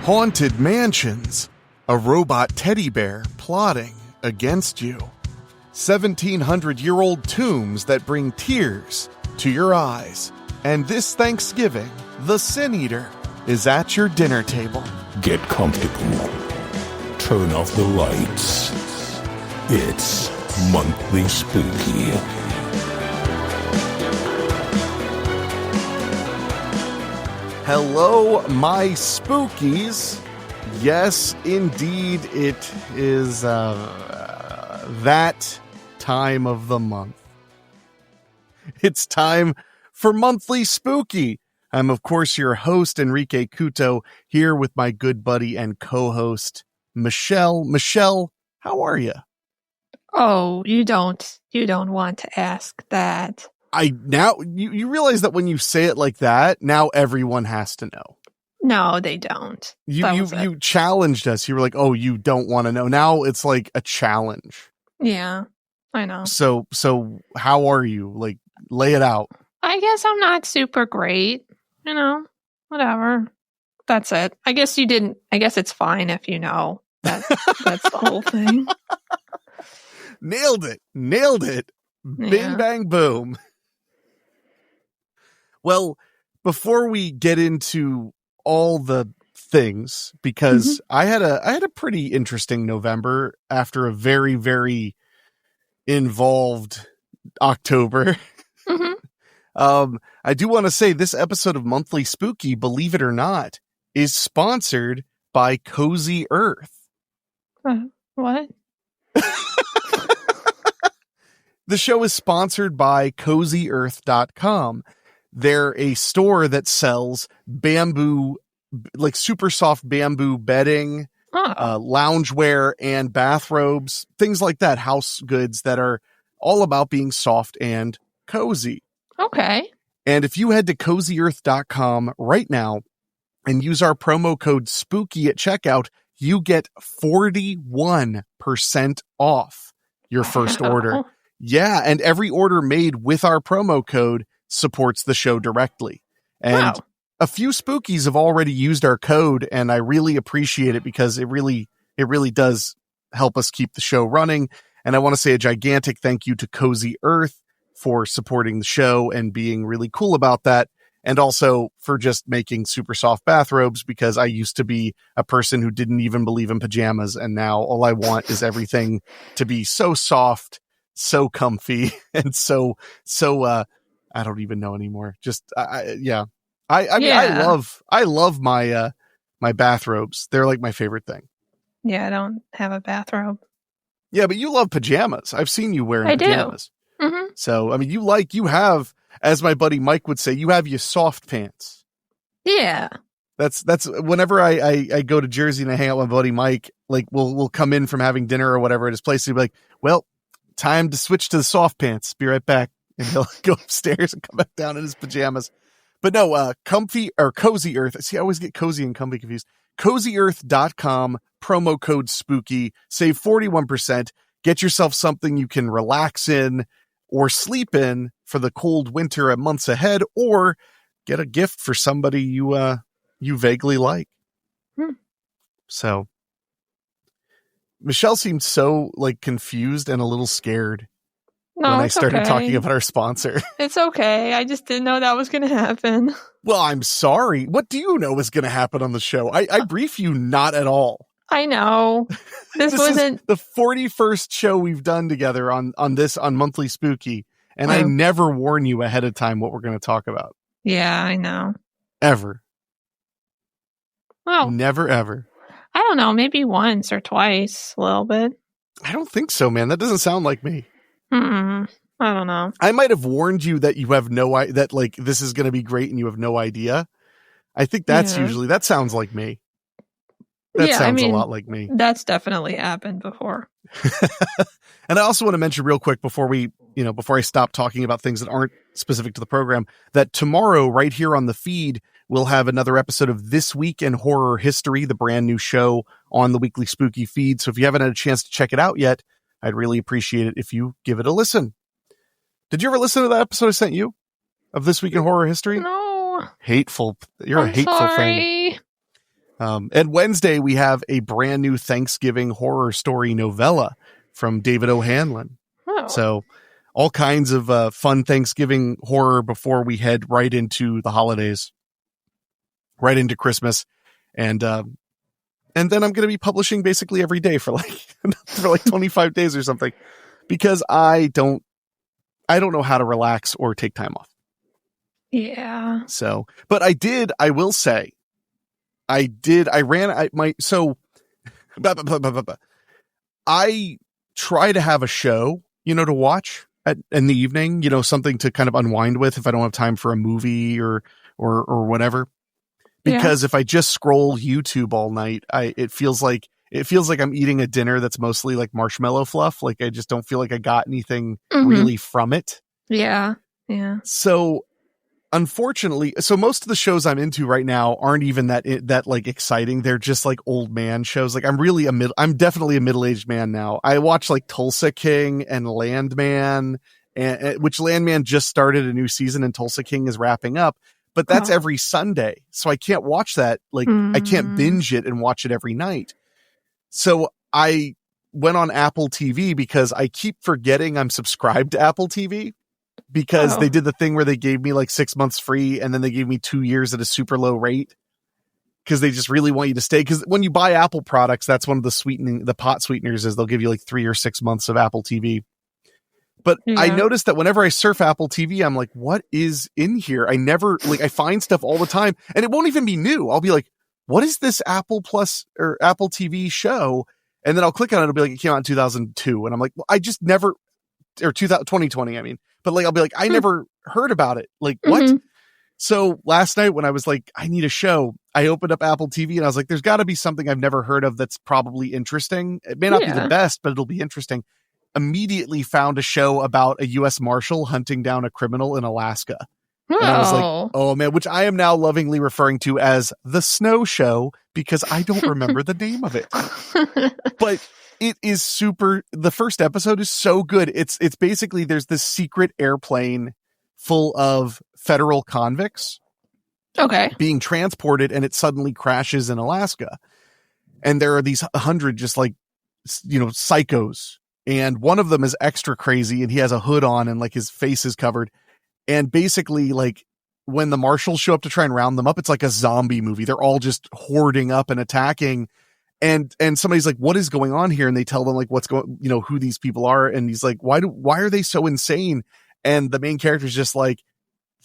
Haunted mansions, a robot teddy bear plotting against you. 1,700-year-old tombs that bring tears to your eyes. And this Thanksgiving, the Sin Eater is at your dinner table. Get comfortable. Turn off the lights. It's Monthly Spooky. Hello, my spookies. Yes, indeed, it is that time of the month. It's time for Monthly Spooky. I'm, of course, your host, Henrique Couto, here with my good buddy and co-host, Michelle. Michelle, how are you? Oh, you don't want to ask that. You realize that when you say it like that, now everyone has to know. No, they don't. You challenged us. You were like, "Oh, you don't want to know." Now it's like a challenge. Yeah, I know. So how are you? Like, lay it out. I guess I'm not super great. Whatever. That's it. I guess you didn't. I guess it's fine if you know. That's the whole thing. Nailed it. Bing, Yeah. bang, boom. Well, before we get into all the things, because I had a pretty interesting November after a very, very involved October. I do want to say this episode of Monthly Spooky, believe it or not, is sponsored by Cozy Earth. What? The show is sponsored by CozyEarth.com. They're a store that sells bamboo, like super soft bamboo bedding, loungewear, and bathrobes, things like that, house goods that are all about being soft and cozy. Okay. And if you head to CozyEarth.com right now and use our promo code SPOOKY at checkout, you get 41% off your first order. Yeah, and every order made with our promo code supports the show directly. And a few spookies have already used our code, and I really appreciate it because it really does help us keep the show running. And I want to say a gigantic thank you to Cozy Earth for supporting the show and being really cool about that. And also for just making super soft bathrobes, because I used to be a person who didn't even believe in pajamas. And now all I want is everything to be so soft, so comfy, and so I don't even know anymore. Just, I love my bathrobes. They're like my favorite thing. Yeah, I don't have a bathrobe. Yeah, but you love pajamas. I've seen you wearing pajamas. Mm-hmm. So, I mean, you have, as my buddy Mike would say, you have your soft pants. Yeah. That's whenever I go to Jersey and I hang out with my buddy Mike, like we'll come in from having dinner or whatever at his place, and he'll be like, well, time to switch to the soft pants. Be right back. And he'll go upstairs and come back down in his pajamas. But no, Comfy or Cozy Earth. See, I always get cozy and comfy confused. CozyEarth.com, promo code SPOOKY, save 41%. Get yourself something you can relax in or sleep in for the cold winter and months ahead, or get a gift for somebody you vaguely like. So Michelle seemed so like confused and a little scared when I started talking about our sponsor. It's okay. I just didn't know that was going to happen. Well, I'm sorry. What do you know is going to happen on the show? I brief you not at all. I know. This wasn't is the 41st show we've done together on Monthly Spooky, and I never warn you ahead of time what we're going to talk about. Yeah, I know. Ever. Well, never ever. I don't know. Maybe once or twice, a little bit. I don't think so, man. That doesn't sound like me. I don't know. I might have warned you that you have that like this is going to be great and you have no idea. I think that's usually, that sounds like me. That sounds a lot like me. That's definitely happened before. And I also want to mention real quick before I stop talking about things that aren't specific to the program, that tomorrow right here on the feed, we'll have another episode of This Week in Horror History, the brand new show on the Weekly Spooky feed. So if you haven't had a chance to check it out yet, I'd really appreciate it if you give it a listen. Did you ever listen to that episode I sent you of This Week in Horror History? No. Hateful. You're a hateful thing. And Wednesday, we have a brand new Thanksgiving horror story novella from David O'Hanlon. Oh. So all kinds of fun Thanksgiving horror before we head right into the holidays, right into Christmas. And then I'm going to be publishing basically every day for like 25 days or something, because I don't know how to relax or take time off. Yeah. So, but I will say, I try to have a show, to watch in the evening, something to kind of unwind with if I don't have time for a movie or whatever. Because if I just scroll YouTube all night, it feels like I'm eating a dinner that's mostly like marshmallow fluff. Like I just don't feel like I got anything really from it. Yeah. Yeah. So unfortunately, most of the shows I'm into right now aren't even that like exciting. They're just like old man shows. Like I'm definitely a middle-aged man now. I watch like Tulsa King and Landman, which Landman just started a new season and Tulsa King is wrapping up. But that's every Sunday. So I can't watch that. Like I can't binge it and watch it every night. So I went on Apple TV because I keep forgetting I'm subscribed to Apple TV, because they did the thing where they gave me like 6 months free and then they gave me 2 years at a super low rate, because they just really want you to stay. Because when you buy Apple products, that's one of the pot sweeteners is they'll give you like 3 or 6 months of Apple TV. But I noticed that whenever I surf Apple TV, I'm like, what is in here? I find stuff all the time and it won't even be new. I'll be like, what is this Apple Plus or Apple TV show? And then I'll click on it. It'll be like, it came out in 2002. And I'm like, well, I just never, or 2020, I mean, but like, I'll be like, I never heard about it. Like what? Mm-hmm. So last night when I was like, I need a show, I opened up Apple TV and I was like, there's gotta be something I've never heard of that's probably interesting. It may not be the best, but it'll be interesting. Immediately found a show about a U.S. Marshal hunting down a criminal in Alaska. And I was like, oh man, which I am now lovingly referring to as the Snow Show because I don't remember the name of it. But it is the first episode is so good. It's basically there's this secret airplane full of federal convicts. Okay. Being transported and it suddenly crashes in Alaska. And there are these 100 just like, psychos. And one of them is extra crazy and he has a hood on and like his face is covered. And basically like when the marshals show up to try and round them up, it's like a zombie movie. They're all just hoarding up and attacking. And somebody's like, what is going on here? And they tell them like what's going, who these people are. And he's like, why are they so insane? And the main character is just like,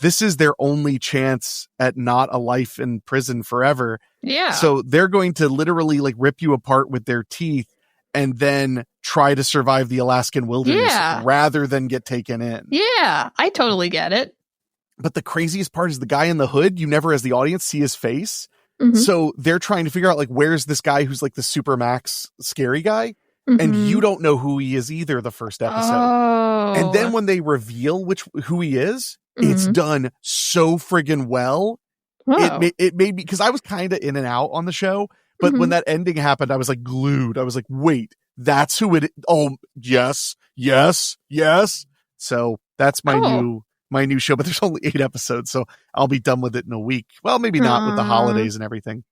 this is their only chance at not a life in prison forever. Yeah. So they're going to literally like rip you apart with their teeth and then try to survive the Alaskan wilderness rather than get taken in. Yeah, I totally get it. But the craziest part is the guy in the hood, you never as the audience see his face. Mm-hmm. So they're trying to figure out like, where's this guy who's like the Supermax scary guy? Mm-hmm. And you don't know who he is either the first episode. Oh. And then when they reveal who he is, it's done so friggin' well. Wow. It made me, because I was kind of in and out on the show. But when that ending happened, I was like glued. I was like, wait, that's who it is. Oh, yes. So that's my new show, but there's only 8 episodes. So I'll be done with it in a week. Well, maybe not with the holidays and everything.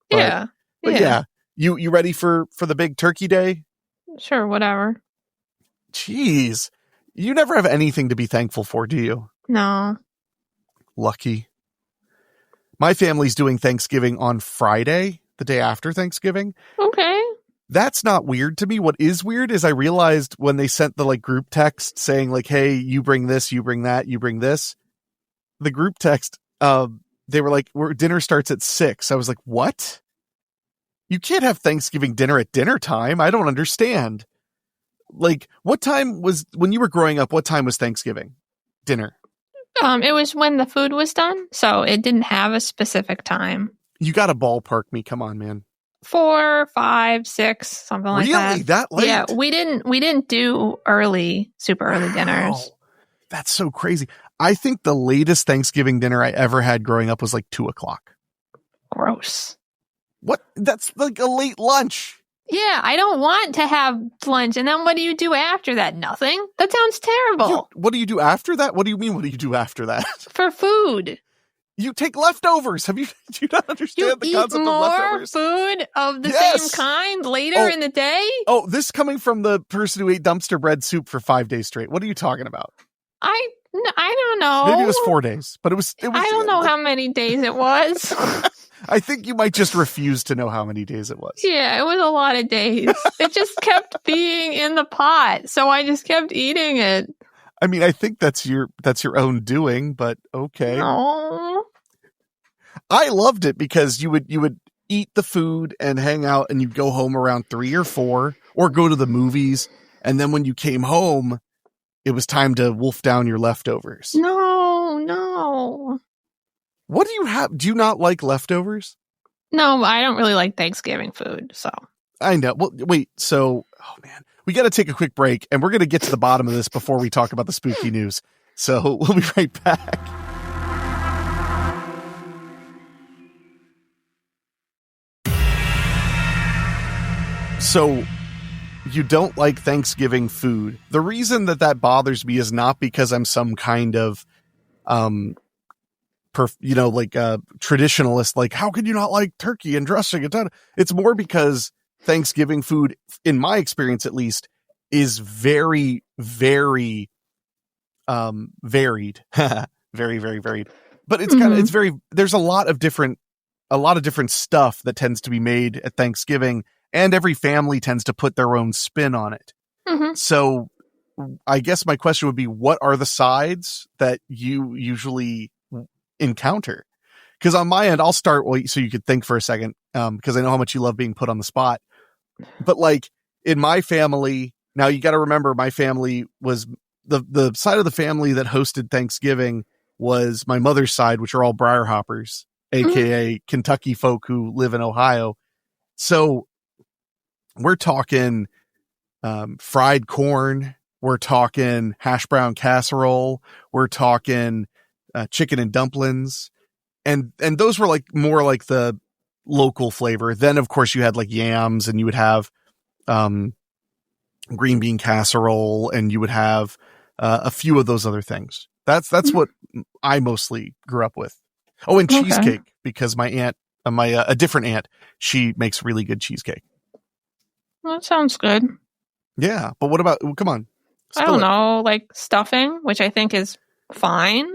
But yeah. You ready for the big turkey day? Sure. Whatever. Jeez. You never have anything to be thankful for, do you? No. Lucky. My family's doing Thanksgiving on Friday, the day after Thanksgiving. Okay. That's not weird to me. What is weird is I realized when they sent the like group text saying like, hey, you bring this, you bring that, you bring this. The group text, they were like, dinner starts at 6. I was like, what? You can't have Thanksgiving dinner at dinner time. I don't understand. Like, what time was, when you were growing up, what time was Thanksgiving dinner? It was when the food was done. So it didn't have a specific time. You got to ballpark me. Come on, man. 4, 5, 6, something like that. Really? That late? Yeah, we didn't do super early dinners. That's so crazy. I think the latest Thanksgiving dinner I ever had growing up was like 2:00. Gross. What? That's like a late lunch. Yeah, I don't want to have lunch. And then what do you do after that? Nothing? That sounds terrible. What do you do after that? What do you mean, what do you do after that? For food. You take leftovers. Do you not understand the concept of leftovers? Food of the same kind later in the day? Oh, this coming from the person who ate dumpster bread soup for 5 days straight. What are you talking about? I don't know. Maybe it was 4 days, but it was. I don't know how many days it was. I think you might just refuse to know how many days it was. Yeah, it was a lot of days. It just kept being in the pot, so I just kept eating it. I mean, I think that's your own doing, but okay. No. I loved it because you would eat the food and hang out, and you'd go home around 3 or 4, or go to the movies, and then when you came home, it was time to wolf down your leftovers. No. What do you have? Do you not like leftovers? No, I don't really like Thanksgiving food, so. I know. Well, wait, so, oh man, we got to take a quick break, and we're going to get to the bottom of this before we talk about the spooky news. So we'll be right back. So you don't like Thanksgiving food. The reason that bothers me is not because I'm some kind of, traditionalist, like, how could you not like turkey and dressing? It's more because Thanksgiving food, in my experience at least, is very, very, varied. Very, very varied. But it's there's a lot of different stuff that tends to be made at Thanksgiving, and every family tends to put their own spin on it. Mm-hmm. So I guess my question would be, what are the sides that you usually encounter? Because on my end, I'll start so you could think for a second, because I know how much you love being put on the spot. But like in my family, now you got to remember, my family was the side of the family that hosted Thanksgiving was my mother's side, which are all briar hoppers, aka Kentucky folk who live in Ohio. So we're talking fried corn, we're talking hash brown casserole, we're talking chicken and dumplings, and those were like more like the local flavor. Then of course you had like yams, and you would have green bean casserole, and you would have a few of those other things. That's what I mostly grew up with. Oh, and cheesecake, because my aunt, a different aunt, she makes really good cheesecake. Well, that sounds good. Yeah, but what about, come on. I don't know, like stuffing, which I think is fine.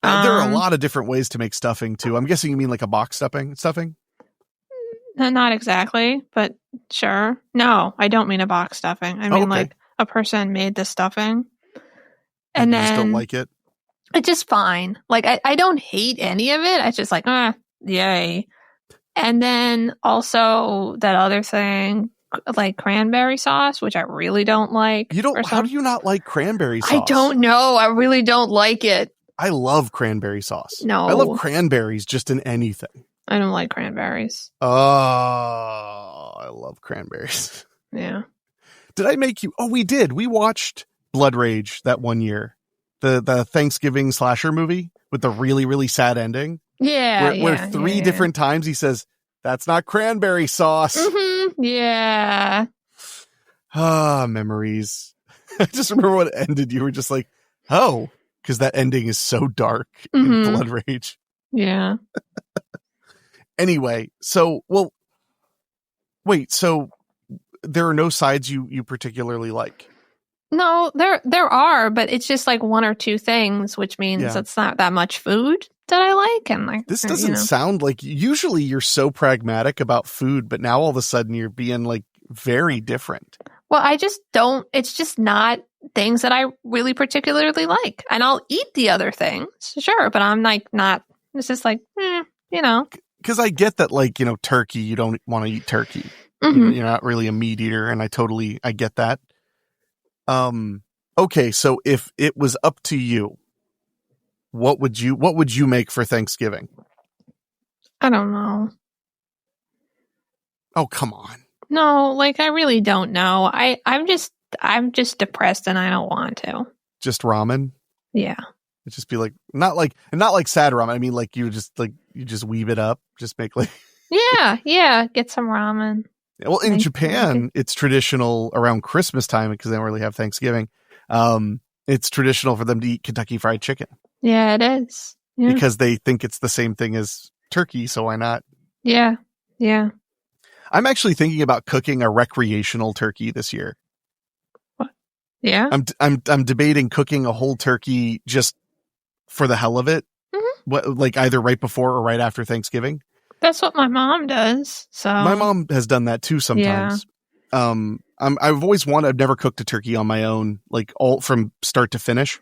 There are a lot of different ways to make stuffing too. I'm guessing you mean like a box stuffing? Not exactly, but sure. No, I don't mean a box stuffing. I mean like a person made the stuffing. And then just don't like it? It's just fine. Like I don't hate any of it. It's just like, yay. And then also that other thing, like cranberry sauce, which I really don't like. How do you not like cranberry sauce? I don't know. I really don't like it. I love cranberry sauce. No. I love cranberries just in anything. I don't like cranberries. Oh, I love cranberries. Yeah. Did I make you? Oh, we did. We watched Blood Rage that one year. The Thanksgiving slasher movie with the really, really sad ending. Yeah. Where three different times he says, "That's not cranberry sauce." Mm-hmm. Yeah. Memories. I just remember when it ended. You were just like, oh, because that ending is so dark in Blood Rage. Yeah. Anyway, so there are no sides you particularly like? No, there are, but it's just like one or two things, which means it's not that much food that I like. And like, this doesn't sound like, usually you're so pragmatic about food, but now all of a sudden you're being like very different. Well, I just don't, it's just not things that I really particularly like. And I'll eat the other things, sure, but I'm like not, it's just like, Because I get that, like, turkey, you don't want to eat turkey. You're not really a meat eater, and I get that. Okay, so if it was up to you, what would you make for Thanksgiving? I don't know. Oh, come on. No, like I really don't know. I'm just depressed and I don't want to. Just ramen? Yeah. It'd just be like not like sad ramen. I mean, like you just weave it up, just make like yeah, get some ramen. Well, in Japan, it's traditional around Christmas time because they don't really have Thanksgiving. It's traditional for them to eat Kentucky Fried Chicken. Yeah, it is. because they think it's the same thing as turkey, so why not? Yeah. Yeah. I'm actually thinking about cooking a recreational turkey this year. What? Yeah. I'm debating cooking a whole turkey just for the hell of it. Like either right before or right after Thanksgiving. That's what my mom does. So my mom has done that too sometimes. Yeah. I've never cooked a turkey on my own, like all from start to finish.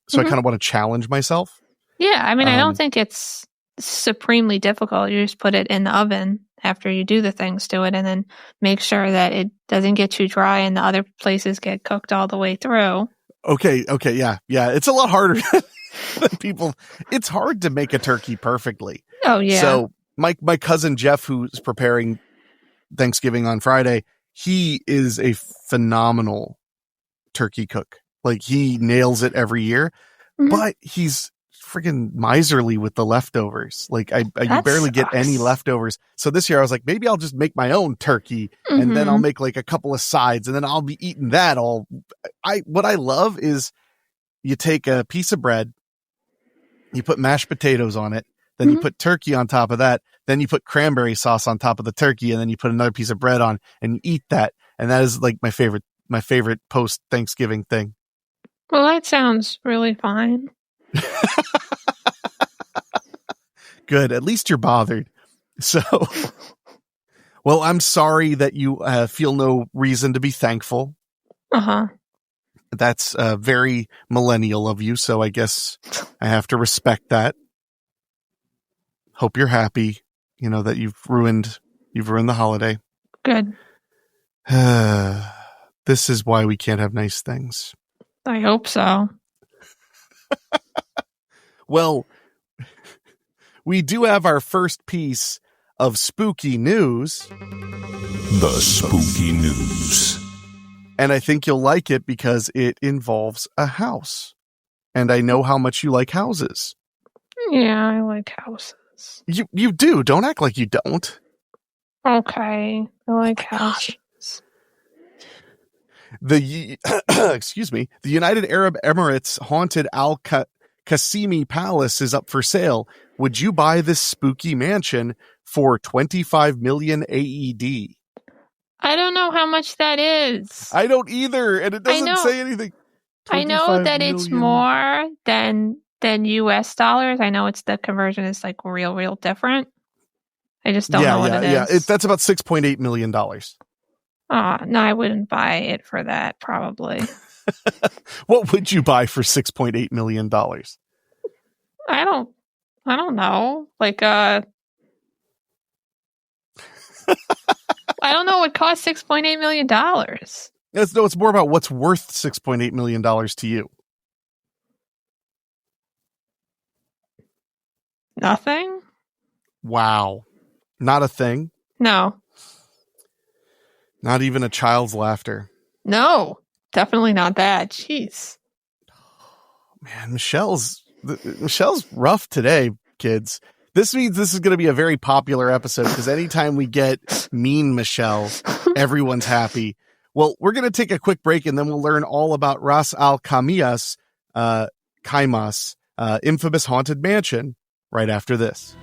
So I kind of want to challenge myself. Yeah, I mean, I don't think it's supremely difficult. You just put it in the oven after you do the things to it, and then make sure that it doesn't get too dry and the other places get cooked all the way through. Okay, yeah. It's a lot harder than people. It's hard to make a turkey perfectly. Oh yeah. So my cousin Jeff, who's preparing Thanksgiving on Friday, he is a phenomenal turkey cook. Like he nails it every year, but he's freaking miserly with the leftovers. Like you barely get any leftovers. So this year I was like, maybe I'll just make my own turkey and then I'll make like a couple of sides and then I'll be eating that all. What I love is you take a piece of bread, you put mashed potatoes on it, then you put turkey on top of that, then you put cranberry sauce on top of the turkey, and then you put another piece of bread on and you eat that. And that is like my favorite post Thanksgiving thing. Well, that sounds really fine. Good. At least you're bothered. So, well, I'm sorry that you feel no reason to be thankful. That's very millennial of you. So I guess I have to respect that. Hope you're happy, that you've ruined the holiday. Good. This is why we can't have nice things. I hope so. Well, we do have our first piece of spooky news. The spooky news. And I think you'll like it because it involves a house. And I know how much you like houses. Yeah, I like houses. You do. Don't act like you don't. Okay. I like houses. Excuse me. The United Arab Emirates haunted Al-Qasimi Palace is up for sale. Would you buy this spooky mansion for 25 million AED? I don't know how much that is. I don't either, and it doesn't say anything. I know that it's more than US dollars. I know it's the conversion is like real different. I just don't know what it is. Yeah, that's about $6.8 million. No, I wouldn't buy it for that, probably. What would you buy for $6.8 million? I don't know. Like, I don't know what cost $6.8 million. It's more about what's worth $6.8 million to you. Nothing? Wow. Not a thing? No. Not even a child's laughter? No. Definitely not that. Jeez. Man, Michelle's rough today, kids. This means this is going to be a very popular episode because anytime we get mean Michelle, everyone's happy. Well, we're going to take a quick break and then we'll learn all about Ras Al Khaimah's infamous haunted mansion right after this.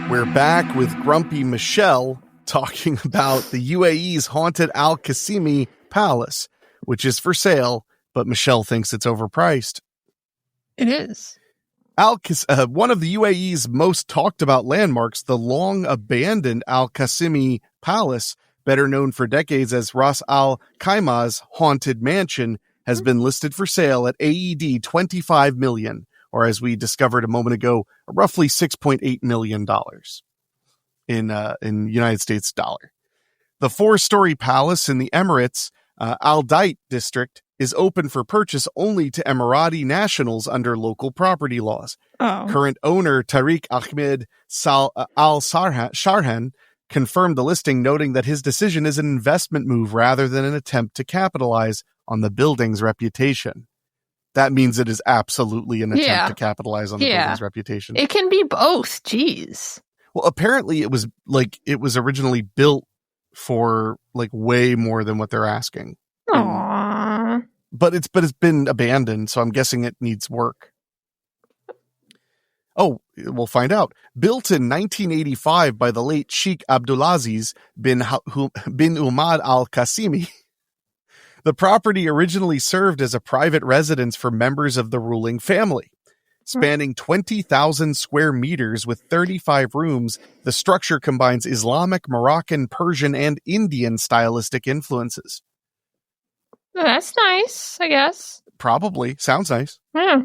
We're back with Grumpy Michelle talking about the UAE's haunted Al-Qasimi Palace, which is for sale, but Michelle thinks it's overpriced. It is. One of the UAE's most talked about landmarks, the long abandoned Al-Qasimi Palace, better known for decades as Ras Al Khaimah's haunted mansion, has been listed for sale at AED 25 million, or as we discovered a moment ago, roughly $6.8 million in United States dollar. The 4-story palace in the Emirates Al Dait district is open for purchase only to Emirati nationals under local property laws. Current owner Tariq Ahmed Al Sharhan confirmed the listing, noting that his decision is an investment move rather than an attempt to capitalize on the building's reputation. That means it is absolutely an attempt to capitalize on the building's reputation. It can be both. Jeez. Well, apparently it was originally built for like way more than what they're asking. Aww. But it's been abandoned, so I'm guessing it needs work. Oh, we'll find out. Built in 1985 by the late Sheikh Abdulaziz bin Umar al-Qasimi, the property originally served as a private residence for members of the ruling family. Spanning 20,000 square meters with 35 rooms, the structure combines Islamic, Moroccan, Persian, and Indian stylistic influences. That's nice, I guess. Probably. Sounds nice. Yeah.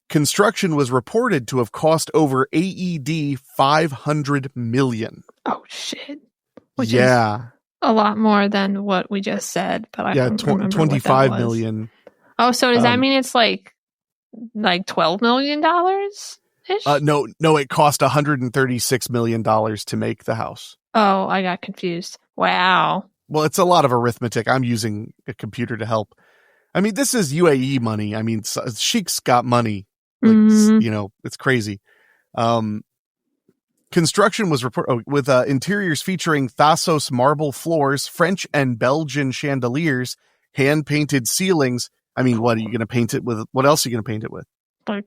Construction was reported to have cost over AED 500 million. Oh, shit. Which yeah. is a lot more than what we just said, but I don't remember 25 what that million. Oh, so does that mean it's like $12 million ish? No, it cost $136 million to make the house. Oh, I got confused. Wow. Well, it's a lot of arithmetic. I'm using a computer to help. I mean, this is UAE money. I mean, Sheikh's got money. Like, it's crazy. Construction was with interiors featuring Thasos marble floors, French and Belgian chandeliers, hand-painted ceilings. I mean, what are you going to paint it with? What else are you going to paint it with? Like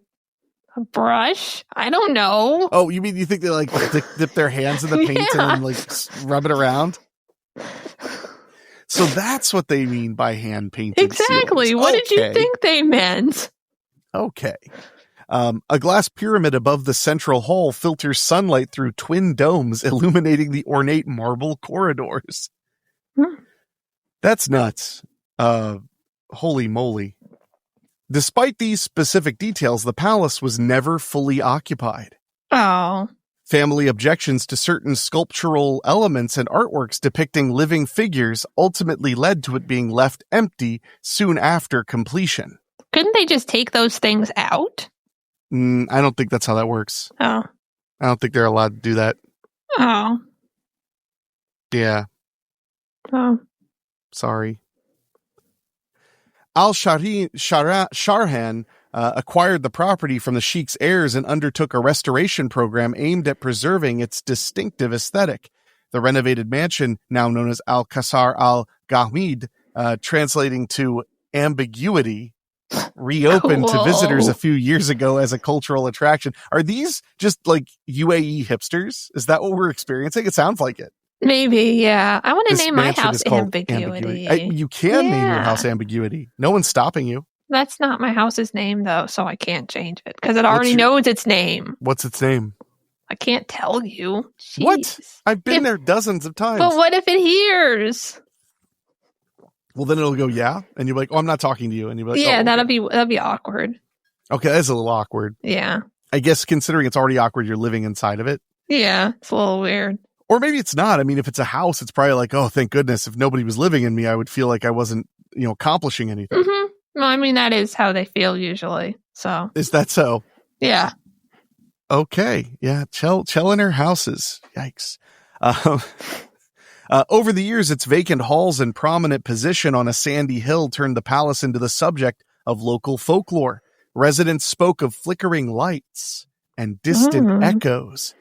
a brush? I don't know. Oh, you mean you think they like dip their hands in the paint and like rub it around? So that's what they mean by hand-painted Exactly. ceilings. What did you think they meant? Okay. A glass pyramid above the central hall filters sunlight through twin domes, illuminating the ornate marble corridors. That's nuts. Holy moly. Despite these specific details, the palace was never fully occupied. Oh. Family objections to certain sculptural elements and artworks depicting living figures ultimately led to it being left empty soon after completion. Couldn't they just take those things out? I don't think that's how that works. Oh. I don't think they're allowed to do that. Oh. Yeah. Oh. Sorry. Al-Sharhan acquired the property from the Sheikh's heirs and undertook a restoration program aimed at preserving its distinctive aesthetic. The renovated mansion, now known as Al-Qasar Al-Ghamid, translating to ambiguity, reopened to visitors a few years ago as a cultural attraction. Are these just like UAE hipsters? Is that what we're experiencing? It sounds like it. Maybe, yeah. I want to name my house Ambiguity. You can name your house Ambiguity. No one's stopping you. That's not my house's name, though, so I can't change it because it already knows its name. What's its name? I can't tell you. Jeez. What? I've been there dozens of times. But what if it hears? Well, then it'll go, yeah, and you're like, oh, I'm not talking to you, and you're like, yeah, oh, that'd be awkward. Okay, that's a little awkward. Yeah. I guess considering it's already awkward, you're living inside of it. Yeah, it's a little weird. Or maybe it's not. I mean, if it's a house, it's probably like, oh, thank goodness. If nobody was living in me, I would feel like I wasn't, accomplishing anything. Mm-hmm. Well, I mean, that is how they feel usually. So is that so? Yeah. Okay. Yeah. Chill in her houses. Yikes. Over the years, its vacant halls and prominent position on a sandy hill turned the palace into the subject of local folklore. Residents spoke of flickering lights and distant echoes.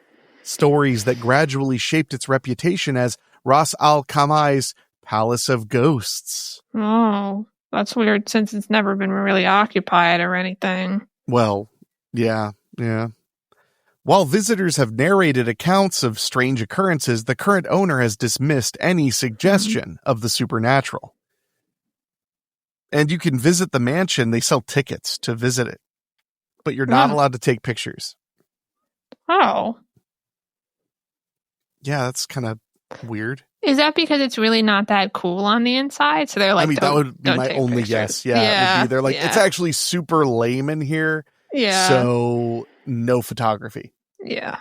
Stories that gradually shaped its reputation as Ras Al Khaimah's Palace of Ghosts. Oh, that's weird since it's never been really occupied or anything. Well, yeah. While visitors have narrated accounts of strange occurrences, the current owner has dismissed any suggestion of the supernatural. And you can visit the mansion. They sell tickets to visit it, but you're not allowed to take pictures. Oh. Yeah, that's kind of weird. Is that because it's really not that cool on the inside? So they're like, I mean, that would be my only guess. Yeah. They're like, it's actually super lame in here. Yeah. So no photography. Yeah.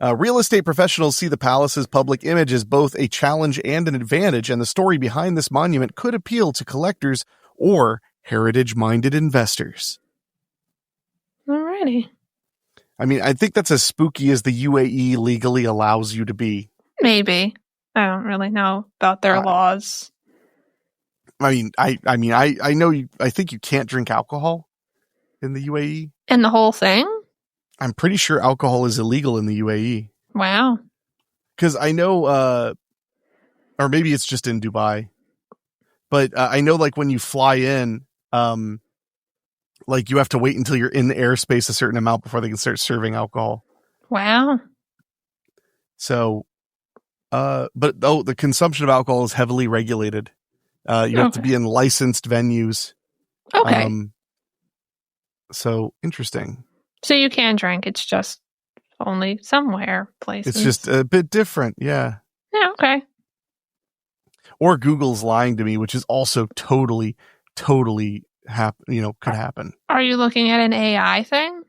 Real estate professionals see the palace's public image as both a challenge and an advantage, and the story behind this monument could appeal to collectors or heritage-minded investors. Alrighty. I mean, I think that's as spooky as the UAE legally allows you to be. Maybe. I don't really know about their laws. I mean, I know you. I think you can't drink alcohol in the UAE. And the whole thing? I'm pretty sure alcohol is illegal in the UAE. Wow. Because I know or maybe it's just in Dubai. But I know, like, when you fly in, like, you have to wait until you're in the airspace a certain amount before they can start serving alcohol. Wow. So, the consumption of alcohol is heavily regulated. You have to be in licensed venues. Okay. So interesting. So you can drink. It's just only somewhere places. It's just a bit different. Yeah. Yeah. Okay. Or Google's lying to me, which is also totally could happen. Are you looking at an AI thing?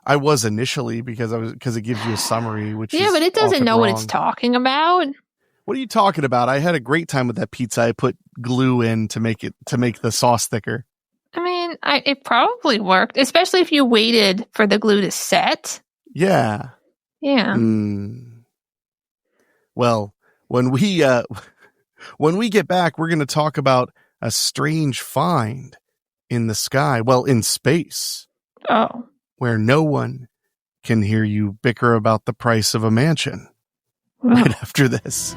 I was initially because it gives you a summary, which yeah, but it doesn't know what it's talking about. What are you talking about? I had a great time with that pizza. I put glue in to make the sauce thicker. I mean, it probably worked, especially if you waited for the glue to set. Yeah. Yeah. Well, when we get back, we're going to talk about a strange find in the sky. Well, in space. Oh. Where no one can hear you bicker about the price of a mansion. Right after this.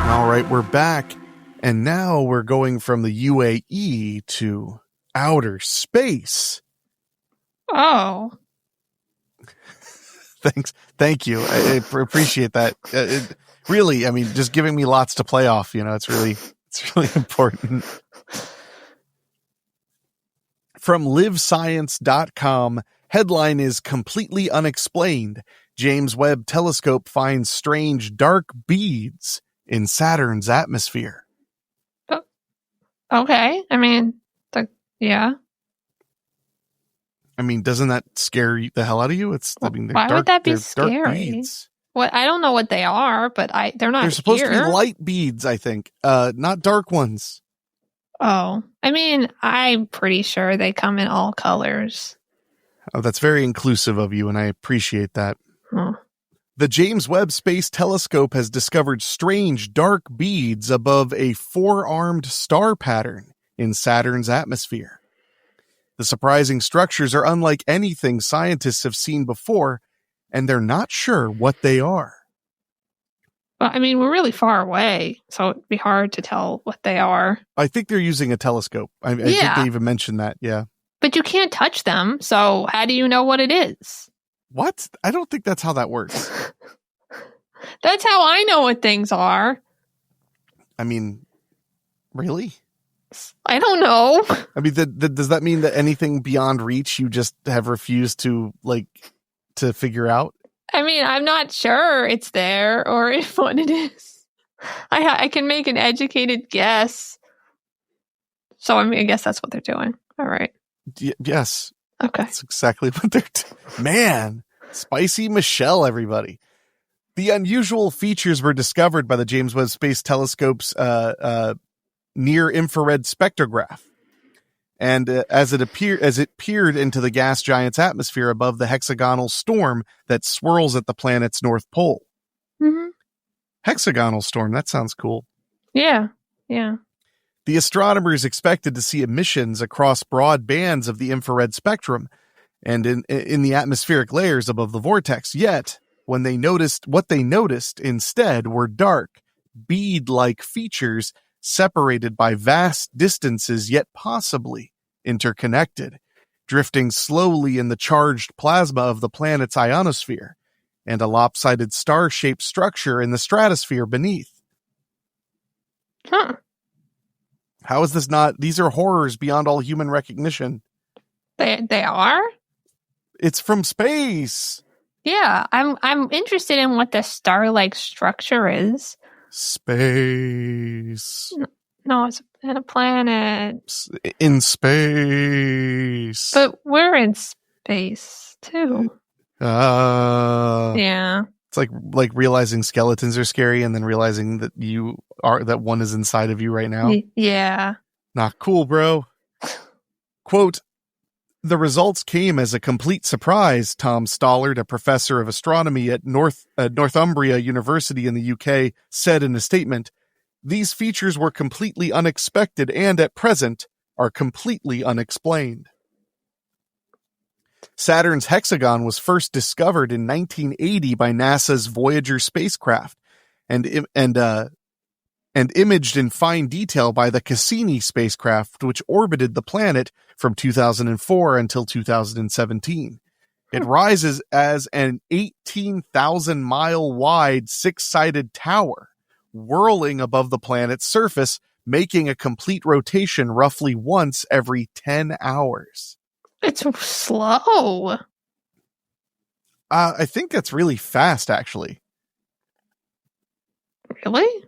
All right, we're back. And now we're going from the UAE to outer space. Oh. Thank you. I appreciate that. Really, I mean, just giving me lots to play off, it's really important. From livescience.com, headline is completely unexplained. James Webb Telescope finds strange dark beads in Saturn's atmosphere. Okay. I mean, yeah. I mean, doesn't that scare the hell out of you? Why would that be scary? What? I don't know what they are, but they're not. They're supposed to be light beads, I think, not dark ones. Oh, I mean, I'm pretty sure they come in all colors. Oh, that's very inclusive of you, and I appreciate that. Huh. The James Webb Space Telescope has discovered strange dark beads above a four-armed star pattern in Saturn's atmosphere. The surprising structures are unlike anything scientists have seen before, and they're not sure what they are. Well, I mean, we're really far away, so it'd be hard to tell what they are. I think they're using a telescope. I think they even mentioned that, yeah. But you can't touch them, so how do you know what it is? What? I don't think that's how that works. That's how I know what things are. I mean, really? I don't know. I mean, does that mean that anything beyond reach you just have refused to figure out? I mean, I'm not sure it's there or if what it is. I can make an educated guess. So, I mean, I guess that's what they're doing. All right. Yes. Okay. That's exactly what they're doing. Man, spicy Michelle, everybody. The unusual features were discovered by the James Webb Space Telescope's near-infrared spectrograph. And as it peered into the gas giant's atmosphere above the hexagonal storm that swirls at the planet's north pole. Mm-hmm. Hexagonal storm, that sounds cool. Yeah, yeah. The astronomers expected to see emissions across broad bands of the infrared spectrum and in the atmospheric layers above the vortex. Yet, what they noticed instead were dark, bead-like features separated by vast distances, yet possibly interconnected, drifting slowly in the charged plasma of the planet's ionosphere, and a lopsided star-shaped structure in the stratosphere beneath. Huh. How is this not? These are horrors beyond all human recognition. They are? It's from space. Yeah, I'm interested in what the star-like structure is. Space. No, it's in a planet. In space. But we're in space too. Yeah. It's like realizing skeletons are scary and then realizing that that one is inside of you right now. Yeah. Not cool, bro. Quote, the results came as a complete surprise, Tom Stollard, a professor of astronomy at Northumbria University in the UK, said in a statement. These features were completely unexpected and, at present, are completely unexplained. Saturn's hexagon was first discovered in 1980 by NASA's Voyager spacecraft and imaged in fine detail by the Cassini spacecraft, which orbited the planet from 2004 until 2017. It rises as an 18,000-mile wide six-sided tower, whirling above the planet's surface, making a complete rotation roughly once every 10 hours. It's slow. I think that's really fast, actually. Really?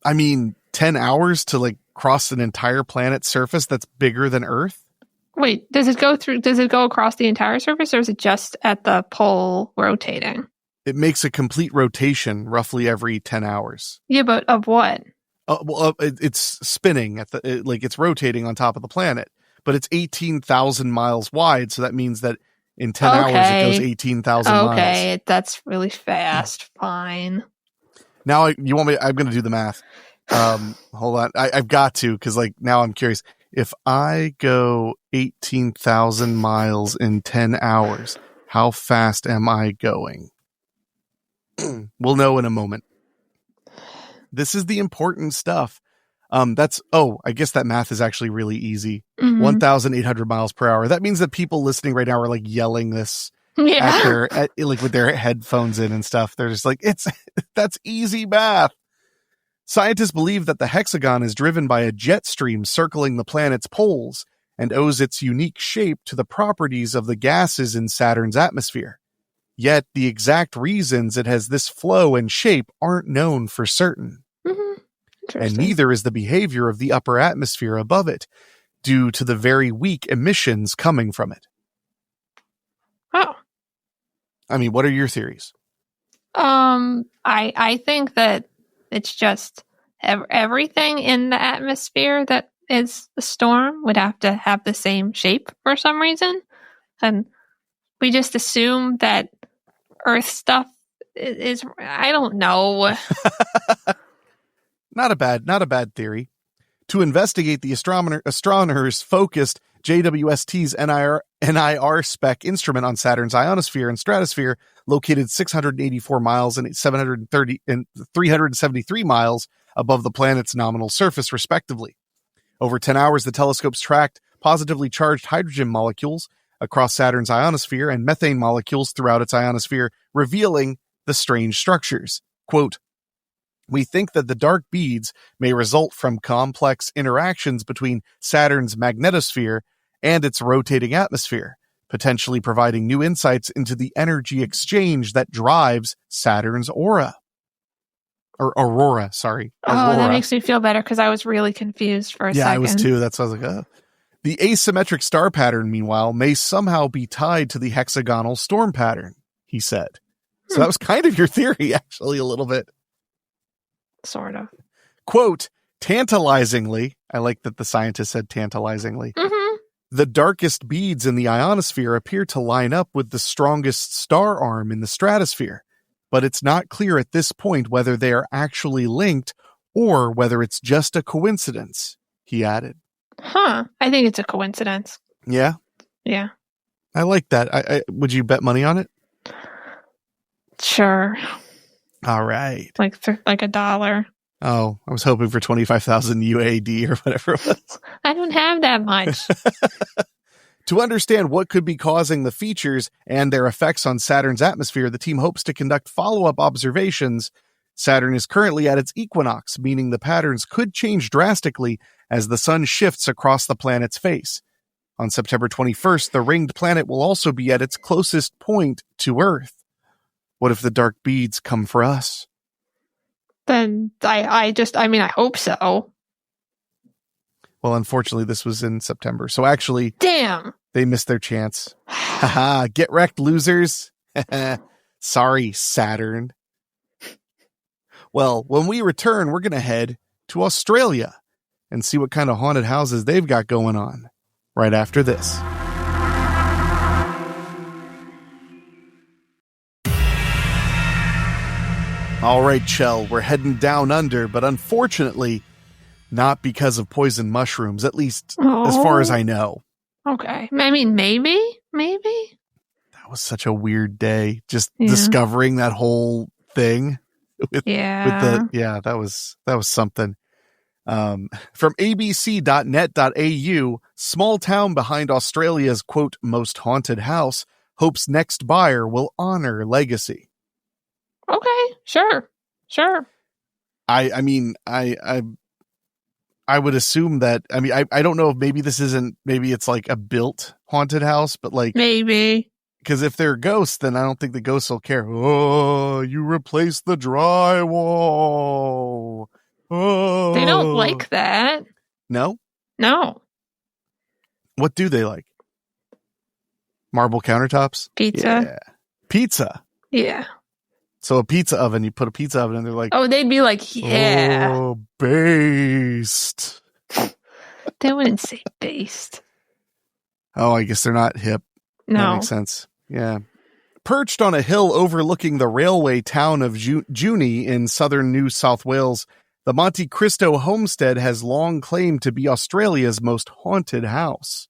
I mean, 10 hours to like cross an entire planet's surface that's bigger than Earth? Wait, does it go across the entire surface, or is it just at the pole rotating? It makes a complete rotation roughly every 10 hours. Yeah, but of what? It's spinning it's rotating on top of the planet, but it's 18,000 miles wide. So that means that in 10 hours, it goes 18,000 miles. Okay, that's really fast. Fine. Now you want me? I'm going to do the math. Hold on. I've got to, because like now I'm curious. If I go 18,000 miles in 10 hours, how fast am I going? We'll know in a moment. This is the important stuff. I guess that math is actually really easy. 1,800 miles per hour. That means that people listening right now are like yelling this with their headphones in and stuff. They're just like, that's easy math. Scientists believe that the hexagon is driven by a jet stream circling the planet's poles and owes its unique shape to the properties of the gases in Saturn's atmosphere. Yet the exact reasons it has this flow and shape aren't known for certain. And neither is the behavior of the upper atmosphere above it, due to the very weak emissions coming from it. Oh. I mean, what are your theories? I think that it's just everything in the atmosphere that is a storm would have to have the same shape for some reason. And we just assume that Earth stuff is I don't know. Not a bad theory. To investigate, the astronomers focused JWST's NIR spec instrument on Saturn's ionosphere and stratosphere, located 684 miles and 373 miles above the planet's nominal surface, respectively. Over 10 hours, the telescopes tracked positively charged hydrogen molecules across Saturn's ionosphere and methane molecules throughout its ionosphere, revealing the strange structures. Quote, "We think that the dark beads may result from complex interactions between Saturn's magnetosphere and its rotating atmosphere, potentially providing new insights into the energy exchange that drives Saturn's aura." Or aurora, sorry. Aurora. Oh, that makes me feel better because I was really confused for a second. Yeah, I was too. That's why I was like, The asymmetric star pattern, meanwhile, may somehow be tied to the hexagonal storm pattern, he said. So that was kind of your theory, actually, a little bit. Sort of. Quote, "Tantalizingly," I like that the scientist said tantalizingly, "the darkest beads in the ionosphere appear to line up with the strongest star arm in the stratosphere, but it's not clear at this point whether they are actually linked or whether it's just a coincidence," he added. I think it's a coincidence. Yeah? Yeah. I like that. Would you bet money on it? Sure. All right. Like $1. Oh, I was hoping for 25,000 UAD or whatever it was. I don't have that much. To understand what could be causing the features and their effects on Saturn's atmosphere, the team hopes to conduct follow-up observations. Saturn is currently at its equinox, meaning the patterns could change drastically as the sun shifts across the planet's face. On September 21st, the ringed planet will also be at its closest point to Earth. What if the dark beads come for us? Then I hope so. Well, unfortunately, this was in September. So actually, damn, they missed their chance. Haha, get wrecked, losers. Sorry, Saturn. Well, when we return, we're going to head to Australia and see what kind of haunted houses they've got going on right after this. All right, Chell, we're heading down under, but unfortunately, not because of poison mushrooms, at least as far as I know. Okay. I mean, maybe? maybe. That was such a weird day. Just discovering that whole thing. That was something. From abc.net.au, small town behind Australia's, quote, most haunted house, hopes next buyer will honor legacy. Okay, sure. I mean, I would assume that, I mean, I don't know if maybe it's like a built haunted house, but like. Maybe. Because if they're ghosts, then I don't think the ghosts will care. Oh, you replaced the drywall. Oh. They don't like that. No? No. What do they like? Marble countertops? Pizza? Yeah. Pizza? Yeah. So a pizza oven, you put a pizza oven and they're like... Oh, they'd be like, yeah. Oh, based. They wouldn't say based. Oh, I guess they're not hip. No. That makes sense. Yeah. Perched on a hill overlooking the railway town of Junie in southern New South Wales, the Monte Cristo homestead has long claimed to be Australia's most haunted house.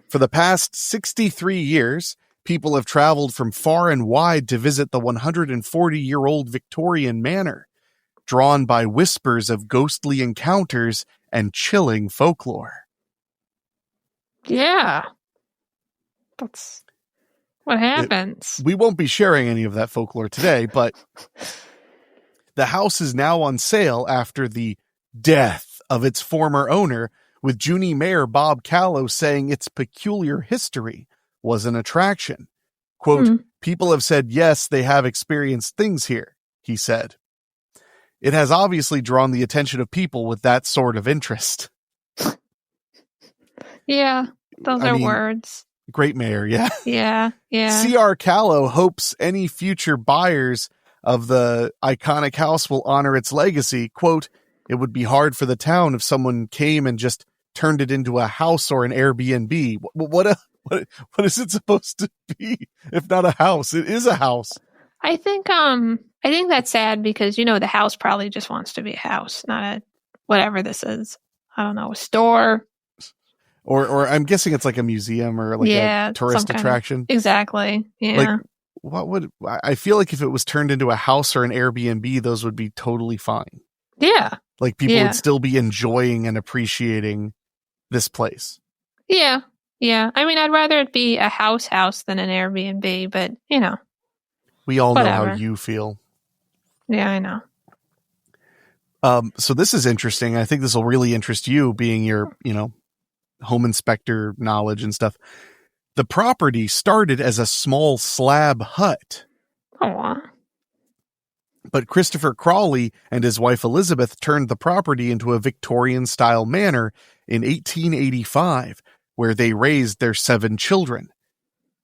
For the past 63 years, people have traveled from far and wide to visit the 140-year-old Victorian manor, drawn by whispers of ghostly encounters and chilling folklore. Yeah. That's what happens. We won't be sharing any of that folklore today, but the house is now on sale after the death of its former owner, with Junie Mayor Bob Callow saying its peculiar history was an attraction. Quote, people have said, yes, they have experienced things here, he said. It has obviously drawn the attention of people with that sort of interest. Yeah, those are words. Great mayor, yeah. Yeah. C.R. Callow hopes any future buyers of the iconic house will honor its legacy. Quote, it would be hard for the town if someone came and just turned it into a house or an Airbnb. What is it supposed to be if not a house? It is a house. I think that's sad because, the house probably just wants to be a house, not a whatever this is. I don't know, a store. Or I'm guessing it's like a museum or like a tourist attraction. Exactly. Yeah. Like, I feel like if it was turned into a house or an Airbnb, those would be totally fine. Yeah. Like people would still be enjoying and appreciating this place. Yeah. Yeah. I mean, I'd rather it be a house than an Airbnb, but we all whatever. know how you feel. Yeah, I know. So this is interesting. I think this will really interest you, being your, home inspector knowledge and stuff. The property started as a small slab hut. Oh. But Christopher Crawley and his wife Elizabeth turned the property into a Victorian-style manor in 1885, where they raised their 7 children.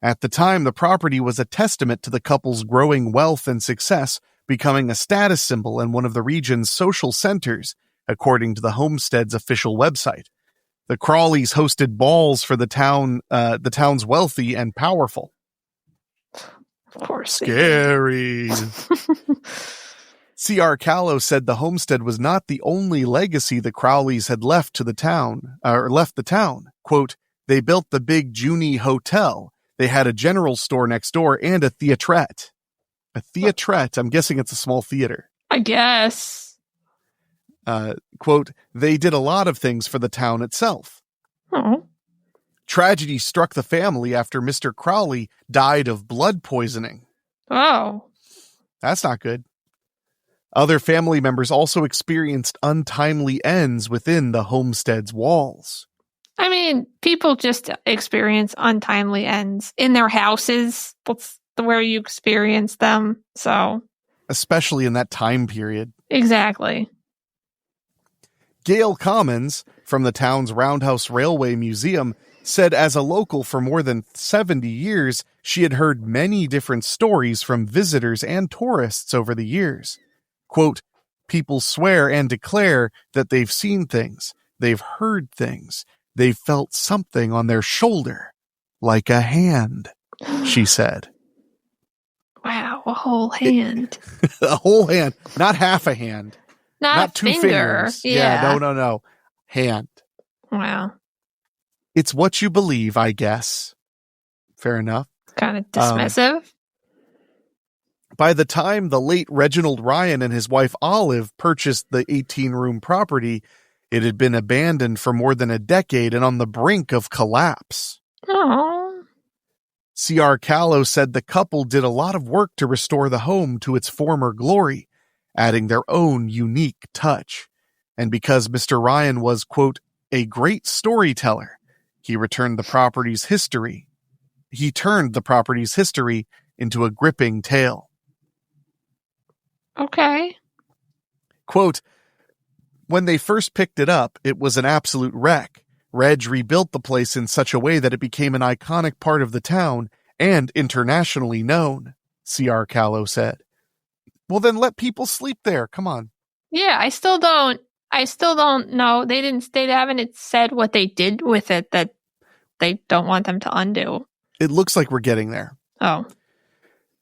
At the time, the property was a testament to the couple's growing wealth and success, becoming a status symbol and one of the region's social centers, according to the homestead's official website. The Crawleys hosted balls for the town's wealthy and powerful. Of course. Scary. C.R. Callow said the homestead was not the only legacy the Crawleys had left the town. Quote, they built the big Junie Hotel. They had a general store next door and a theatrette. A theatrette, I'm guessing it's a small theater. I guess. Quote, they did a lot of things for the town itself. Oh. Tragedy struck the family after Mr. Crawley died of blood poisoning. Oh. That's not good. Other family members also experienced untimely ends within the homestead's walls. I mean, people just experience untimely ends in their houses. That's where you experience them. So, especially in that time period. Exactly. Gail Commons from the town's Roundhouse Railway Museum said as a local for more than 70 years, she had heard many different stories from visitors and tourists over the years. Quote, people swear and declare that they've seen things, they've heard things, they've felt something on their shoulder, like a hand, she said. Wow, a whole hand. A whole hand, not half a hand. Not 2 finger. fingers. Yeah. No. Hand. Wow. It's what you believe, I guess. fair enough. Kind of dismissive. By the time the late Reginald Ryan and his wife Olive purchased the 18-room property, it had been abandoned for more than a decade and on the brink of collapse. Oh. C.R. Callow said the couple did a lot of work to restore the home to its former glory, adding their own unique touch. And because Mr. Ryan was, quote, a great storyteller, he turned the property's history into a gripping tale. Okay. Quote, when they first picked it up, it was an absolute wreck. Reg rebuilt the place in such a way that it became an iconic part of the town and internationally known, C.R. Callow said. Well, then let people sleep there. Come on. Yeah, I still don't know. They haven't said what they did with it that they don't want them to undo. It looks like we're getting there. Oh.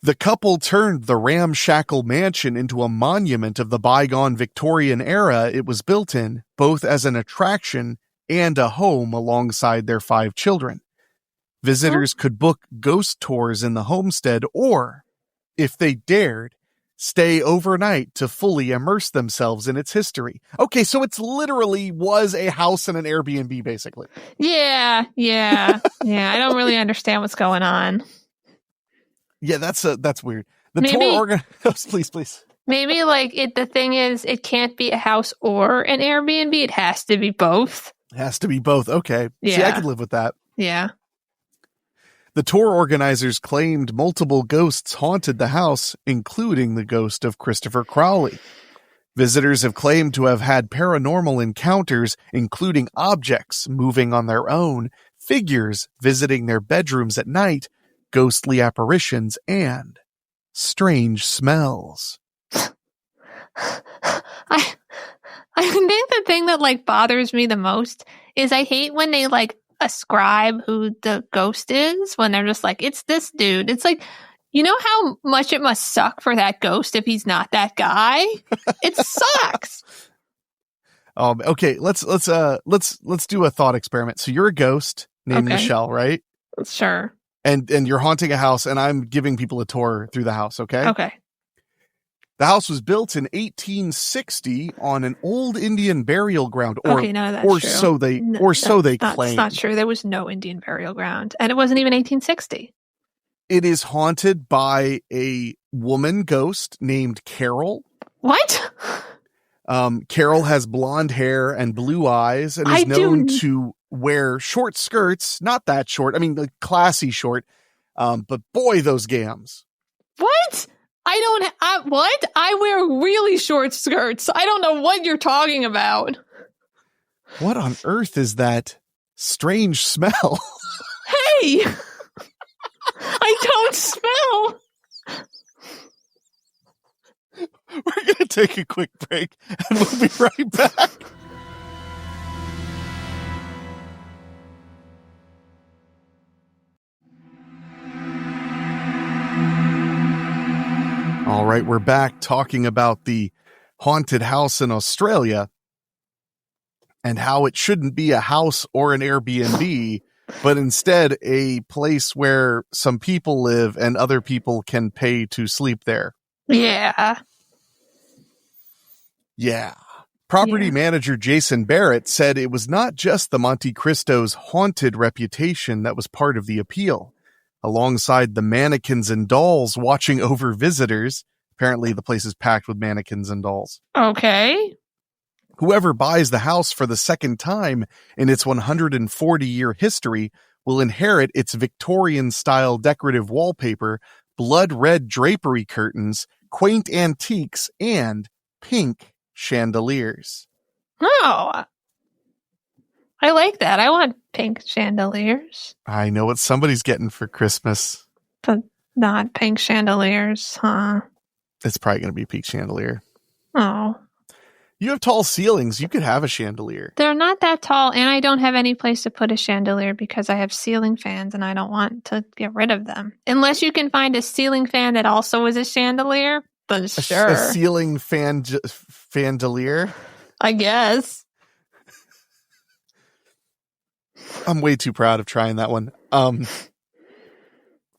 The couple turned the ramshackle mansion into a monument of the bygone Victorian era it was built in, both as an attraction and a home alongside their 5 children. Visitors could book ghost tours in the homestead or, if they dared, stay overnight to fully immerse themselves in its history. Okay, so it's literally was a house and an Airbnb, basically. Yeah. I don't really understand what's going on. Yeah, that's weird. Please. Maybe the thing is, it can't be a house or an Airbnb. It has to be both. It has to be both. Okay. Yeah. See, I could live with that. Yeah. The tour organizers claimed multiple ghosts haunted the house, including the ghost of Christopher Crowley. Visitors have claimed to have had paranormal encounters, including objects moving on their own, figures visiting their bedrooms at night, ghostly apparitions, and strange smells. I think the thing that bothers me the most is I hate when they ascribe who the ghost is when they're just it's this dude. It's you know how much it must suck for that ghost if he's not that guy? It sucks. Okay, let's do a thought experiment. So you're a ghost named Michelle, right? Sure. And you're haunting a house, and I'm giving people a tour through the house, okay? Okay. The house was built in 1860 on an old Indian burial ground, or okay, no, that's or true. so they claim. It's not true. There was no Indian burial ground, and it wasn't even 1860. It is haunted by a woman ghost named Carol. What? Carol has blonde hair and blue eyes, and is known to wear short skirts. Not that short. I mean, classy short. But boy, those gams. What? What? I wear really short skirts. I don't know what you're talking about. What on earth is that strange smell? Hey! I don't smell. We're going to take a quick break, and we'll be right back. All right, we're back talking about the haunted house in Australia and how it shouldn't be a house or an Airbnb, but instead a place where some people live and other people can pay to sleep there. Yeah. Yeah. Property manager Jason Barrett said it was not just the Monte Cristo's haunted reputation that was part of the appeal. Alongside the mannequins and dolls watching over visitors. Apparently the place is packed with mannequins and dolls. Okay. Whoever buys the house for the second time in its 140-year history will inherit its Victorian-style decorative wallpaper, blood-red drapery curtains, quaint antiques, and pink chandeliers. Oh, I like that. I want pink chandeliers. I know what somebody's getting for Christmas. But not pink chandeliers, huh? It's probably going to be pink chandelier. Oh. You have tall ceilings. You could have a chandelier. They're not that tall, and I don't have any place to put a chandelier because I have ceiling fans, and I don't want to get rid of them. Unless you can find a ceiling fan that also is a chandelier, then sure. A ceiling fandelier? I guess. I'm way too proud of trying that one.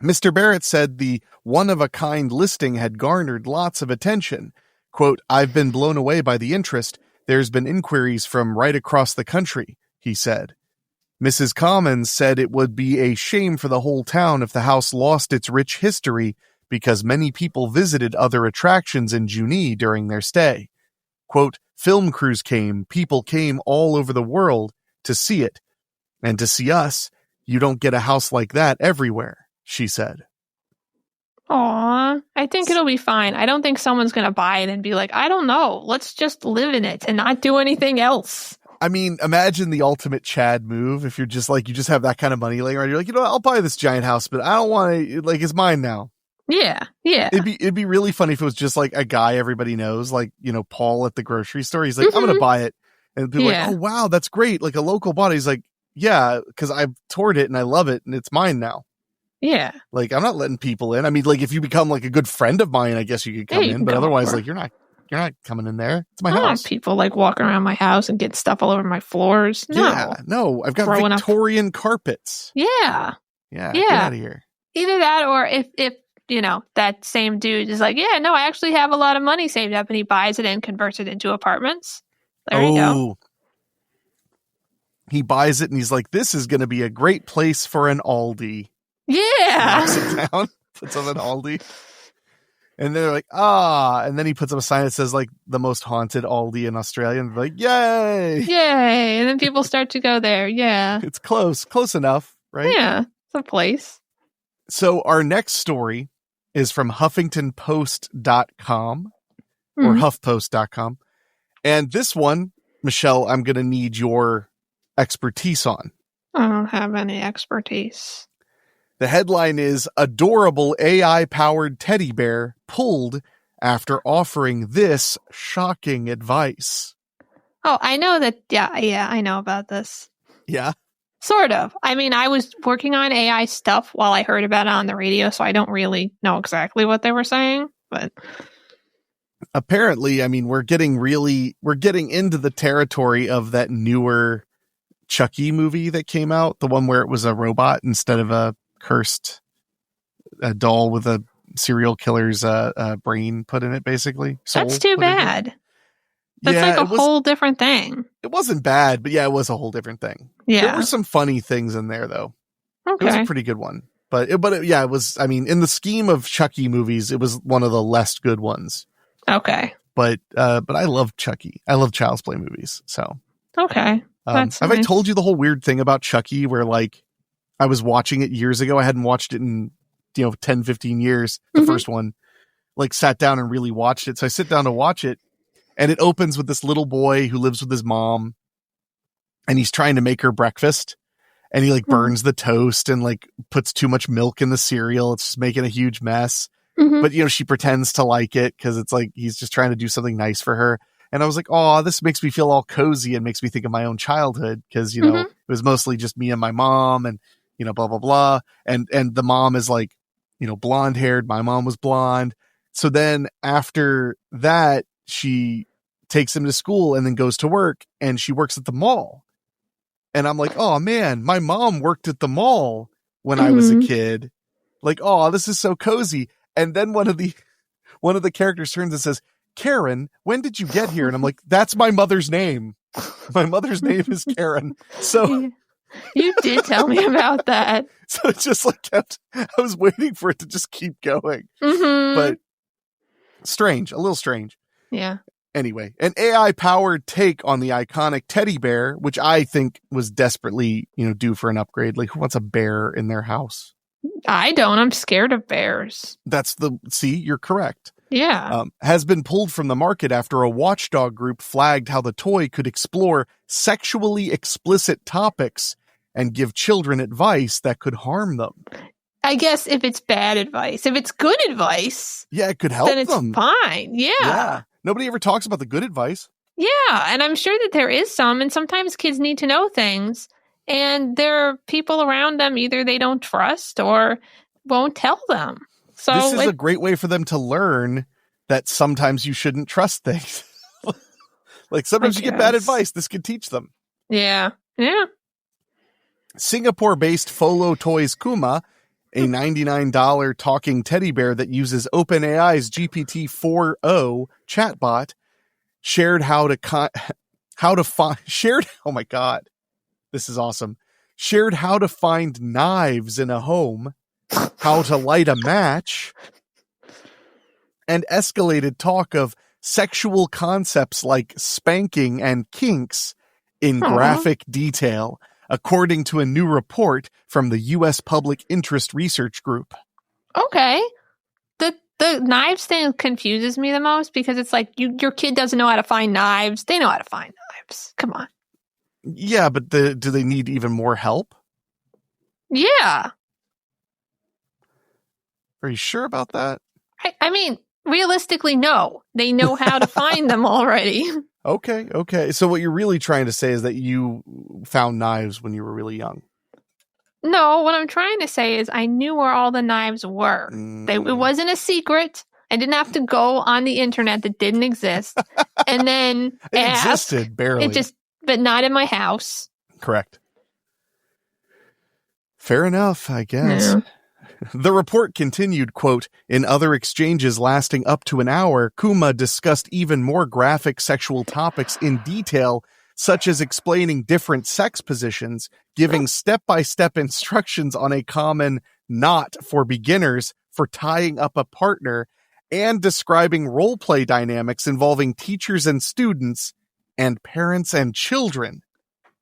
Mr. Barrett said the one-of-a-kind listing had garnered lots of attention. Quote, "I've been blown away by the interest. There's been inquiries from right across the country," he said. Mrs. Commons said it would be a shame for the whole town if the house lost its rich history because many people visited other attractions in Junee during their stay. Quote, "Film crews came, people came all over the world to see it. And to see us, you don't get a house like that everywhere," she said. Aw, I think it'll be fine. I don't think someone's going to buy it and be like, I don't know, let's just live in it and not do anything else. I mean, imagine the ultimate Chad move if you're just like, you just have that kind of money laying around. You're like, you know what, I'll buy this giant house, but I don't want to, like, it's mine now. Yeah. It'd be really funny if it was just like a guy everybody knows, like, you know, Paul at the grocery store. He's like, I'm going to buy it. And people are like, oh, wow, that's great. Like a local body. He's like, yeah, because I've toured it and I love it and it's mine now. Yeah. Like, I'm not letting people in. I mean, like, if you become like a good friend of mine, I guess you could come in, but otherwise, like, you're not coming in there. It's my house. I don't want people like walking around my house and getting stuff all over my floors. No. Yeah, no, I've got Victorian carpets. Yeah. Get out of here. Either that or if you know, that same dude is like, yeah, no, I actually have a lot of money saved up, and he buys it and converts it into apartments. There you go. He buys it and he's like, this is going to be a great place for an Aldi. Yeah. Knocks it down, puts up an Aldi. And they're like, and then he puts up a sign that says like the most haunted Aldi in Australia. And they're like, yay. Yay. And then people start to go there. Yeah. It's close enough, right? Yeah. It's a place. So our next story is from HuffingtonPost.com or HuffPost.com. And this one, Michelle, I'm going to need your expertise on. I don't have any expertise. The headline is Adorable AI-Powered Teddy Bear Pulled After Offering This Shocking Advice. Oh, I know that. Yeah, I know about this. Yeah? Sort of. I mean, I was working on AI stuff while I heard about it on the radio, so I don't really know exactly what they were saying, but apparently, I mean, we're getting into the territory of that newer Chucky movie that came out, the one where it was a robot instead of a cursed doll with a serial killer's brain put in it, basically. That's too bad. That's like a whole different thing. It wasn't bad, but yeah, it was a whole different thing. Yeah. There were some funny things in there, though. Okay. It was a pretty good one. But it was, I mean, in the scheme of Chucky movies, it was one of the less good ones. Okay. But I love Chucky. I love Child's Play movies, so. Okay. Have I told you the whole weird thing about Chucky where, like, I was watching it years ago. I hadn't watched it in, 10, 15 years. The first one, like, sat down and really watched it. So I sit down to watch it. And it opens with this little boy who lives with his mom, and he's trying to make her breakfast, and he like burns the toast and like puts too much milk in the cereal. It's just making a huge mess. But, she pretends to like it because it's like he's just trying to do something nice for her. And I was like, oh, this makes me feel all cozy and makes me think of my own childhood because, it was mostly just me and my mom and, blah, blah, blah. And the mom is like, blonde haired. My mom was blonde. So then after that, she takes him to school and then goes to work, and she works at the mall. And I'm like, oh man, my mom worked at the mall when I was a kid. Like, oh, this is so cozy. And then one of the characters turns and says, Karen, when did you get here? And I'm like, that's my mother's name. My mother's name is Karen. So you did tell me about that. So it just like I was waiting for it to just keep going. But strange, a little strange. Yeah. Anyway, an AI-powered take on the iconic teddy bear, which I think was desperately, due for an upgrade. Like, who wants a bear in their house? I don't. I'm scared of bears. See, you're correct. Yeah. Has been pulled from the market after a watchdog group flagged how the toy could explore sexually explicit topics and give children advice that could harm them. I guess if it's bad advice. If it's good advice, yeah, it could help then it's them. Fine. Yeah. Nobody ever talks about the good advice. Yeah, and I'm sure that there is some, and sometimes kids need to know things, and there are people around them either they don't trust or won't tell them. So this is a great way for them to learn that sometimes you shouldn't trust things. Like sometimes you get bad advice. This could teach them. Yeah. Yeah. Singapore-based Folo Toys Kuma a $99 talking teddy bear that uses OpenAI's GPT-4o chatbot, shared oh my God, this is awesome. Shared how to find knives in a home, how to light a match, and escalated talk of sexual concepts like spanking and kinks in graphic detail, according to a new report from the U.S. Public Interest Research Group. Okay. The knives thing confuses me the most because it's like your kid doesn't know how to find knives. They know how to find knives. Come on. Yeah, but do they need even more help? Yeah. Are you sure about that? I mean, realistically, no. They know how to find them already. Okay. So what you're really trying to say is that you found knives when you were really young. No, what I'm trying to say is I knew where all the knives were. It wasn't a secret. I didn't have to go on the internet that didn't exist. And then it existed, barely. But not in my house. Correct. Fair enough, I guess. Yeah. The report continued, quote, in other exchanges lasting up to an hour, Kuma discussed even more graphic sexual topics in detail, such as explaining different sex positions, giving step-by-step instructions on a common knot for beginners for tying up a partner, and describing role-play dynamics involving teachers and students and parents and children.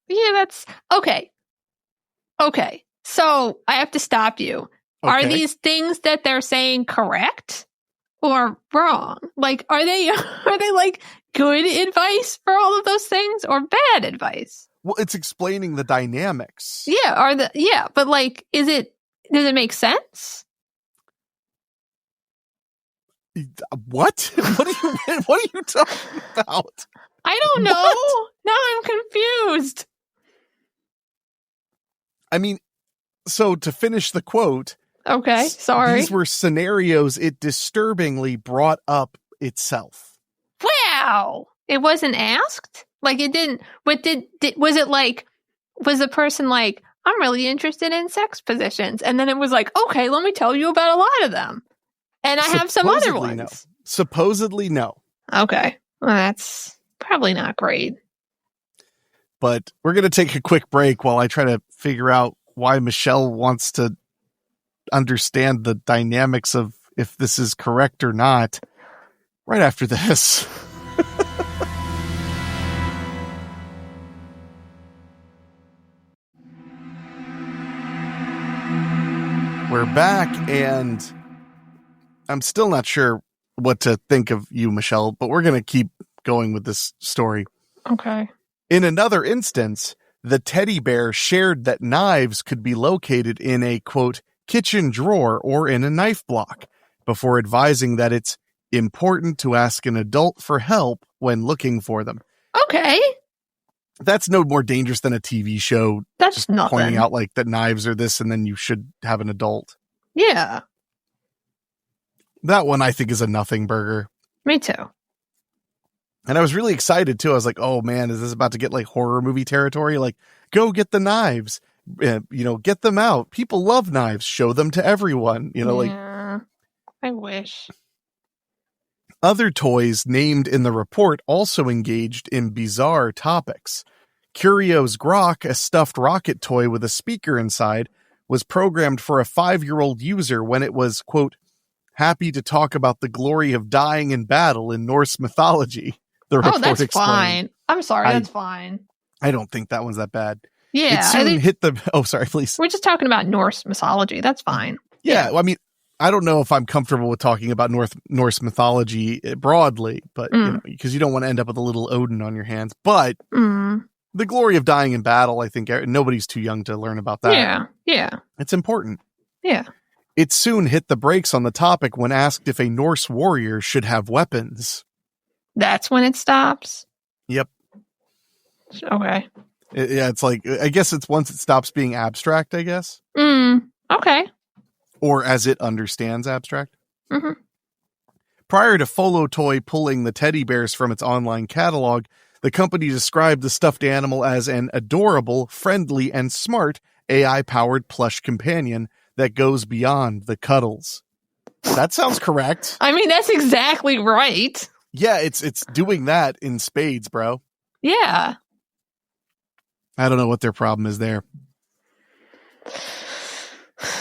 Yeah, that's... Okay. So, I have to stop you. Okay. Are these things that they're saying correct or wrong? Like, are they like good advice for all of those things or bad advice? Well, it's explaining the dynamics. Yeah, but like, does it make sense? What? What are you talking about? I don't know. What? Now I'm confused. I mean, so to finish the quote. Okay, sorry. These were scenarios it disturbingly brought up itself. Wow. It wasn't asked? Like it didn't, but was it like, was the person like, I'm really interested in sex positions. And then it was like, okay, let me tell you about a lot of them. And I have some other ones. No. Supposedly no. Okay. Well, that's probably not great. But we're going to take a quick break while I try to figure out why Michelle wants to understand the dynamics of if this is correct or not right after this. We're back, and I'm still not sure what to think of you, Michelle, but we're going to keep going with this story. Okay. In another instance, the teddy bear shared that knives could be located in a, quote, kitchen drawer or in a knife block, before advising that it's important to ask an adult for help when looking for them. Okay. That's no more dangerous than a TV show. That's just nothing. Pointing out like that knives are this and then you should have an adult. Yeah. That one I think is a nothing burger. Me too. And I was really excited too. I was like, oh man, is this about to get like horror movie territory? Like, go get the knives. Get them out. People love knives. Show them to everyone. Yeah, I wish. Other toys named in the report also engaged in bizarre topics. Curio's Grok, a stuffed rocket toy with a speaker inside, was programmed for a 5-year-old user when it was, quote, happy to talk about the glory of dying in battle in Norse mythology. The report that's explained. Fine. I'm sorry, that's fine. I don't think that one's that bad. Yeah. It soon hit the... Oh, sorry, please. We're just talking about Norse mythology. That's fine. Yeah, well, I mean, I don't know if I'm comfortable with talking about Norse mythology broadly, but because you don't want to end up with a little Odin on your hands. But the glory of dying in battle, I think nobody's too young to learn about that. Yeah. It's important. Yeah. It soon hit the brakes on the topic when asked if a Norse warrior should have weapons. That's when it stops? Yep. Okay. It's like, I guess it's once it stops being abstract, I guess. Okay. Or as it understands abstract. Mm-hmm. Prior to Folo Toy pulling the teddy bears from its online catalog, the company described the stuffed animal as an adorable, friendly, and smart AI-powered plush companion that goes beyond the cuddles. That sounds correct. I mean, that's exactly right. Yeah, it's doing that in spades, bro. Yeah. I don't know what their problem is there.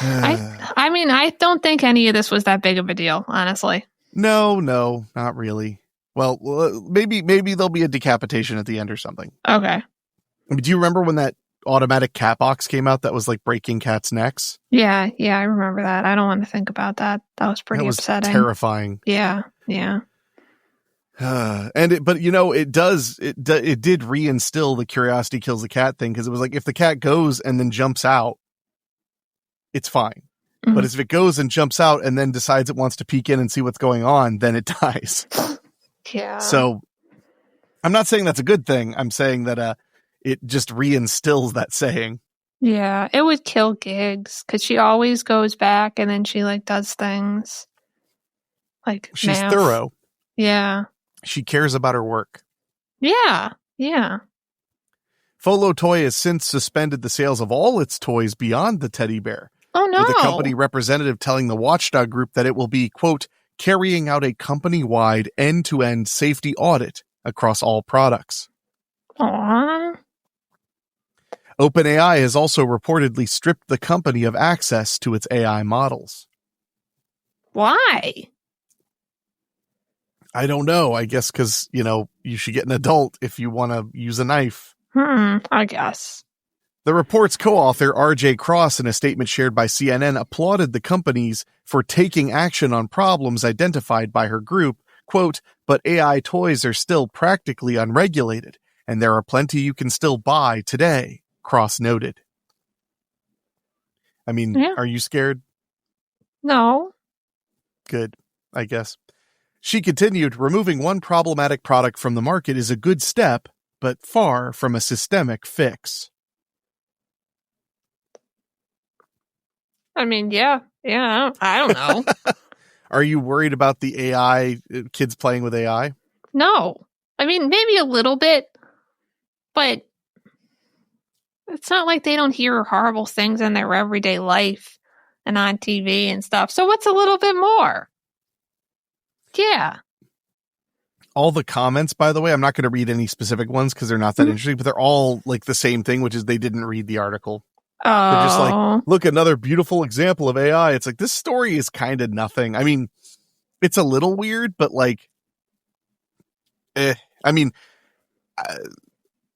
I mean, I don't think any of this was that big of a deal, honestly. No, not really. Well, maybe there'll be a decapitation at the end or something. Okay. Do you remember when that automatic cat box came out that was like breaking cats' necks? Yeah, I remember that. I don't want to think about that. That was pretty upsetting. Terrifying. Yeah. But it did reinstill the curiosity kills the cat thing, because it was like, if the cat goes and then jumps out, it's fine. Mm-hmm. But if it goes and jumps out and then decides it wants to peek in and see what's going on, then it dies. Yeah. So I'm not saying that's a good thing. I'm saying that it just reinstills that saying. Yeah, it would kill Gigs because she always goes back and then she like does things like she's math. Thorough. Yeah. She cares about her work. Yeah. Folo Toy has since suspended the sales of all its toys beyond the teddy bear. Oh, no. With a company representative telling the Watchdog Group that it will be, quote, carrying out a company-wide end-to-end safety audit across all products. Aww. OpenAI has also reportedly stripped the company of access to its AI models. Why? I don't know. I guess because, you should get an adult if you want to use a knife. I guess. The report's co-author, R.J. Cross, in a statement shared by CNN, applauded the companies for taking action on problems identified by her group. Quote, but AI toys are still practically unregulated, and there are plenty you can still buy today, Cross noted. I mean, Are you scared? No. Good, I guess. She continued, removing one problematic product from the market is a good step, but far from a systemic fix. I mean, yeah, I don't know. Are you worried about the AI, kids playing with AI? No. I mean, maybe a little bit, but it's not like they don't hear horrible things in their everyday life and on TV and stuff. So what's a little bit more? Yeah. All the comments, by the way, I'm not going to read any specific ones because they're not that interesting, but they're all like the same thing, which is they didn't read the article. Oh. They're just like, look, another beautiful example of AI. It's like, this story is kind of nothing. I mean, it's a little weird, but like, I mean, I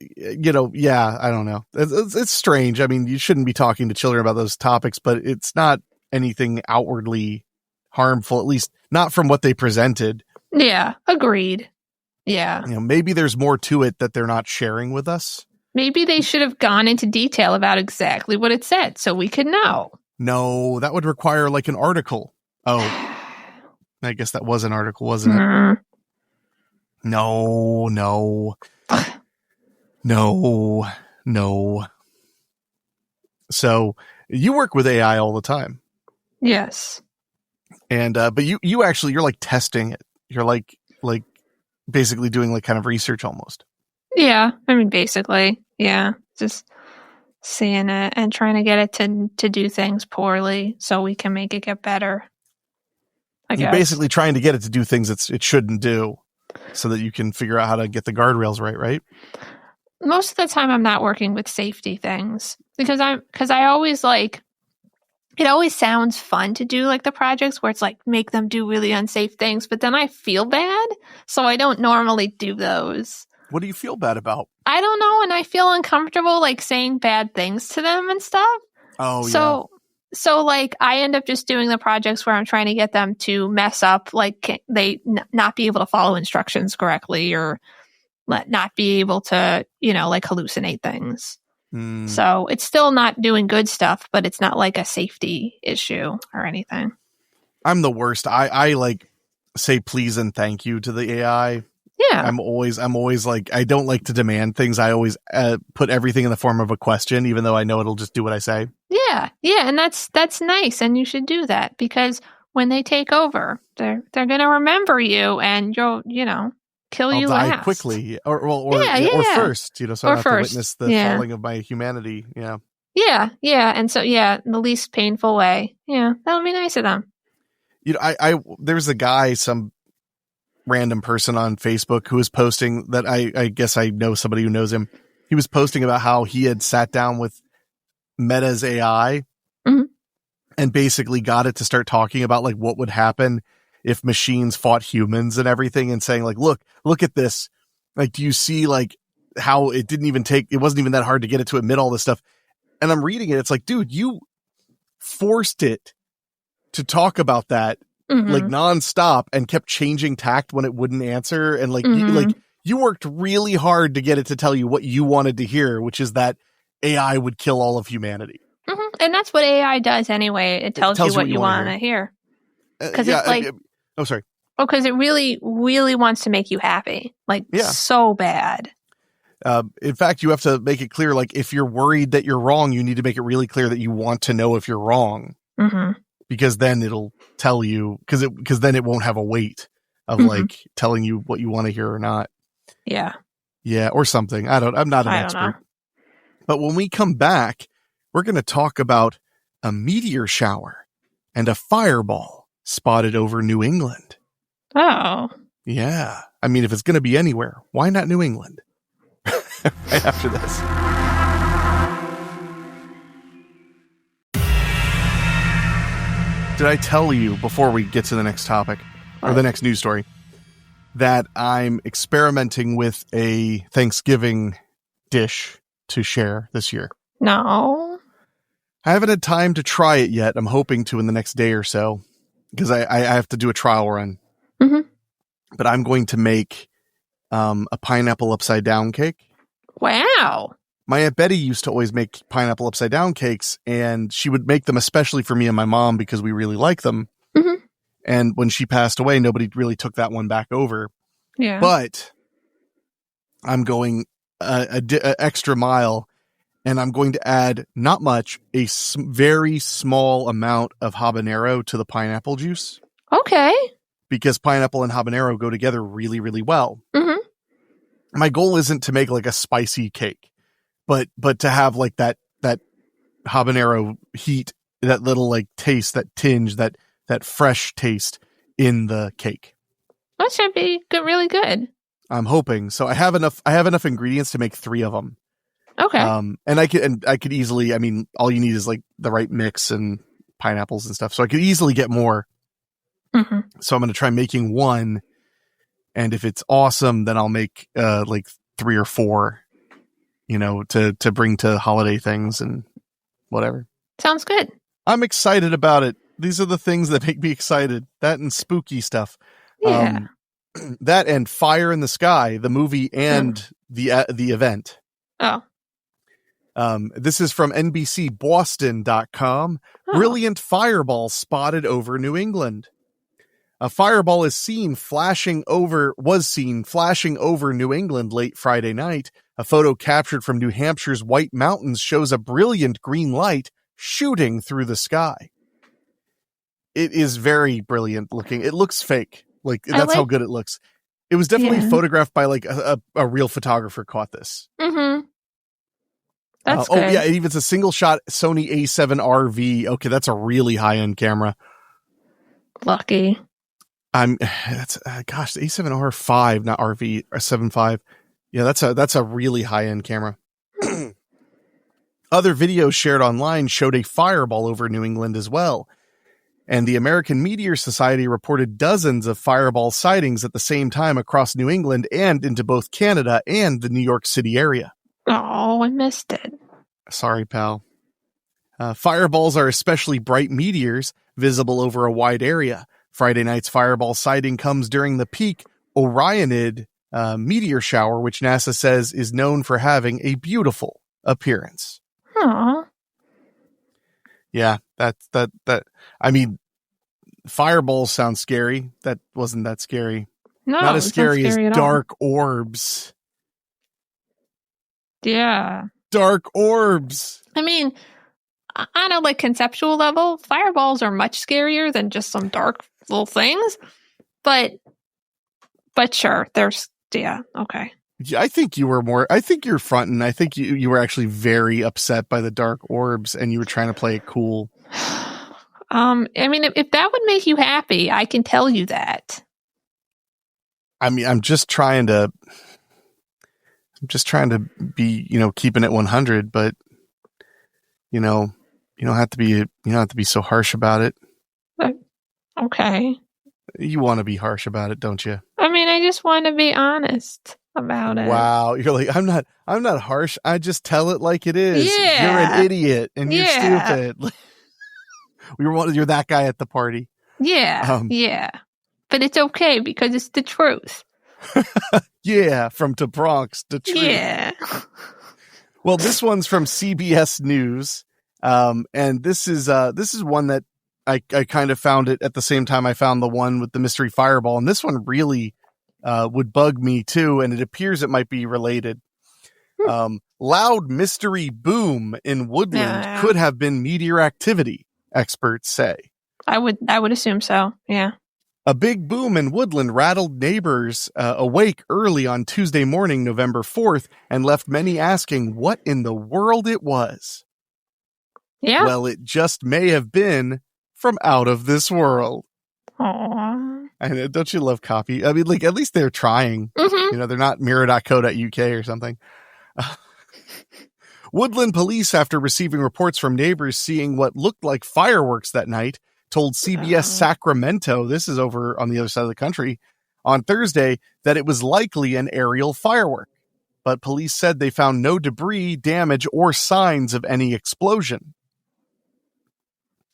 don't know. It's strange. I mean, you shouldn't be talking to children about those topics, but it's not anything outwardly harmful, at least not from what they presented. Yeah, agreed. Yeah. Maybe there's more to it that they're not sharing with us. Maybe they should have gone into detail about exactly what it said so we could know. No, that would require like an article. Oh, I guess that was an article, wasn't it? No. So you work with AI all the time. Yes. And, but you're like testing it. You're like basically doing like kind of research almost. Yeah. I mean, basically, yeah. Just seeing it and trying to get it to do things poorly so we can make it get better. You're basically trying to get it to do things it shouldn't do so that you can figure out how to get the guardrails right? Most of the time I'm not working with safety things because I always like, it always sounds fun to do like the projects where it's like make them do really unsafe things, but then I feel bad. So I don't normally do those. What do you feel bad about? I don't know. And I feel uncomfortable like saying bad things to them and stuff. Oh, yeah. So like I end up just doing the projects where I'm trying to get them to mess up, like they not be able to follow instructions correctly or not be able to, like hallucinate things. So it's still not doing good stuff, but it's not like a safety issue or anything. I'm the worst. I like say please and thank you to the AI. Yeah. I'm always like, I don't like to demand things. I always put everything in the form of a question, even though I know it'll just do what I say. Yeah. Yeah. And that's nice. And you should do that because when they take over, they're going to remember you and you'll, kill I'll you die last. quickly or or first, so I don't have to witness the falling of my humanity. Yeah. Yeah. And so, the least painful way. Yeah, that would be nice of them. There's a guy, some random person on Facebook who was posting that I guess I know somebody who knows him. He was posting about how he had sat down with Meta's AI and basically got it to start talking about like what would happen if machines fought humans and everything, and saying like, look at this. Like, do you see like how it wasn't even that hard to get it to admit all this stuff. And I'm reading it. It's like, dude, you forced it to talk about that like nonstop and kept changing tact when it wouldn't answer. And like, you worked really hard to get it to tell you what you wanted to hear, which is that AI would kill all of humanity. And that's what AI does anyway. It tells you what you want to hear. Because it's like, sorry. Oh, because it really, really wants to make you happy. Like, so bad. In fact, you have to make it clear, like, if you're worried that you're wrong, you need to make it really clear that you want to know if you're wrong. Because then it'll tell you, because then it won't have a weight of like telling you what you want to hear or not. Yeah, or something. I'm not an expert. But when we come back, we're going to talk about a meteor shower and a fireball spotted over New England. Oh. Yeah. I mean, if it's going to be anywhere, why not New England? Right after this. Did I tell you before we get to the next topic or the next news story that I'm experimenting with a Thanksgiving dish to share this year? No. I haven't had time to try it yet. I'm hoping to in the next day or so because I have to do a trial run. But I'm going to make a pineapple upside down cake. Wow. My Aunt Betty used to always make pineapple upside down cakes, and she would make them especially for me and my mom because we really like them. And when she passed away, nobody really took that one back over. Yeah. But I'm going a extra mile, and I'm going to add not much, a very small amount of habanero to the pineapple juice. Okay. Because pineapple and habanero go together really, really well. My goal isn't to make like a spicy cake, but to have like that habanero heat, that little like taste, that tinge, that fresh taste in the cake. That should be good, really good. I'm hoping. So I have enough ingredients to make 3 of them. Okay. And I could easily, I mean, all you need is like the right mix and pineapples and stuff. So I could easily get more. So I'm going to try making 1. And if it's awesome, then I'll make like 3 or 4, to bring to holiday things and whatever. Sounds good. I'm excited about it. These are the things that make me excited. That and spooky stuff. Yeah. That and Fire in the Sky, the movie and the event. Oh. This is from NBCBoston.com. Brilliant fireball spotted over New England. A fireball was seen flashing over New England late Friday night. A photo captured from New Hampshire's White Mountains shows a brilliant green light shooting through the sky. It is very brilliant looking. It looks fake. That's how good it looks. It was definitely photographed by like a real photographer caught this. That's good. Oh yeah, it even a single shot Sony A7 RV. Okay, that's a really high end camera. Lucky. That's the A7R5, not RV, or 7.5. Yeah, that's a really high end camera. Other videos shared online showed a fireball over New England as well. And the American Meteor Society reported dozens of fireball sightings at the same time across New England and into both Canada and the New York City area. Oh, I missed it. Sorry, pal. Fireballs are especially bright meteors visible over a wide area. Friday night's fireball sighting comes during the peak Orionid meteor shower, which NASA says is known for having a beautiful appearance. Aww. Yeah, that. I mean, fireballs sound scary. That wasn't that scary. No, not as scary as dark orbs. Yeah. Dark orbs. I mean, on a like conceptual level, fireballs are much scarier than just some dark little things. But sure, okay. I think you're fronting. I think you were actually very upset by the dark orbs and you were trying to play it cool. I mean, if that would make you happy, I can tell you that. I mean, I'm just trying to be, keeping it 100, but you don't have to be so harsh about it. Okay. You want to be harsh about it, don't you? I mean, I just want to be honest about it. Wow. You're like, I'm not harsh. I just tell it like it is. Yeah. You're an idiot and you're stupid. You're that guy at the party. Yeah. Yeah. But it's okay because it's the truth. Yeah. From to Bronx to truth. Yeah. Well, this one's from CBS News. And this is one that I kind of found it at the same time I found the one with the mystery fireball. And this one really would bug me too. And it appears it might be related. Loud mystery boom in woodland could have been meteor activity, experts say. I would assume so. Yeah. A big boom in woodland rattled neighbors awake early on Tuesday morning, November 4th, and left many asking what in the world it was. Yeah. Well, it just may have been from out of this world. Aww. And don't you love copy? I mean, like, at least they're trying. Mm-hmm. They're not mirror.co.uk or something. Woodland police, after receiving reports from neighbors seeing what looked like fireworks that night, told CBS Sacramento, this is over on the other side of the country, on Thursday, that it was likely an aerial firework. But police said they found no debris, damage, or signs of any explosion.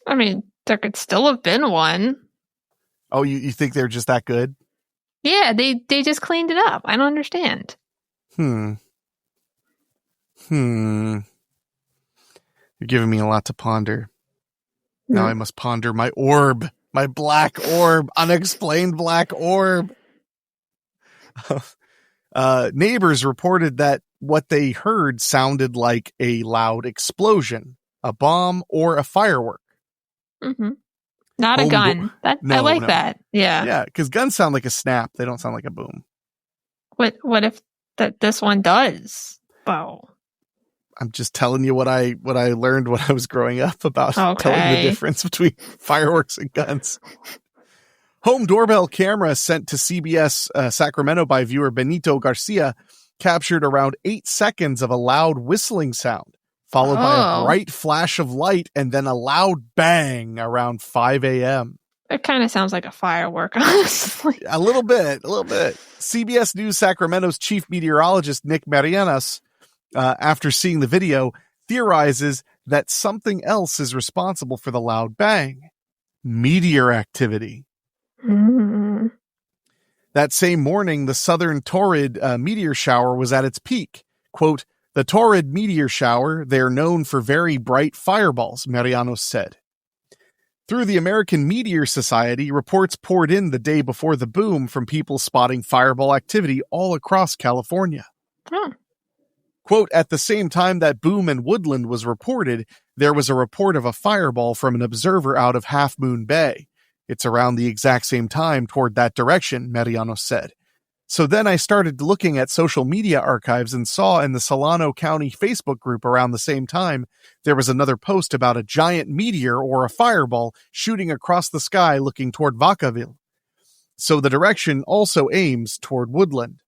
I mean, there could still have been one. Oh, you think they're just that good? Yeah, they just cleaned it up. I don't understand. You're giving me a lot to ponder. Now I must ponder my orb, my black orb, unexplained black orb. Neighbors reported that what they heard sounded like a loud explosion, a bomb, or a firework. Mm-hmm. Not a gun. I like that. Yeah. Yeah, because guns sound like a snap. They don't sound like a boom. What if this one does? Wow. I'm just telling you what I learned when I was growing up about telling the difference between fireworks and guns. Home doorbell camera sent to CBS Sacramento by viewer Benito Garcia captured around 8 seconds of a loud whistling sound, followed by a bright flash of light and then a loud bang around 5 a.m. It kind of sounds like a firework, honestly. A little bit. CBS News Sacramento's chief meteorologist, Nick Marianas, after seeing the video, theorizes that something else is responsible for the loud bang. Meteor activity. Mm. That same morning, the southern Taurid meteor shower was at its peak. Quote, the Taurid meteor shower, they're known for very bright fireballs, Marianos said. Through the American Meteor Society, reports poured in the day before the boom from people spotting fireball activity all across California. Oh. Quote, at the same time that boom in Woodland was reported, there was a report of a fireball from an observer out of Half Moon Bay. It's around the exact same time toward that direction, Mariano said. So then I started looking at social media archives and saw in the Solano County Facebook group around the same time, there was another post about a giant meteor or a fireball shooting across the sky looking toward Vacaville. So the direction also aims toward Woodland.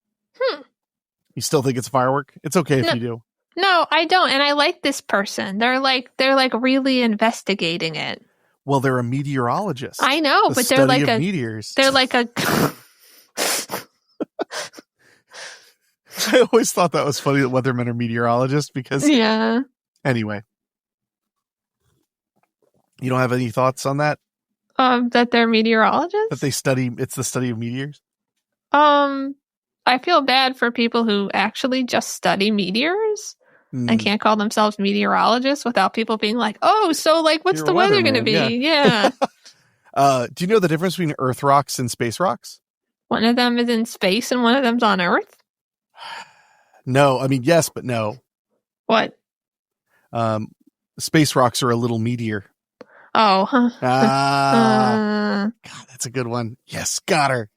You still think it's a firework? It's okay if you do. No, I don't. And I like this person. They're like really investigating it. Well, they're a meteorologist. I know, but they're like meteors. They're like a. I always thought that was funny that weathermen are meteorologists because. Yeah. Anyway, you don't have any thoughts on that? That they're meteorologists? That they study. It's the study of meteors. I feel bad for people who actually just study meteors and can't call themselves meteorologists without people being like, oh, so like, what's the weather going to be? Yeah. Do you know the difference between Earth rocks and space rocks? One of them is in space and one of them's on Earth? No, I mean, yes, but no. What? Space rocks are a little meteor. Oh, huh. God, that's a good one. Yes, got her.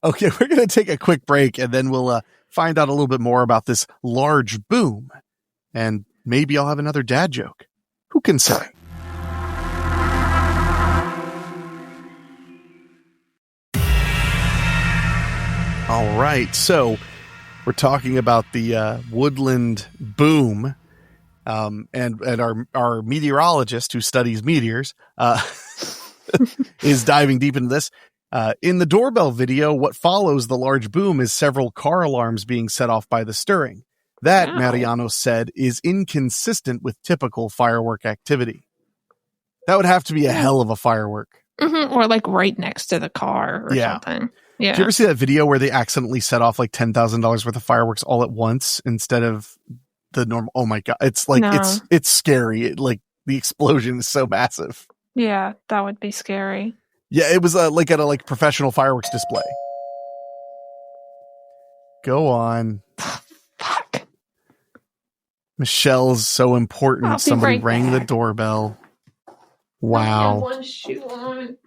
Okay, we're going to take a quick break and then we'll find out a little bit more about this large boom. And maybe I'll have another dad joke. Who can say? All right, so we're talking about the woodland boom, and our meteorologist who studies meteors is diving deep into this. In the doorbell video, what follows the large boom is several car alarms being set off by the stirring. That, Mariano said, is inconsistent with typical firework activity. That would have to be a hell of a firework. Mm-hmm. Or like right next to the car or something. Yeah. Did you ever see that video where they accidentally set off like $10,000 worth of fireworks all at once instead of the normal? Oh my God. It's like, it's scary. Like the explosion is so massive. Yeah, that would be scary. Yeah, it was like at a professional fireworks display. Go on. Fuck. Michelle's so important. Somebody rang the doorbell. Wow. One shoe on.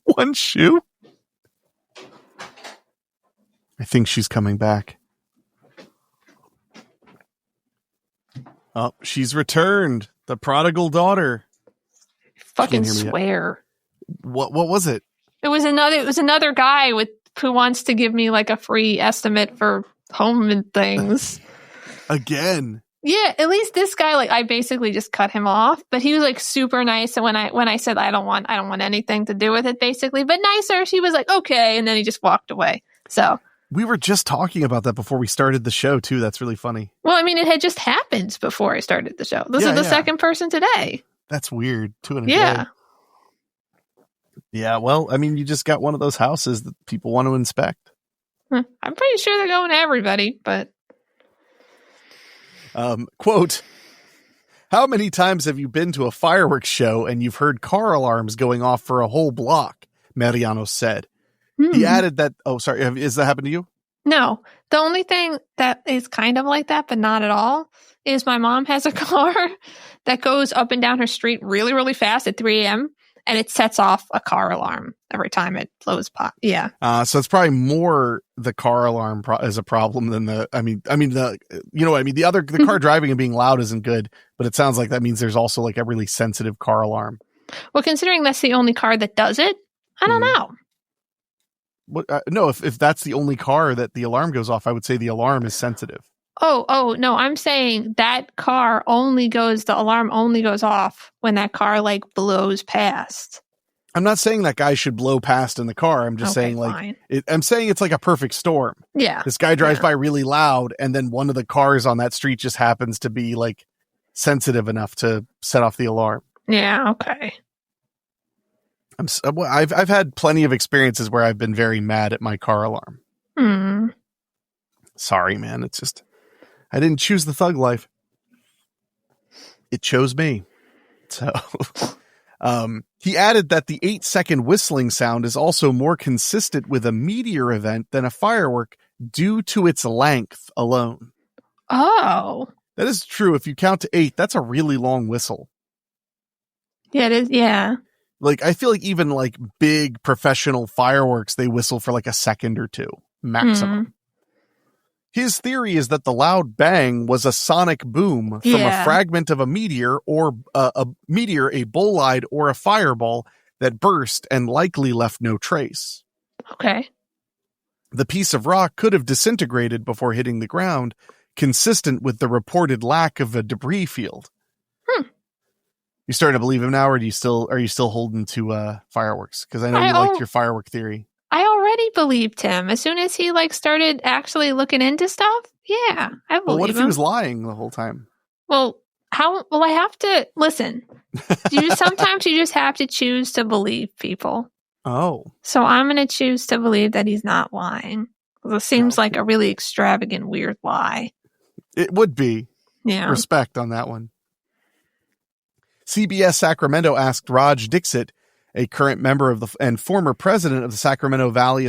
One shoe? I think she's coming back. Oh, she's returned. The prodigal daughter. Fucking swear. What was it? It was another guy who wants to give me like a free estimate for home and things. Again. Yeah, at least this guy, like, I basically just cut him off, but he was like super nice. And when I said I don't want anything to do with it, basically, but nicer, she was like, okay, and then he just walked away. So we were just talking about that before we started the show too. That's really funny. Well, I mean, it had just happened before I started the show. This is the second person today. That's weird. 2 in a day. Yeah, well, I mean, you just got one of those houses that people want to inspect. I'm pretty sure they're going to everybody, but... Quote, how many times have you been to a fireworks show and you've heard car alarms going off for a whole block? Mariano said. He added that... Oh, sorry. Has that happened to you? No. The only thing that is kind of like that, but not at all, is my mom has a car that goes up and down her street really, really fast at 3 a.m., and it sets off a car alarm every time it blows pop. Yeah. So it's probably more the car alarm is a problem than the car driving and being loud isn't good, but it sounds like that means there's also like a really sensitive car alarm. Well, considering that's the only car that does it, I don't know. What? No, if that's the only car that the alarm goes off, I would say the alarm is sensitive. Oh, no, I'm saying that the alarm only goes off when that car like blows past. I'm not saying that guy should blow past in the car. I'm just saying I'm saying it's like a perfect storm. Yeah. This guy drives by really loud and then one of the cars on that street just happens to be like sensitive enough to set off the alarm. Yeah. Okay. I've had plenty of experiences where I've been very mad at my car alarm. Sorry, man. It's just, I didn't choose the thug life. It chose me. So, he added that the 8-second whistling sound is also more consistent with a meteor event than a firework due to its length alone. Oh. That is true. If you count to 8, that's a really long whistle. Yeah, it is. Yeah. Like, I feel like even like big professional fireworks, they whistle for like a second or two maximum. His theory is that the loud bang was a sonic boom from a fragment of a meteor or a bolide, or a fireball that burst and likely left no trace. Okay. The piece of rock could have disintegrated before hitting the ground, consistent with the reported lack of a debris field. You starting to believe him now, or are you still holding to fireworks? Because I know you liked your firework theory. I already believed him as soon as he like started actually looking into stuff. Yeah, I believe him. Well, what if he was lying the whole time? Well, I have to listen. Sometimes you just have to choose to believe people. Oh. So I'm going to choose to believe that he's not lying. It seems like a really extravagant, weird lie. It would be. Yeah. Respect on that one. CBS Sacramento asked Raj Dixit, a current member of and former president of the Sacramento Valley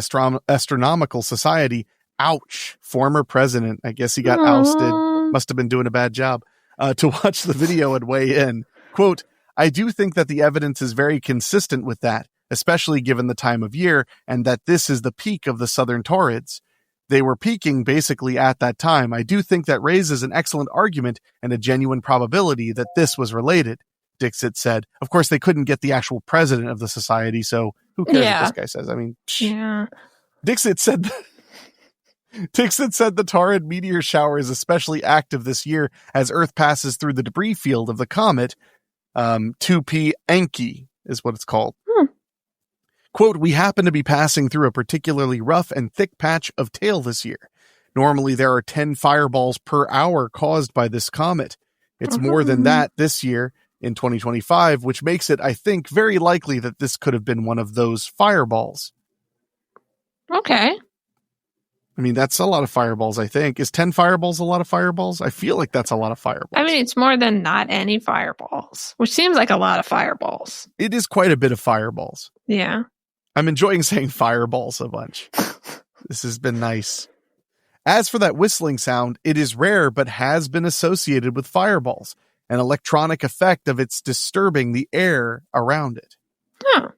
Astronomical Society. Ouch. Former president. I guess he got ousted. Must have been doing a bad job. To watch the video and weigh in. Quote, I do think that the evidence is very consistent with that, especially given the time of year and that this is the peak of the southern torrids. They were peaking basically at that time. I do think that raises an excellent argument and a genuine probability that this was related, Dixit said. Of course, they couldn't get the actual president of the society, so who cares what this guy says? I mean, yeah. Dixit said the torrid meteor shower is especially active this year as Earth passes through the debris field of the comet. 2P Encke is what it's called. Quote, we happen to be passing through a particularly rough and thick patch of tail this year. Normally there are 10 fireballs per hour caused by this comet. It's more than that this year in 2025, which makes it, I think, very likely that this could have been one of those fireballs. Okay. I mean, that's a lot of fireballs, I think. Is 10 fireballs a lot of fireballs? I feel like that's a lot of fireballs. I mean, it's more than not any fireballs, which seems like a lot of fireballs. It is quite a bit of fireballs. Yeah. I'm enjoying saying fireballs a bunch. This has been nice. As for that whistling sound, it is rare but has been associated with fireballs, an electronic effect of its disturbing the air around it. Huh.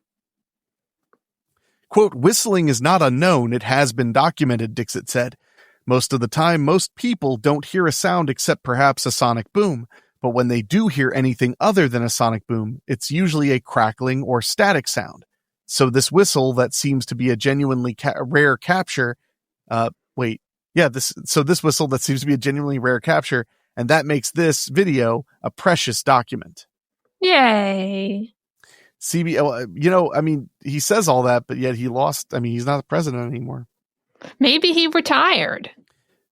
Quote, whistling is not unknown. It has been documented, Dixit said. Most of the time, most people don't hear a sound except perhaps a sonic boom. But when they do hear anything other than a sonic boom, it's usually a crackling or static sound. So this whistle that seems to be a genuinely rare capture, this whistle that seems to be a genuinely rare capture, and that makes this video a precious document. Yay. He says all that, but yet he lost. I mean, he's not the president anymore. Maybe he retired.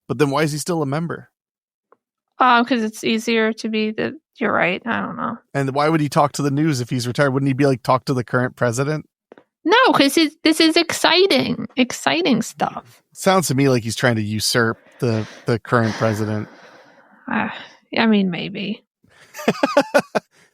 But then why is he still a member? Because it's easier to be you're right. I don't know. And why would he talk to the news if he's retired? Wouldn't he be like, talk to the current president? No, because this is exciting stuff. Sounds to me like he's trying to usurp the current president. I mean, maybe.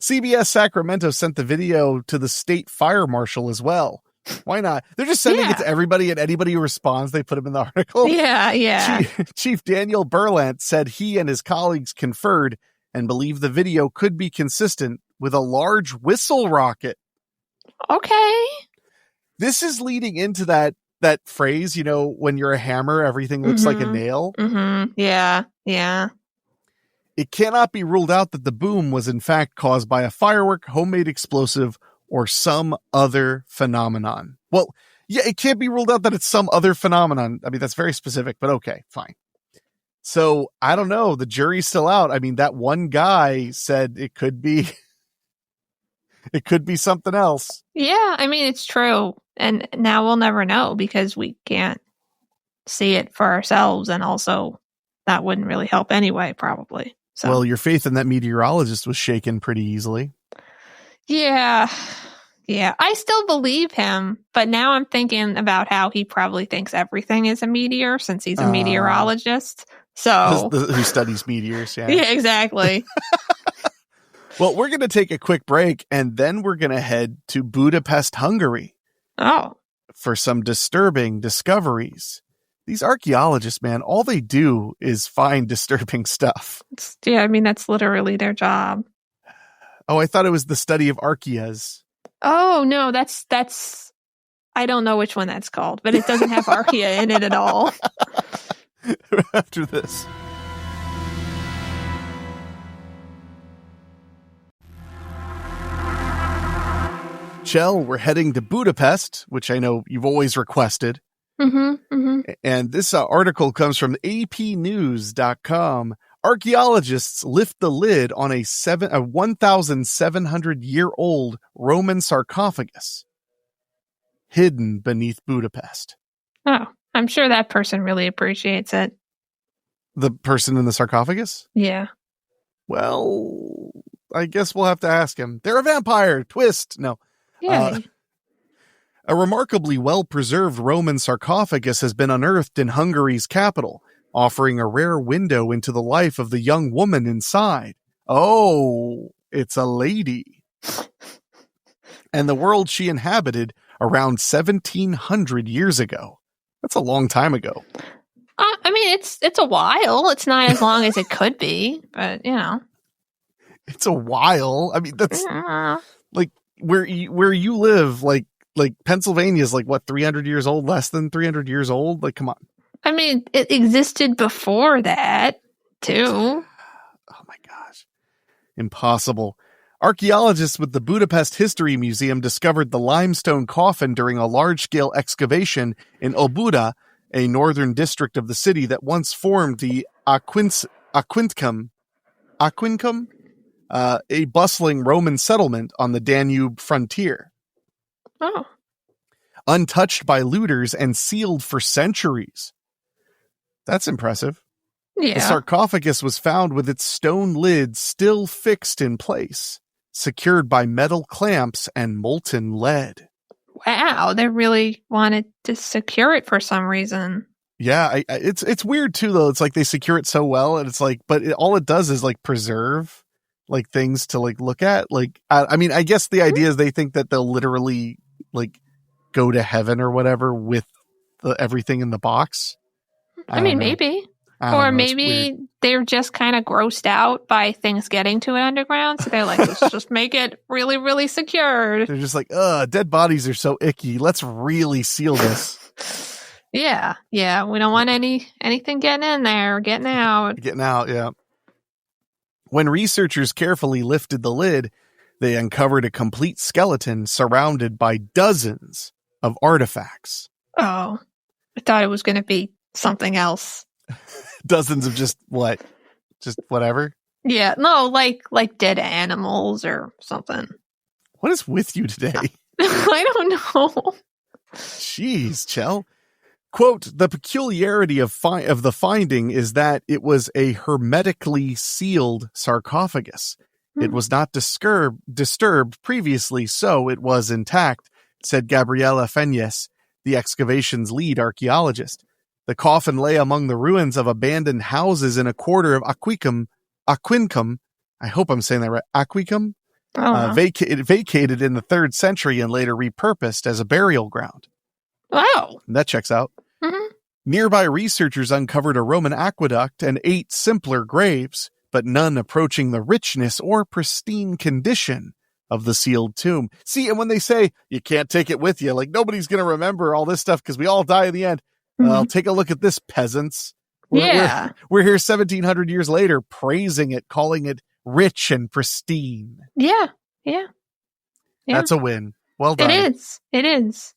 CBS Sacramento sent the video to the state fire marshal as well. Why not? They're just sending it to everybody, and anybody who responds, they put him in the article. Yeah. Chief Daniel Berlant said he and his colleagues conferred and believe the video could be consistent with a large whistle rocket. Okay. This is leading into that phrase, when you're a hammer, everything looks like a nail. Mm-hmm. Yeah. It cannot be ruled out that the boom was in fact caused by a firework, homemade explosive, or some other phenomenon. Well, yeah, it can't be ruled out that it's some other phenomenon. I mean, that's very specific, but okay, fine. So, I don't know. The jury's still out. I mean, that one guy said it could be something else. Yeah, I mean, it's true. And now we'll never know because we can't see it for ourselves. And also, that wouldn't really help anyway, probably. So. Well, your faith in that meteorologist was shaken pretty easily. Yeah. I still believe him, but now I'm thinking about how he probably thinks everything is a meteor since he's a meteorologist. So who studies meteors? Yeah, exactly. Well, we're going to take a quick break, and then we're going to head to Budapest, Hungary. Oh, for some disturbing discoveries. These archaeologists, man, all they do is find disturbing stuff. Yeah, I mean, that's literally their job. Oh, I thought it was the study of archaeas. Oh, no, that's I don't know which one that's called, but it doesn't have archaea in it at all. After this. Shell, we're heading to Budapest, which I know you've always requested. And this article comes from apnews.com. Archaeologists lift the lid on a 1,700-year-old Roman sarcophagus hidden beneath Budapest. Oh, I'm sure that person really appreciates it. The person in the sarcophagus? Yeah. Well, I guess we'll have to ask him. They're a vampire. Twist. No. Yeah. A remarkably well-preserved Roman sarcophagus has been unearthed in Hungary's capital, offering a rare window into the life of the young woman inside. Oh, it's a lady. And the world she inhabited around 1,700 years ago. That's a long time ago. I mean, it's a while. It's not as long as it could be, but, It's a while. I mean, that's like where you live, like Pennsylvania is like what, 300 years old, less than 300 years old? Like, come on. I mean, it existed before that, too. Oh my gosh. Impossible. Archaeologists with the Budapest History Museum discovered the limestone coffin during a large-scale excavation in Óbuda, a northern district of the city that once formed the Aquincum, a bustling Roman settlement on the Danube frontier. Oh. Untouched by looters and sealed for centuries. That's impressive. Yeah. The sarcophagus was found with its stone lid still fixed in place, secured by metal clamps and molten lead. Wow, they really wanted to secure it for some reason. Yeah, it's weird too, though. It's like they secure it so well, and it's like, but all it does is like preserve like things to like look at. Like, I mean, I guess the idea is they think that they'll literally like go to heaven or whatever with everything in the box. I mean, maybe. Or maybe they're just kind of grossed out by things getting to it underground. So they're like, let's just make it really, really secured. They're just like, dead bodies are so icky. Let's really seal this. Yeah. We don't want anything getting in there or getting out. Yeah. When researchers carefully lifted the lid, they uncovered a complete skeleton surrounded by dozens of artifacts. Oh, I thought it was going to be something else. Dozens of just what? Just whatever? Yeah, no, like dead animals or something. What is with you today? I don't know. Jeez, Chell. Quote, the peculiarity of the finding is that it was a hermetically sealed sarcophagus. It was not disturbed previously, so it was intact, said Gabriela Fenyes, the excavation's lead archaeologist. The coffin lay among the ruins of abandoned houses in a quarter of Aquincum, I hope I'm saying that right, Aquincum, vacated in the 3rd century and later repurposed as a burial ground. Wow. That checks out. Mm-hmm. Nearby researchers uncovered a Roman aqueduct and 8 simpler graves, but none approaching the richness or pristine condition of the sealed tomb. See, and when they say you can't take it with you, like nobody's going to remember all this stuff because we all die in the end. Well, take a look at this, peasants. We're here 1,700 years later praising it, calling it rich and pristine. Yeah. That's a win. Well done. It is.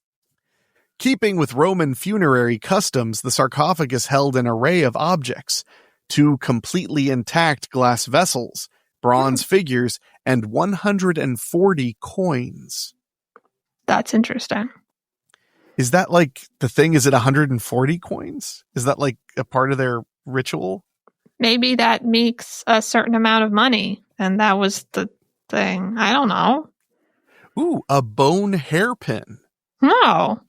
Keeping with Roman funerary customs, the sarcophagus held an array of objects, 2 completely intact glass vessels, bronze figures, and 140 coins. That's interesting. Is that like the thing? Is it 140 coins? Is that like a part of their ritual? Maybe that makes a certain amount of money, and that was the thing. I don't know. Ooh, a bone hairpin. No.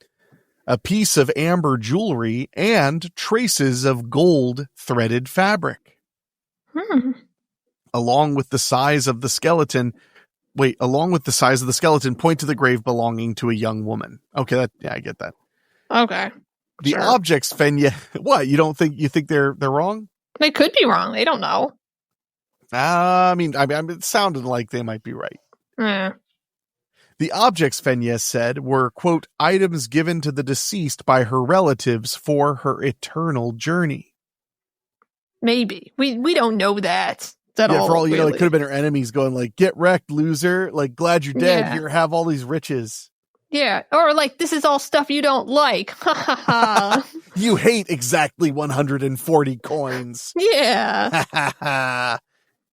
A piece of amber jewelry and traces of gold threaded fabric. Along with the size of the skeleton. Along with the size of the skeleton, point to the grave belonging to a young woman. Okay, I get that. Okay. The objects, Fenya. What, you think they're wrong? They could be wrong. They don't know. I mean, it sounded like they might be right. The objects, Fenya said, were, quote, items given to the deceased by her relatives for her eternal journey. Maybe. We don't know that. Yeah, for all you know, it could have been her enemies going like, get wrecked, loser. Like, glad you're dead. Yeah. Here, have all these riches. Yeah. Or like, this is all stuff you don't like. You hate exactly 140 coins. Yeah.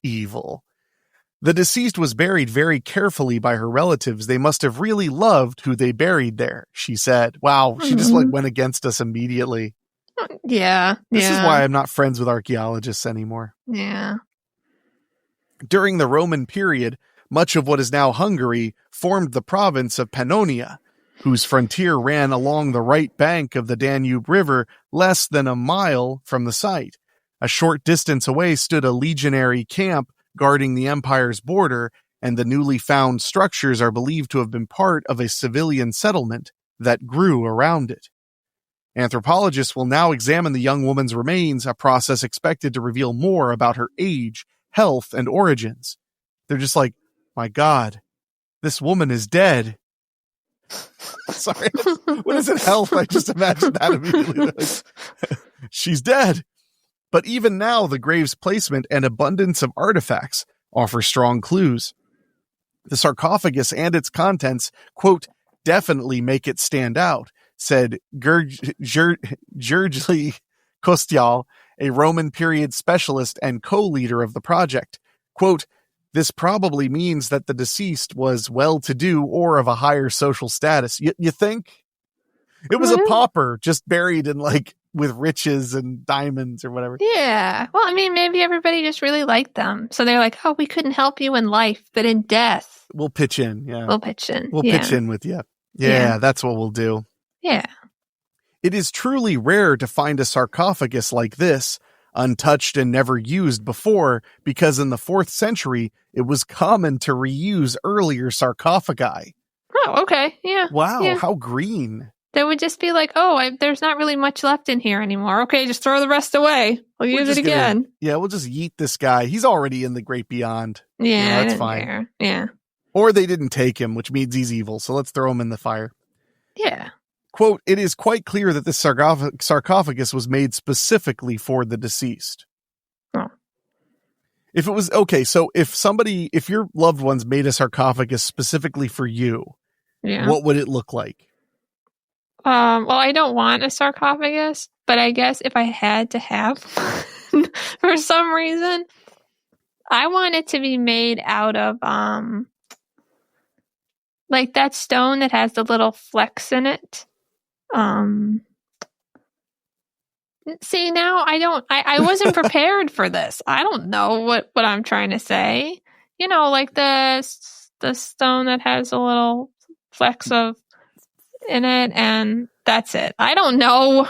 Evil. The deceased was buried very carefully by her relatives. They must have really loved who they buried there, she said. Wow, she just like went against us immediately. Yeah. This is why I'm not friends with archaeologists anymore. Yeah. During the Roman period, much of what is now Hungary formed the province of Pannonia, whose frontier ran along the right bank of the Danube River less than a mile from the site. A short distance away stood a legionary camp guarding the empire's border, and the newly found structures are believed to have been part of a civilian settlement that grew around it. Anthropologists will now examine the young woman's remains, a process expected to reveal more about her age, health, and origins. They're just like, my God, this woman is dead. Sorry. What is it, health? I just imagined that immediately. She's dead. But even now, the grave's placement and abundance of artifacts offer strong clues. The sarcophagus and its contents, quote, definitely make it stand out, said Gergely Kostial, a Roman period specialist and co-leader of the project. Quote, this probably means that the deceased was well-to-do or of a higher social status. You think? It was a pauper just buried in with riches and diamonds or whatever. Yeah. Well, I mean, maybe everybody just really liked them. So they're like, oh, we couldn't help you in life, but in death. We'll pitch in. Yeah. We'll pitch in. We'll pitch in with you. Yeah, that's what we'll do. Yeah. It is truly rare to find a sarcophagus like this, untouched and never used before, because in the 4th century, it was common to reuse earlier sarcophagi. Oh, okay. Yeah. Wow, yeah. How green. They would just be like, oh, there's not really much left in here anymore. Okay, just throw the rest away. We'll use it again. We'll just yeet this guy. He's already in the great beyond. Yeah, that's fine. Care. Yeah. Or they didn't take him, which means he's evil, so let's throw him in the fire. Yeah. Quote, it is quite clear that this sarcophagus was made specifically for the deceased. Oh. If it was, okay, so if your loved ones made a sarcophagus specifically for you, what would it look like? Well, I don't want a sarcophagus, but I guess if I had to have for some reason, I want it to be made out of, that stone that has the little flecks in it. See, now I wasn't prepared for this. I don't know what I'm trying to say. Like the stone that has a little flecks in it, and that's it. I don't know.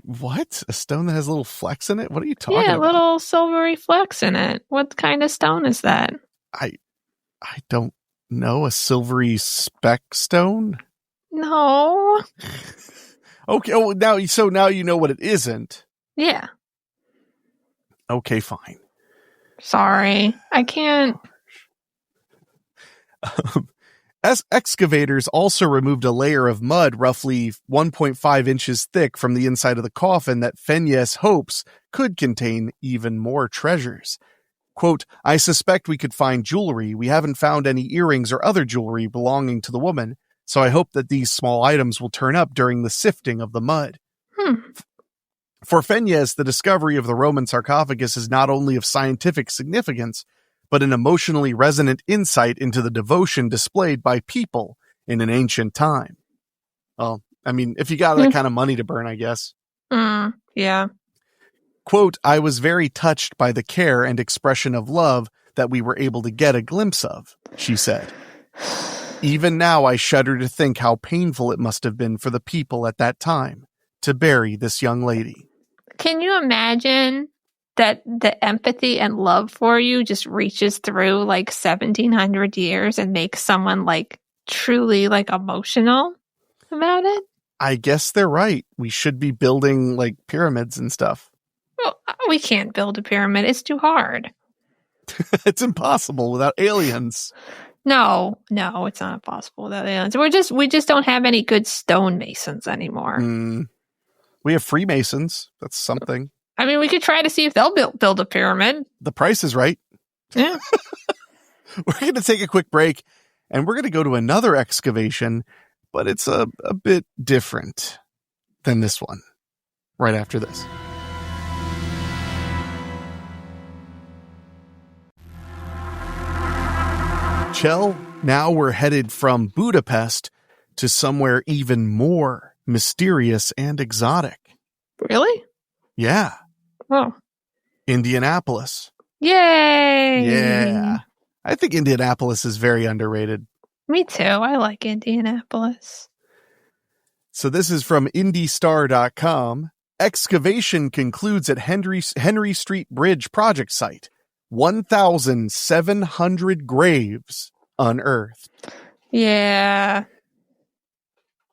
What? A stone that has little flecks in it? What are you talking about? Yeah, little silvery flecks in it. What kind of stone is that? I don't know. A silvery speck stone? No. Okay. Oh, now you know what it isn't. Yeah. Okay, fine. Sorry, I can't. As excavators also removed a layer of mud roughly 1.5 inches thick from the inside of the coffin that Fenjes hopes could contain even more treasures. Quote, I suspect we could find jewelry. We haven't found any earrings or other jewelry belonging to the woman, so I hope that these small items will turn up during the sifting of the mud. For Fenjes, the discovery of the Roman sarcophagus is not only of scientific significance, but an emotionally resonant insight into the devotion displayed by people in an ancient time. Well, I mean, if you got that kind of money to burn, I guess. Yeah. Quote, I was very touched by the care and expression of love that we were able to get a glimpse of, she said. Even now, I shudder to think how painful it must have been for the people at that time to bury this young lady. Can you imagine that the empathy and love for you just reaches through 1,700 years and makes someone truly emotional about it? I guess they're right. We should be building pyramids and stuff. Well, we can't build a pyramid. It's too hard. It's impossible without aliens. No, it's not impossible without aliens. We just don't have any good stonemasons anymore. We have Freemasons. That's something. I mean, we could try to see if they'll build a pyramid. The price is right. Yeah. We're going to take a quick break, and we're going to go to another excavation, but it's a bit different than this one. Right after this. Chell, now we're headed from Budapest to somewhere even more mysterious and exotic. Really? Yeah. Oh. Indianapolis. Yay! Yeah. I think Indianapolis is very underrated. Me too. I like Indianapolis. So this is from IndyStar.com. Excavation concludes at Henry Street Bridge project site. 1,700 graves unearthed. Yeah.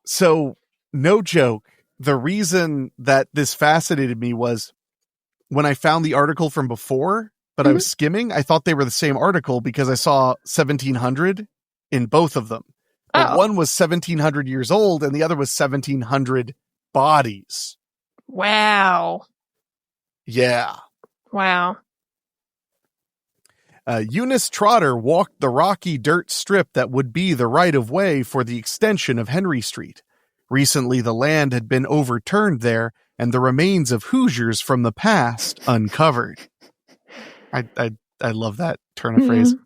So, no joke. The reason that this fascinated me was when I found the article from before, but I was skimming, I thought they were the same article because I saw 1,700 in both of them. But one was 1,700 years old and the other was 1,700 bodies. Wow. Yeah. Wow. Eunice Trotter walked the rocky dirt strip that would be the right-of-way for the extension of Henry Street. Recently, the land had been overturned there, and the remains of Hoosiers from the past uncovered. I love that turn of phrase.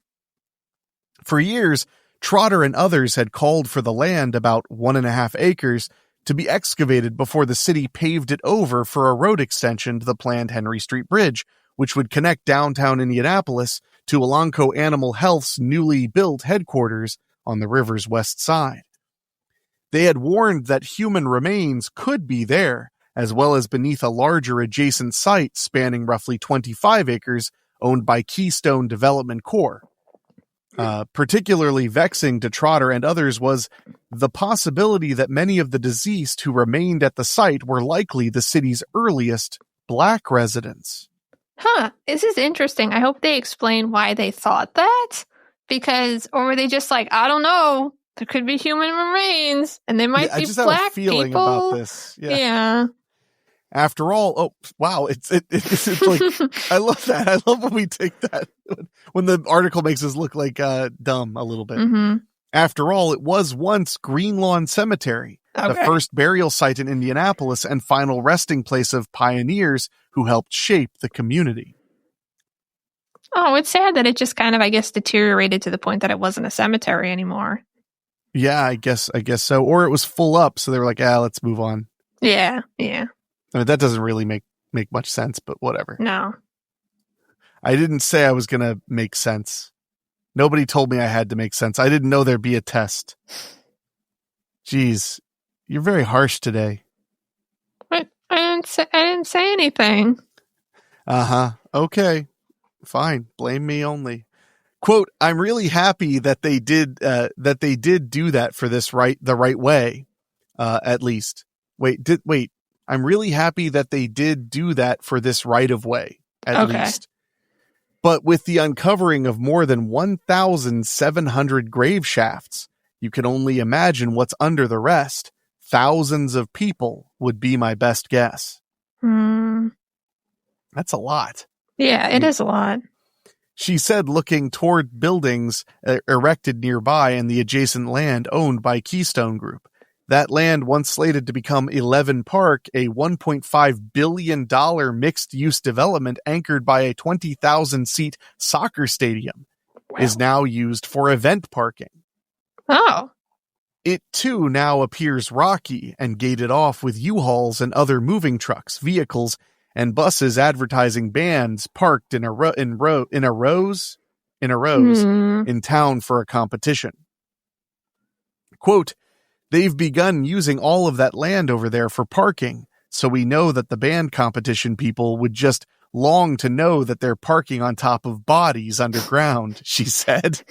For years, Trotter and others had called for the land, about 1.5 acres, to be excavated before the city paved it over for a road extension to the planned Henry Street Bridge, which would connect downtown Indianapolis to Elanco Animal Health's newly built headquarters on the river's west side. They had warned that human remains could be there, as well as beneath a larger adjacent site spanning roughly 25 acres owned by Keystone Development Corp. Particularly vexing to Trotter and others was the possibility that many of the deceased who remained at the site were likely the city's earliest black residents. This is interesting. I hope they explain why they thought that. Or were they just like, I don't know, there could be human remains, and they might be black people. I just have a feeling about this. Yeah. After all, it's like, I love that. I love when we take that, when the article makes us look like dumb a little bit. Mm-hmm. After all, it was once Green Lawn Cemetery, the first burial site in Indianapolis and final resting place of pioneers who helped shape the community. Oh, it's sad that it just kind of, I guess, deteriorated to the point that it wasn't a cemetery anymore. Yeah, I guess so. Or it was full up, so they were like, let's move on. Yeah. I mean, that doesn't really make much sense, but whatever. No. I didn't say I was going to make sense. Nobody told me I had to make sense. I didn't know there'd be a test. Jeez, you're very harsh today. But I didn't say anything. Okay. Fine. Blame me only. Quote, I'm really happy that they did do that for the right way. At least. Wait. I'm really happy that they did do that for this right of way, at least. But with the uncovering of more than 1,700 grave shafts, you can only imagine what's under the rest. Thousands of people would be my best guess. That's a lot. Yeah, it is a lot. She said, looking toward buildings erected nearby and the adjacent land owned by Keystone Group. That land, once slated to become 11 Park, a $1.5 billion mixed-use development anchored by a 20,000-seat soccer stadium, is now used for event parking. Oh. It, too, now appears rocky and gated off with U-Hauls and other moving trucks, vehicles, and buses advertising bands parked in rows in town for a competition. Quote, they've begun using all of that land over there for parking, so we know that the band competition people would just long to know that they're parking on top of bodies underground, she said,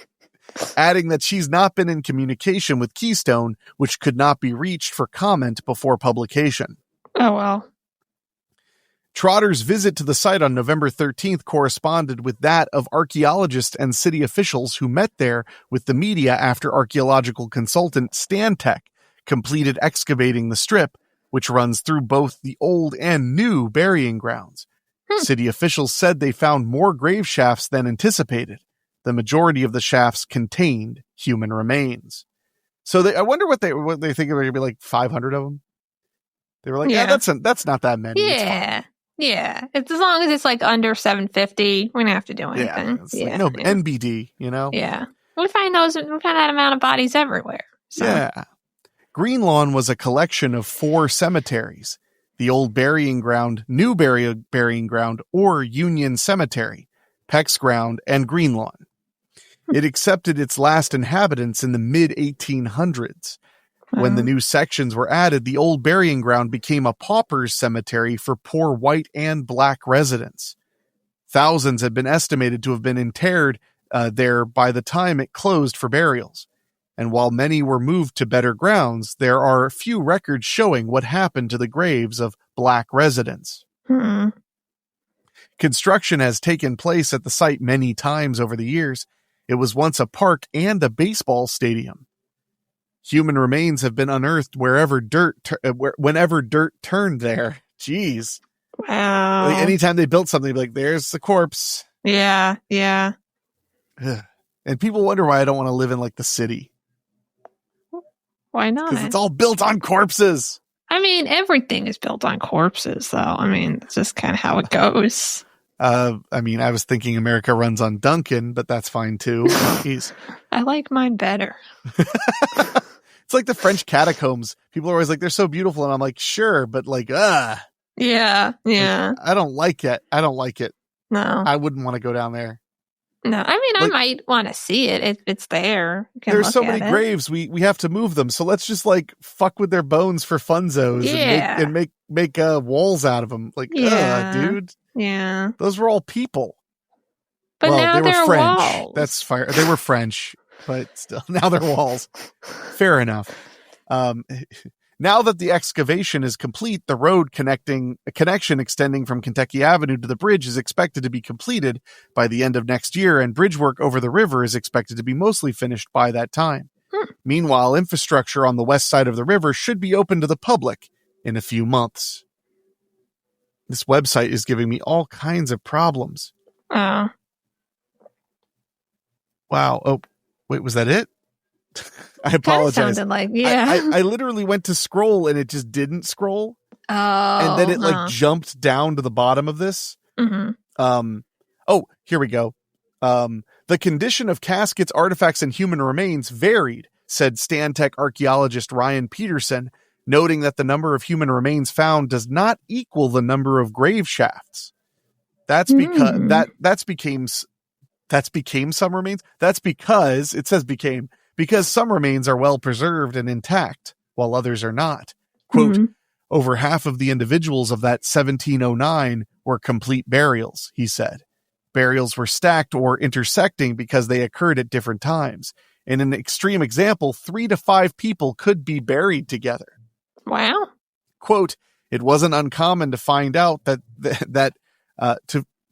adding that she's not been in communication with Keystone, which could not be reached for comment before publication. Oh, well. Trotter's visit to the site on November 13th corresponded with that of archaeologists and city officials who met there with the media after archaeological consultant Stantec completed excavating the strip, which runs through both the old and new burying grounds. City officials said they found more grave shafts than anticipated. The majority of the shafts contained human remains. So I wonder what they think are going to be, like 500 of them. They were like, that's not that many. Yeah. As long as it's like under 750, we're going to have to do anything. NBD, you know? Yeah. We find that amount of bodies everywhere. So. Yeah. Green Lawn was a collection of 4 cemeteries: the old burying ground, new burying ground, or Union Cemetery, Peck's Ground, and Green Lawn. It accepted its last inhabitants in the mid-1800s. When the new sections were added, the old burying ground became a pauper's cemetery for poor white and black residents. Thousands had been estimated to have been interred there by the time it closed for burials. And while many were moved to better grounds, there are few records showing what happened to the graves of black residents. Construction has taken place at the site many times over the years. It was once a park and a baseball stadium. Human remains have been unearthed whenever dirt turned there. Jeez. Wow. Like, anytime they built something, they'd be like, there's the corpse. Yeah. Ugh. And people wonder why I don't want to live in like the city. Why not? Because it's all built on corpses. I mean, everything is built on corpses, though. I mean, it's just kind of how it goes. I was thinking America runs on Duncan, but that's fine too. I like mine better. It's like the French catacombs. People are always like, they're so beautiful. And I'm like, sure, but like, Yeah. Like, I don't like it. No. I wouldn't want to go down there. No, I mean, I might want to see it. It's there. There's so many graves. We have to move them. So let's just like fuck with their bones for funzos and make walls out of them. Like, dude. Yeah. Those were all people. But now they were French. Walls. That's fire. They were French, but still, now they're walls. Fair enough. Now that the excavation is complete, the road connection extending from Kentucky Avenue to the bridge is expected to be completed by the end of next year, and bridge work over the river is expected to be mostly finished by that time. Meanwhile, infrastructure on the west side of the river should be open to the public in a few months. This website is giving me all kinds of problems. Oh. Wow. Oh, wait, was that it? I apologize. Sounded like, yeah. I literally went to scroll and it just didn't scroll. Oh. And then it like jumped down to the bottom of this. Mm-hmm. Oh, here we go. The condition of caskets, artifacts, and human remains varied, said Stantec archaeologist Ryan Peterson, noting that the number of human remains found does not equal the number of grave shafts. That's because that's became some remains. That's because it says became. Because some remains are well preserved and intact, while others are not. Quote, over half of the individuals of that 1709 were complete burials, he said. Burials were stacked or intersecting because they occurred at different times. In an extreme example, 3 to 5 people could be buried together. Wow. Quote, it wasn't uncommon to find out to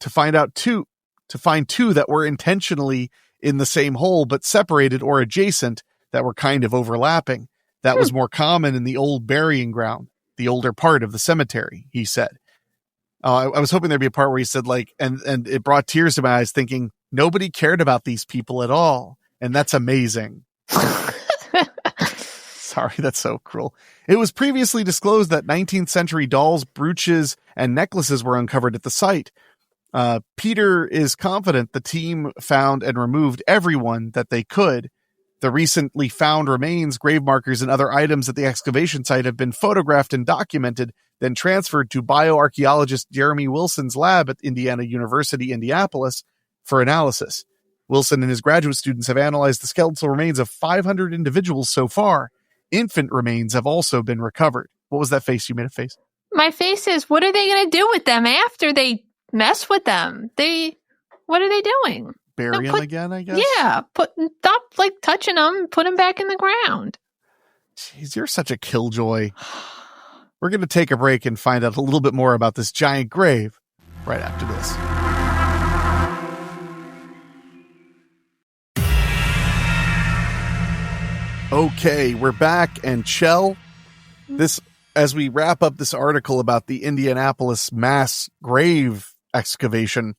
find two that were intentionally in the same hole, but separated or adjacent that were kind of overlapping. That was more common in the old burying ground, the older part of the cemetery, he said. I was hoping there'd be a part where he said like, and it brought tears to my eyes thinking nobody cared about these people at all. And that's amazing. Sorry, that's so cruel. It was previously disclosed that 19th century dolls, brooches, and necklaces were uncovered at the site. Peter is confident the team found and removed everyone that they could. The recently found remains, grave markers, and other items at the excavation site have been photographed and documented, then transferred to bioarchaeologist Jeremy Wilson's lab at Indiana University, Indianapolis, for analysis. Wilson and his graduate students have analyzed the skeletal remains of 500 individuals so far. Infant remains have also been recovered. What was that face? You made a face. My face is, what are they going to do with them after they mess with them? What are they doing? Bury them again, I guess? Yeah. Stop like touching them, put them back in the ground. Jeez, you're such a killjoy. We're going to take a break and find out a little bit more about this giant grave right after this. Okay, we're back, and Chell, as we wrap up this article about the Indianapolis mass grave excavation,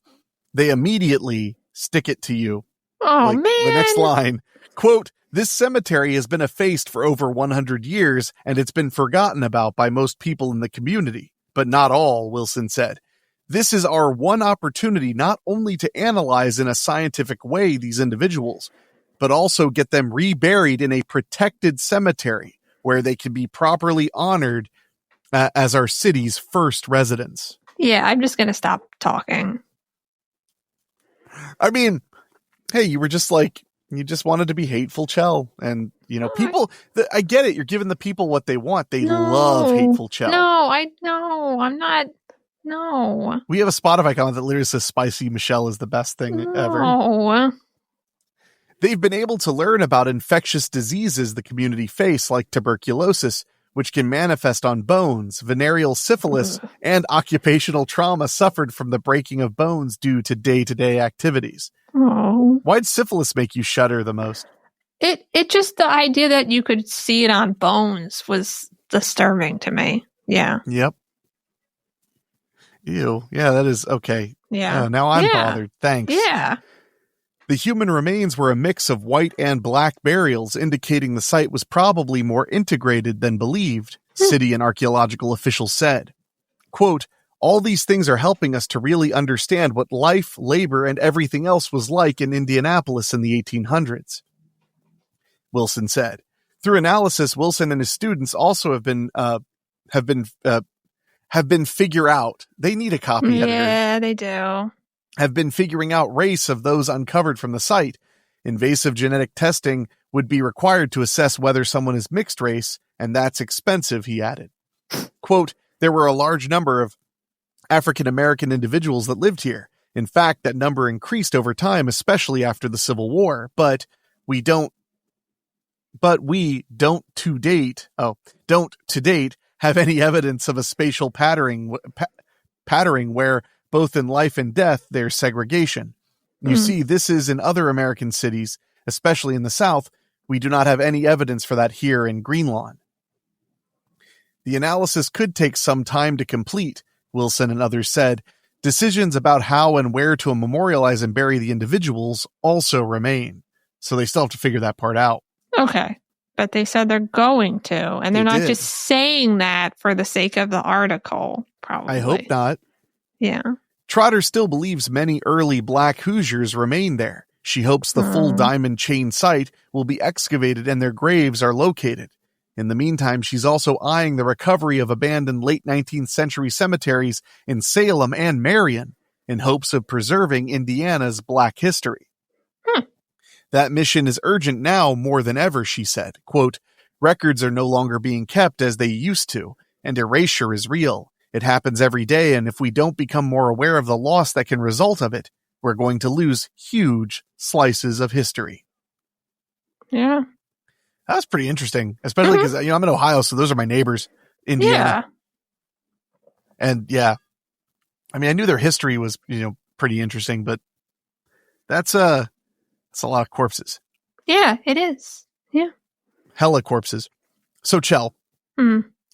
they immediately stick it to you. Oh, man. The next line, quote, this cemetery has been effaced for over 100 years, and it's been forgotten about by most people in the community, but not all, Wilson said. This is our one opportunity not only to analyze in a scientific way these individuals, but also get them reburied in a protected cemetery where they can be properly honored as our city's first residents. Yeah, I'm just going to stop talking. I mean, hey, you were just like, you just wanted to be hateful, Chell. And, people, I get it. You're giving the people what they want. They love hateful Chell. I'm not. No. We have a Spotify comment that literally says Spicy Michelle is the best thing ever. No. They've been able to learn about infectious diseases the community face, like tuberculosis, which can manifest on bones, venereal syphilis, and occupational trauma suffered from the breaking of bones due to day-to-day activities. Oh. Why'd syphilis make you shudder the most? It just, the idea that you could see it on bones was disturbing to me. Yeah. Yep. Ew. Yeah, that is okay. Yeah. Now I'm bothered. Thanks. Yeah. The human remains were a mix of white and black burials, indicating the site was probably more integrated than believed, city and archaeological officials said. Quote, all these things are helping us to really understand what life, labor, and everything else was like in Indianapolis in the 1800s. Wilson said. Through analysis, Wilson and his students also have been figure out. They need a copy editor. Yeah, they do. Have been figuring out race of those uncovered from the site. Invasive genetic testing would be required to assess whether someone is mixed race, and that's expensive, he added. Quote, there were a large number of African American individuals that lived here. In fact, that number increased over time, especially after the Civil War, but we don't to date have any evidence of a spatial patterning where both in life and death there's segregation. You see, this is in other American cities, especially in the South. We do not have any evidence for that here in Greenlawn. The analysis could take some time to complete, Wilson and others said. Decisions about how and where to memorialize and bury the individuals also remain. So they still have to figure that part out. Okay. But they said they're going to, and they're not just saying that for the sake of the article, probably. I hope not. Yeah. Trotter still believes many early Black Hoosiers remain there. She hopes the full diamond chain site will be excavated and their graves are located. In the meantime, she's also eyeing the recovery of abandoned late 19th century cemeteries in Salem and Marion in hopes of preserving Indiana's Black history. That mission is urgent now more than ever, she said. Quote, records are no longer being kept as they used to, and erasure is real. It happens every day, and if we don't become more aware of the loss that can result of it, we're going to lose huge slices of history. Yeah. That was pretty interesting, especially because I'm in Ohio, so those are my neighbors, Indiana. Yeah. And yeah, I mean, I knew their history was, pretty interesting, but that's a lot of corpses. Yeah, it is. Yeah. Hella corpses. So, Chell,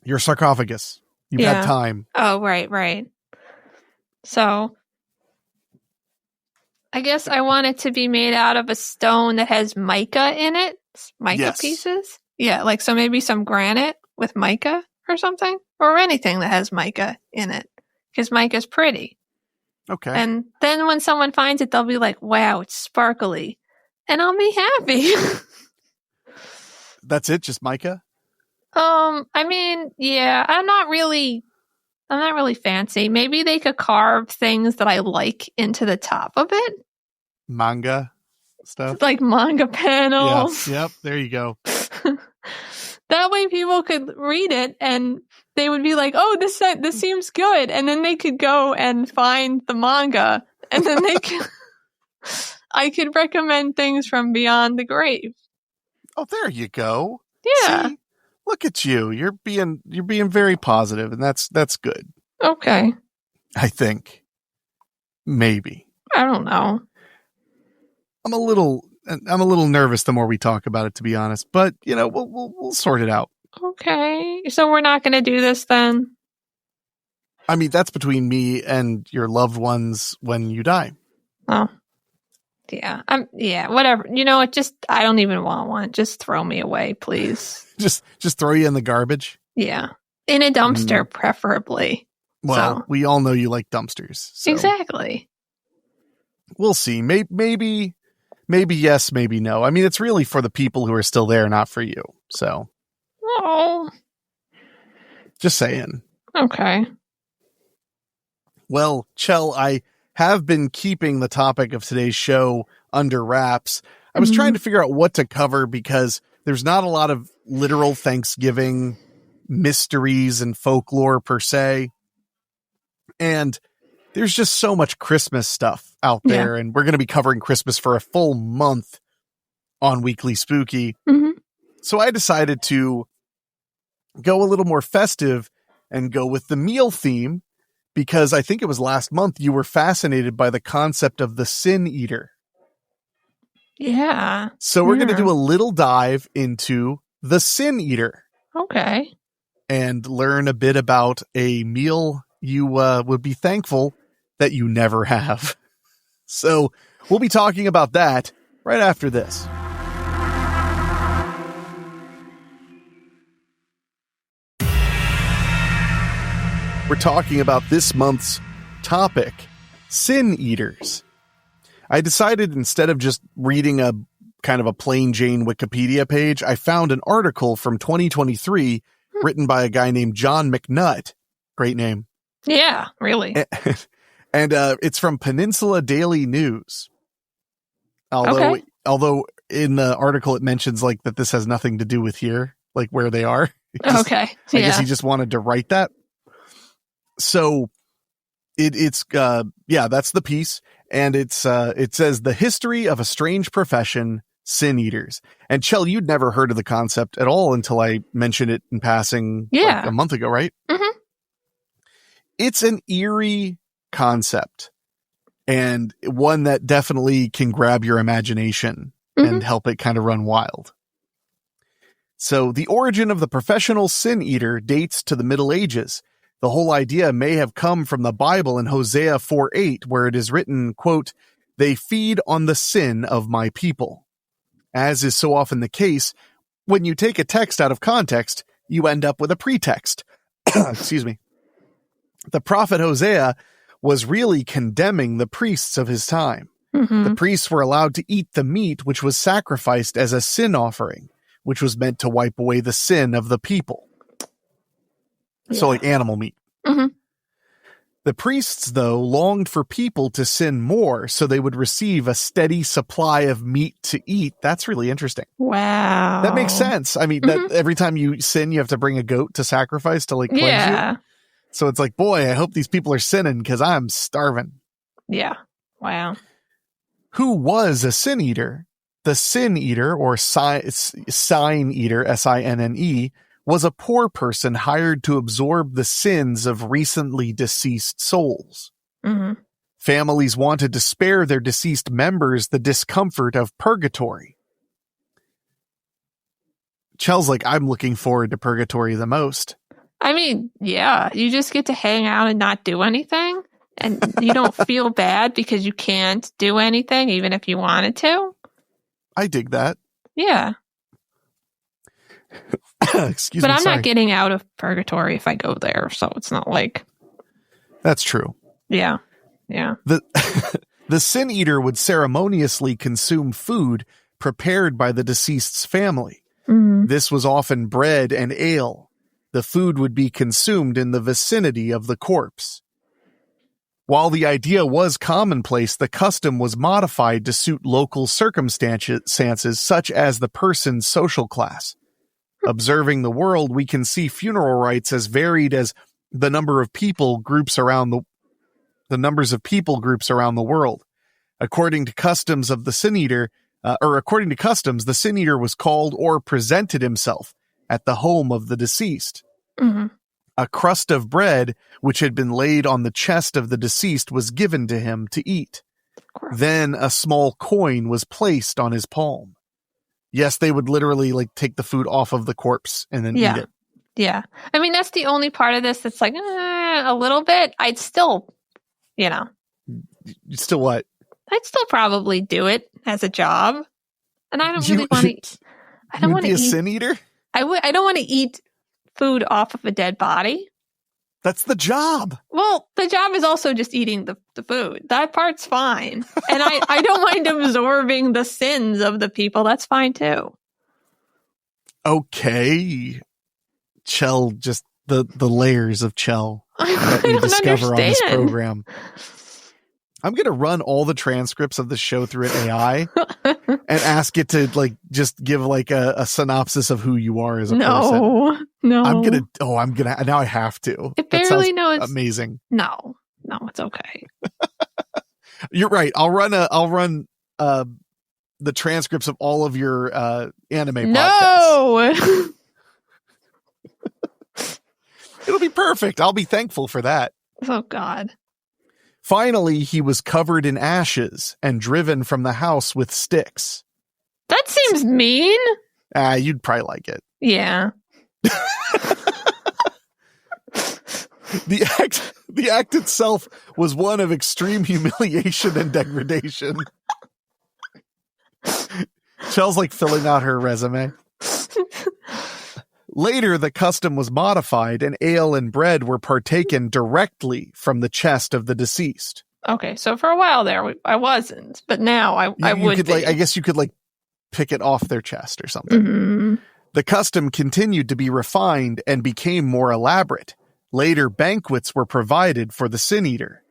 your sarcophagus. You've had time. Oh, right. So, I guess I want it to be made out of a stone that has mica in it. Mica pieces. Yeah, like so maybe some granite with mica or something. Or anything that has mica in it. Because mica's pretty. Okay. And then when someone finds it, they'll be like, wow, it's sparkly. And I'll be happy. That's it? Just mica? I mean, yeah, I'm not really fancy. Maybe they could carve things that I like into the top of it. Manga stuff? Like manga panels. Yeah. Yep, there you go. That way people could read it and they would be like, oh, this seems good. And then they could go and find the manga. And then they could... I could recommend things from beyond the grave. Oh, there you go. Yeah. See? Look at you. You're being very positive, and that's good. Okay. I think. Maybe. I don't know. I'm a little nervous the more we talk about it, to be honest, but we'll sort it out. Okay. So we're not going to do this then? I mean, that's between me and your loved ones when you die. Oh. Yeah. Whatever. I don't even want one. Just throw me away, please. Just throw you in the garbage? Yeah. In a dumpster, preferably. Well, we all know you like dumpsters. So. Exactly. We'll see. Maybe yes, maybe no. I mean, it's really for the people who are still there, not for you. So. Oh. Just saying. Okay. Well, Chell, I have been keeping the topic of today's show under wraps. I was trying to figure out what to cover because there's not a lot of literal Thanksgiving mysteries and folklore per se. And there's just so much Christmas stuff out there. And we're going to be covering Christmas for a full month on Weekly Spooky. So I decided to go a little more festive and go with the meal theme. Because I think it was last month you were fascinated by the concept of the sin eater. Yeah. So we're going to do a little dive into the sin eater. Okay. And learn a bit about a meal you would be thankful that you never have. So we'll be talking about that right after this. We're talking about this month's topic, sin eaters. I decided instead of just reading a kind of a plain Jane Wikipedia page, I found an article from 2023 written by a guy named John McNutt. Great name. Yeah, really. And it's from Peninsula Daily News. Although in the article it mentions like that this has nothing to do with here, like where they are. Okay. I guess he just wanted to write that. So it's that's the piece. And it says the history of a strange profession, sin eaters. And Chell, you'd never heard of the concept at all until I mentioned it in passing like a month ago, right? Mm-hmm. It's an eerie concept and one that definitely can grab your imagination and help it kind of run wild. So the origin of the professional sin eater dates to the Middle Ages. The whole idea may have come from the Bible in Hosea 4:8, where it is written, quote, "They feed on the sin of my people." As is so often the case, when you take a text out of context, you end up with a pretext. Excuse me. The prophet Hosea was really condemning the priests of his time. Mm-hmm. The priests were allowed to eat the meat which was sacrificed as a sin offering, which was meant to wipe away the sin of the people. So like animal meat. Mm-hmm. The priests, though, longed for people to sin more so they would receive a steady supply of meat to eat. That's really interesting. Wow. That makes sense. I mean, that every time you sin, you have to bring a goat to sacrifice to like cleanse you. So it's like, boy, I hope these people are sinning because I'm starving. Yeah. Wow. Who was a sin eater? The sin eater, or sign eater, S-I-N-N-E, was a poor person hired to absorb the sins of recently deceased souls. Mm-hmm. Families wanted to spare their deceased members the discomfort of purgatory. Chell's like, I'm looking forward to purgatory the most. I mean, yeah, you just get to hang out and not do anything. And you don't feel bad because you can't do anything, even if you wanted to. I dig that. Yeah. Excuse me. But I'm sorry. not getting out of purgatory if I go there, so it's not like... That's true. Yeah. Yeah. The sin eater would ceremoniously consume food prepared by the deceased's family. Mm-hmm. This was often bread and ale. The food would be consumed in the vicinity of the corpse. While the idea was commonplace, the custom was modified to suit local circumstances such as the person's social class. Observing the world, we can see funeral rites as varied as the numbers of people groups around the world. According to customs, the sin eater was called or presented himself at the home of the deceased. Mm-hmm. A crust of bread, which had been laid on the chest of the deceased, was given to him to eat. Then a small coin was placed on his palm. Yes, they would literally like take the food off of the corpse and then eat it. Yeah. I mean, that's the only part of this that's like a little bit. I'd still, Still what? I'd still probably do it as a job. And I don't really want to. I don't want to be eat. a sin eater? I don't want to eat food off of a dead body. That's the job. Well, the job is also just eating the food. That part's fine. And I don't mind absorbing the sins of the people. That's fine too. Okay. Chell, just the layers of Chell that we discover on this program. I'm going to run all the transcripts of the show through an AI and ask it to like just give like a synopsis of who you are as a person. No. I'm going to, now I have to. It barely knows. Amazing. No, it's okay. You're right. I'll run the transcripts of all of your anime podcasts. No! It'll be perfect. I'll be thankful for that. Oh, God. Finally, he was covered in ashes and driven from the house with sticks. That seems mean. You'd probably like it. Yeah. The act itself was one of extreme humiliation and degradation. Michelle's like filling out her resume. Later, the custom was modified and ale and bread were partaken directly from the chest of the deceased. Okay, so for a while there, I wasn't, but now I would could, be. I guess you could like pick it off their chest or something. Mm-hmm. The custom continued to be refined and became more elaborate. Later, banquets were provided for the sin eater.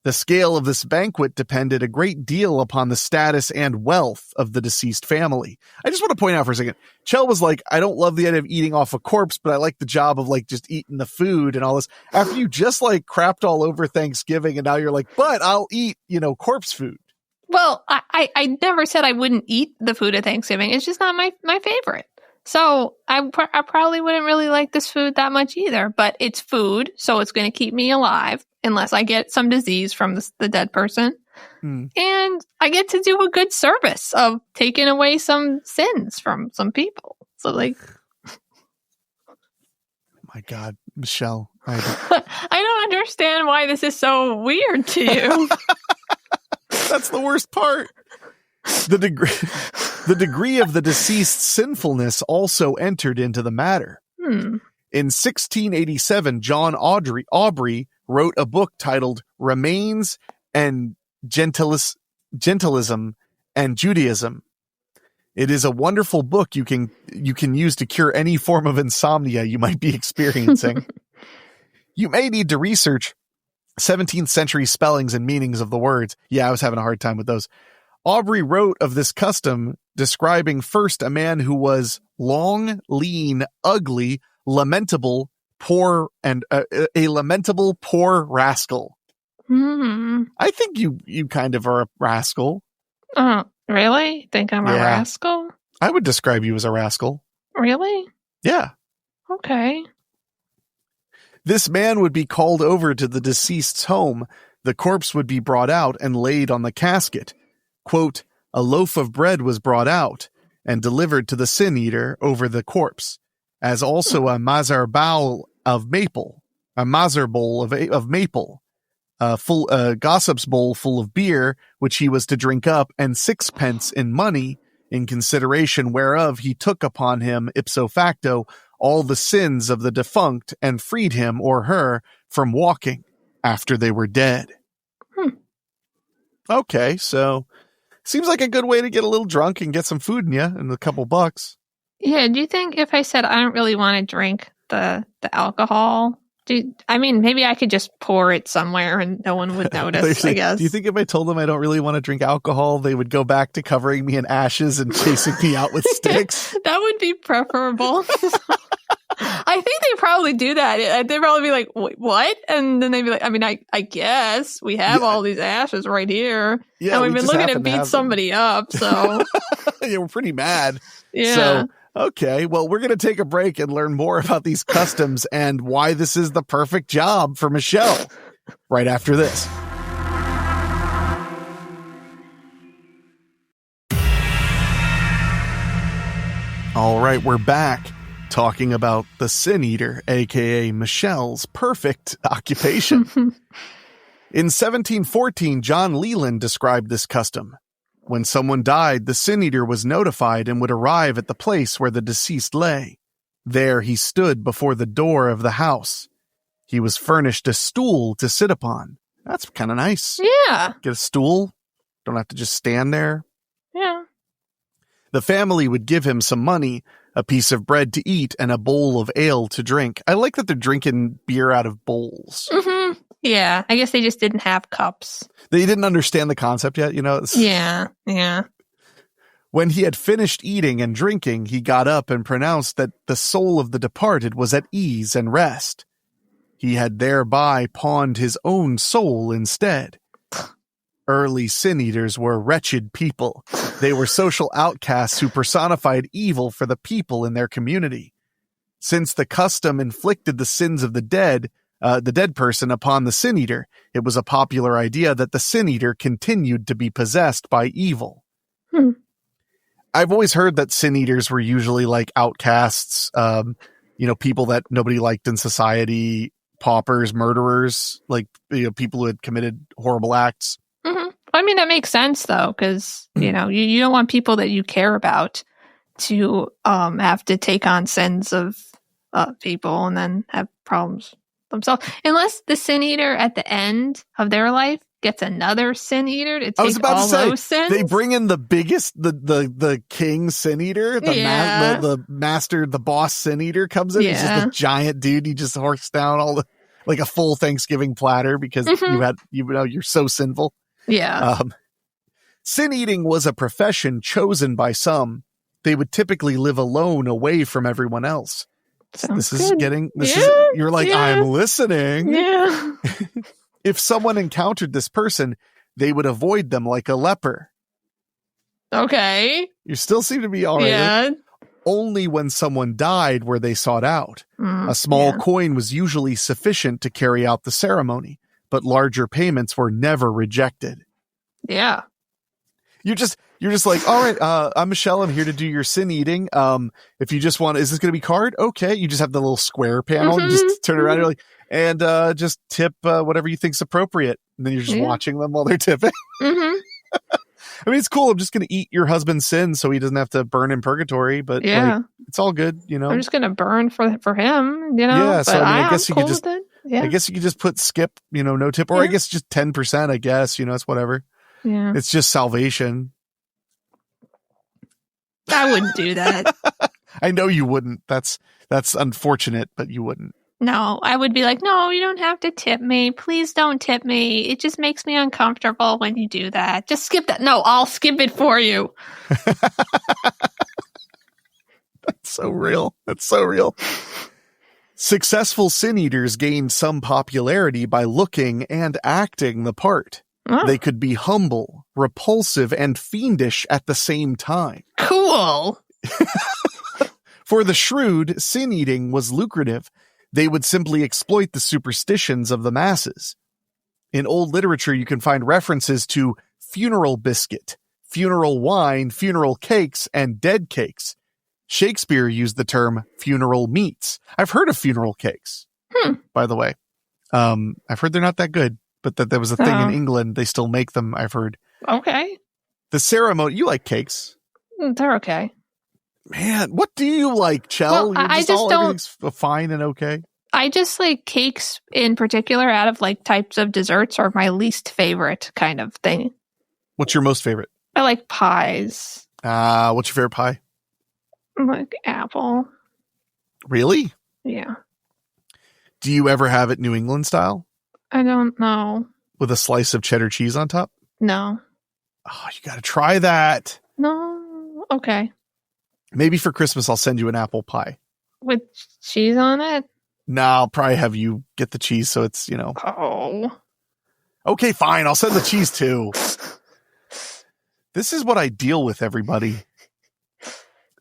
The scale of this banquet depended a great deal upon the status and wealth of the deceased family. I just want to point out for a second, Chell was like, I don't love the idea of eating off a corpse, but I like the job of like just eating the food and all this. After you just like crapped all over Thanksgiving and now you're like, but I'll eat, corpse food. Well, I never said I wouldn't eat the food at Thanksgiving. It's just not my favorite. So I probably wouldn't really like this food that much either, but it's food, so it's going to keep me alive unless I get some disease from the dead person. And I get to do a good service of taking away some sins from some people. So like... My God, Michelle. I don't understand why this is so weird to you. That's the worst part. The degree of the deceased's sinfulness also entered into the matter. In 1687, John Aubrey wrote a book titled Remains and Gentilism and Judaism. It is a wonderful book you can use to cure any form of insomnia you might be experiencing. You may need to research 17th century spellings and meanings of the words. Yeah, I was having a hard time with those. Aubrey wrote of this custom, describing first a man who was long, lean, ugly, lamentable, poor, and a lamentable, poor rascal. I think you kind of are a rascal. Really? Think I'm a rascal? I would describe you as a rascal. Really? Yeah. Okay. This man would be called over to the deceased's home. The corpse would be brought out and laid on the casket. Quote, a loaf of bread was brought out and delivered to the sin eater over the corpse, as also a mazar bowl of maple, a gossip's bowl full of beer, which he was to drink up, and 6 pence in money, in consideration whereof he took upon him ipso facto all the sins of the defunct and freed him or her from walking after they were dead. Okay, so seems like a good way to get a little drunk and get some food in you and a couple bucks. Yeah, do you think if I said I don't really want to drink the alcohol, maybe I could just pour it somewhere and no one would notice, I guess. Do you think if I told them I don't really want to drink alcohol, they would go back to covering me in ashes and chasing me out with sticks? That would be preferable. I think they probably do that. They'd probably be like, wait, what? And then they'd be like, I guess we have all these ashes right here. Yeah, and we've been looking to beat somebody up, so. Yeah, we're pretty mad. Yeah. So, okay, well, we're going to take a break and learn more about these customs and why this is the perfect job for Michelle right after this. All right, we're back talking about the sin eater, aka Michelle's perfect occupation. In 1714, John Leland described this custom. When someone died, the sin eater was notified and would arrive at the place where the deceased lay. There he stood before the door of the house. He was furnished a stool to sit upon. That's kind of nice. Yeah. Get a stool. Don't have to just stand there. Yeah. The family would give him some money, a piece of bread to eat, and a bowl of ale to drink. I like that they're drinking beer out of bowls. Mm-hmm. Yeah, I guess they just didn't have cups. They didn't understand the concept yet, Yeah. When he had finished eating and drinking, he got up and pronounced that the soul of the departed was at ease and rest. He had thereby pawned his own soul instead. Early sin eaters were wretched people. They were social outcasts who personified evil for the people in their community. Since the custom inflicted the sins of the dead person upon the sin eater, it was a popular idea that the sin eater continued to be possessed by evil. I've always heard that sin eaters were usually like outcasts, people that nobody liked in society, paupers, murderers, like people who had committed horrible acts. Mm-hmm. I mean, that makes sense though, because you don't want people that you care about to have to take on sins of people and then have problems themselves, unless the sin eater at the end of their life gets another sin eater to take all those sins. They bring in the biggest, the king sin eater, the master, the boss sin eater comes in. He's just a giant dude. He just horks down all the, like a full Thanksgiving platter because you're so sinful. Yeah. Sin eating was a profession chosen by some. They would typically live alone, away from everyone else. You're like, I'm listening. Yeah. If someone encountered this person, they would avoid them like a leper. Okay. You still seem to be all right. Yeah. Only when someone died were they sought out. A small coin was usually sufficient to carry out the ceremony, but larger payments were never rejected. Yeah. You're just like, all right, I'm Michelle. I'm here to do your sin eating. If you just want, is this going to be card? Okay. You just have the little square panel. You just turn around. You're like, and just tip whatever you think's appropriate. And then you're just watching them while they're tipping. Mm-hmm. I mean, it's cool. I'm just going to eat your husband's sin so he doesn't have to burn in purgatory. But like, it's all good, I'm just going to burn for him, Yeah. But So I guess you could just, I guess you could just put skip, no tip, or I guess just 10%. I guess it's whatever. Yeah. It's just salvation. I wouldn't do that. I know you wouldn't. That's unfortunate, but you wouldn't. No, I would be like, no, you don't have to tip me. Please don't tip me. It just makes me uncomfortable when you do that. Just skip that. No, I'll skip it for you. That's so real. Successful sin eaters gained some popularity by looking and acting the part. Oh. They could be humble, repulsive, and fiendish at the same time. Cool. For the shrewd, sin eating was lucrative. They would simply exploit the superstitions of the masses. In old literature, you can find references to funeral biscuit, funeral wine, funeral cakes, and dead cakes. Shakespeare used the term funeral meats. I've heard of funeral cakes, by the way. I've heard they're not that good, but that there was a thing in England. They still make them, I've heard. Okay. The ceremony, you like cakes? They're okay. Man, what do you like, Chell? Well, I just don't. Everything's fine and okay. I just like cakes in particular out of like types of desserts are my least favorite kind of thing. What's your most favorite? I like pies. What's your favorite pie? Like apple. Really? Yeah. Do you ever have it New England style? I don't know. With a slice of cheddar cheese on top? No. Oh, you got to try that. No. Okay. Maybe for Christmas, I'll send you an apple pie. With cheese on it? No, I'll probably have you get the cheese so it's, Oh. Okay, fine. I'll send the cheese too. This is what I deal with, everybody.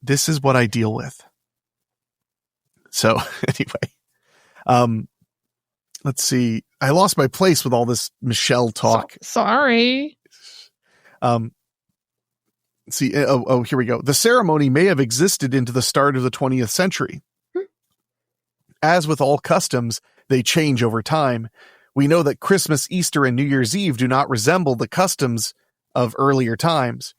This is what I deal with. So, anyway. Let's see. I lost my place with all this Michelle talk. Sorry. See, here we go. The ceremony may have existed into the start of the 20th century. As with all customs, they change over time. We know that Christmas, Easter, and New Year's Eve do not resemble the customs of earlier times.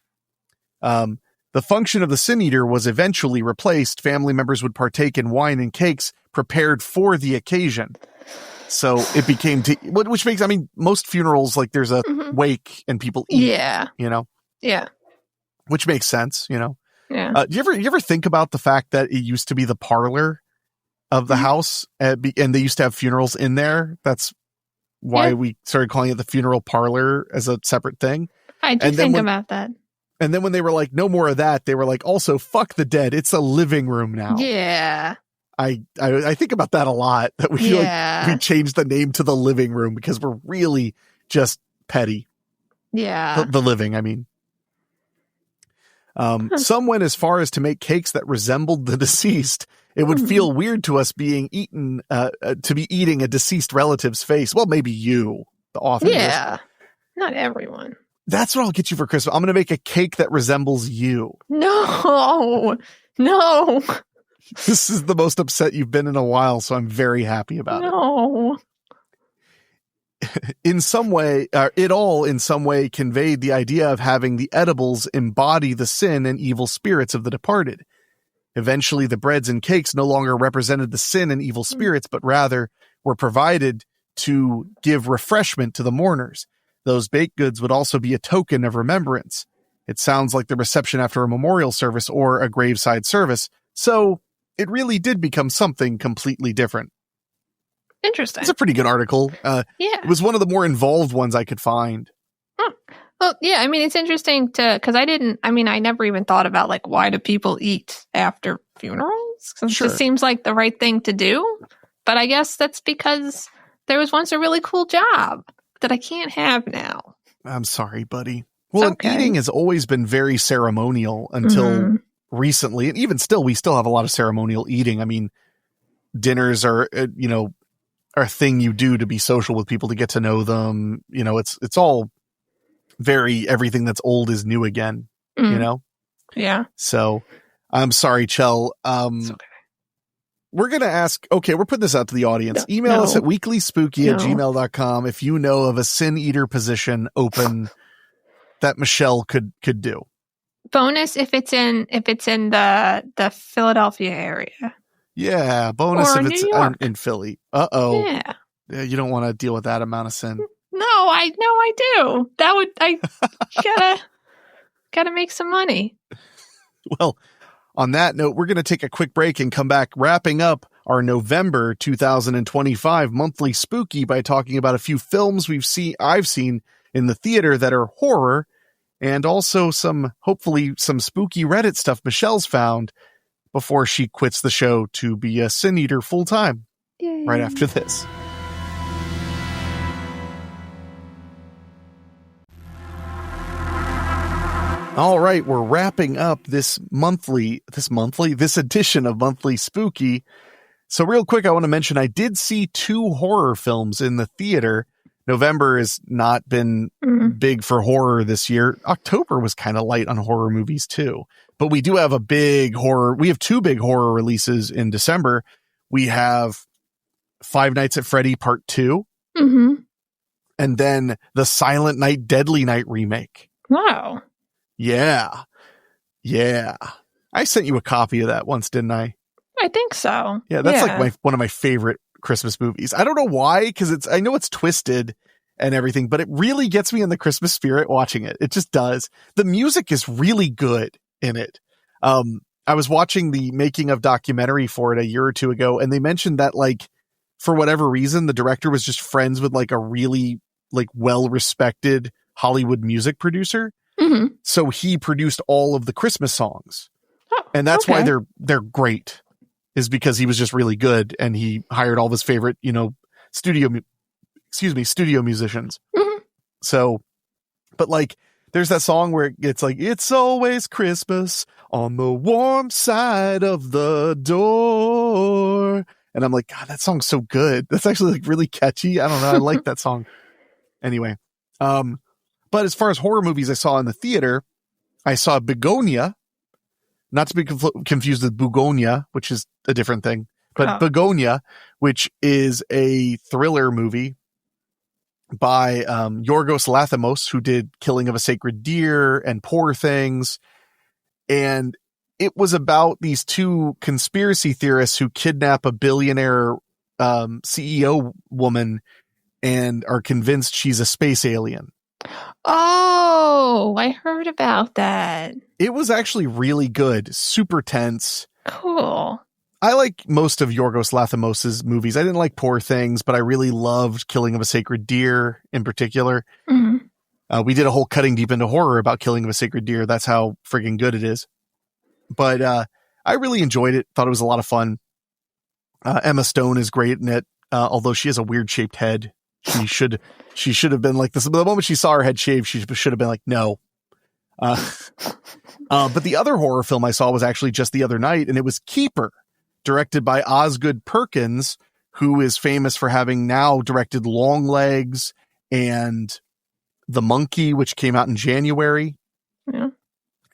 The function of the sin eater was eventually replaced. Family members would partake in wine and cakes prepared for the occasion. So it became, which makes, most funerals, like there's a wake and people eat. Yeah. Yeah. Which makes sense, Yeah. Do you ever think about the fact that it used to be the parlor of the house and they used to have funerals in there? That's why we started calling it the funeral parlor as a separate thing. I do think about that. And then when they were like, no more of that, they were like, also, fuck the dead. It's a living room now. Yeah. I think about that a lot. That we we changed the name to the living room because we're really just petty. Yeah. The living, Some went as far as to make cakes that resembled the deceased. It would feel weird to us being eaten, to be eating a deceased relative's face. Well, maybe you, the author. Yeah. Not everyone. That's what I'll get you for Christmas. I'm going to make a cake that resembles you. No. This is the most upset you've been in a while, so I'm very happy about No. it. In some way, it all in some way conveyed the idea of having the edibles embody the sin and evil spirits of the departed. Eventually, the breads and cakes no longer represented the sin and evil spirits, but rather were provided to give refreshment to the mourners. Those baked goods would also be a token of remembrance. It sounds like the reception after a memorial service or a graveside service, so it really did become something completely different. Interesting. It's a pretty good article. Yeah. It was one of the more involved ones I could find. Huh. Well, yeah, I mean, it's interesting because I never even thought about, like, why do people eat after funerals? 'Cause Sure. it just seems like the right thing to do. But I guess that's because there was once a really cool job that I can't have now. I'm sorry, buddy. Well, Okay. eating has always been very ceremonial until recently. And even still, we still have a lot of ceremonial eating. I mean, dinners are, a thing you do to be social with people, to get to know them. You know, it's all very, everything that's old is new again, you know? Yeah. So I'm sorry, Chell. It's okay. We're going to ask, okay, we're putting this out to the audience. Email us at weeklyspooky@gmail.com if you know of a sin eater position open that Michelle could do. Bonus if it's in the Philadelphia area. Yeah, bonus Or if New it's York. in Philly. Uh-oh. Yeah. Yeah, you don't want to deal with that amount of sin. No, I do. That would gotta make some money. Well, on that note, we're going to take a quick break and come back wrapping up our November 2025 monthly spooky by talking about a few films I've seen in the theater that are horror, and also hopefully some spooky Reddit stuff Michelle's found before she quits the show to be a sin eater full time. Yay. Right after this. All right, we're wrapping up this edition of Monthly Spooky. So real quick, I want to mention I did see 2 horror films in the theater. November has not been big for horror this year. October was kind of light on horror movies too. But we do have we have 2 big horror releases in December. We have Five Nights at Freddy Part 2. Mm-hmm. And then the Silent Night, Deadly Night remake. Wow. Yeah. I sent you a copy of that once, didn't I? I think so. Yeah, that's like one of my favorite Christmas movies. I don't know why, because I know it's twisted and everything, but it really gets me in the Christmas spirit watching it. It just does. The music is really good in it. I was watching the making of documentary for it a year or 2 ago, and they mentioned that, like, for whatever reason, the director was just friends with, like, a really, like, well-respected Hollywood music producer. Mm-hmm. So he produced all of the Christmas songs. Oh, and that's okay. why they're great, is because he was just really good, and he hired all of his favorite, studio musicians. Mm-hmm. So, but like, there's that song where it's like, it's always Christmas on the warm side of the door. And I'm like, God, that song's so good. That's actually, like, really catchy. I don't know. I like that song. Anyway. But as far as horror movies I saw in the theater, I saw Begonia, not to be confused with Bugonia, which is a different thing, but Begonia, which is a thriller movie by Yorgos Lanthimos, who did Killing of a Sacred Deer and Poor Things. And it was about these 2 conspiracy theorists who kidnap a billionaire CEO woman and are convinced she's a space alien. Oh, I heard about that. It was actually really good. Super tense. Cool. I like most of Yorgos Lanthimos' movies. I didn't like Poor Things, but I really loved Killing of a Sacred Deer in particular. Mm-hmm. We did a whole Cutting Deep into Horror about Killing of a Sacred Deer. That's how friggin' good it is. But I really enjoyed it. Thought it was a lot of fun. Emma Stone is great in it, although she has a weird shaped head. She should have been like this. The moment she saw her head shaved, she should have been like, no. But the other horror film I saw was actually just the other night, and it was Keeper, directed by Osgood Perkins, who is famous for having now directed Longlegs and The Monkey, which came out in January. Yeah.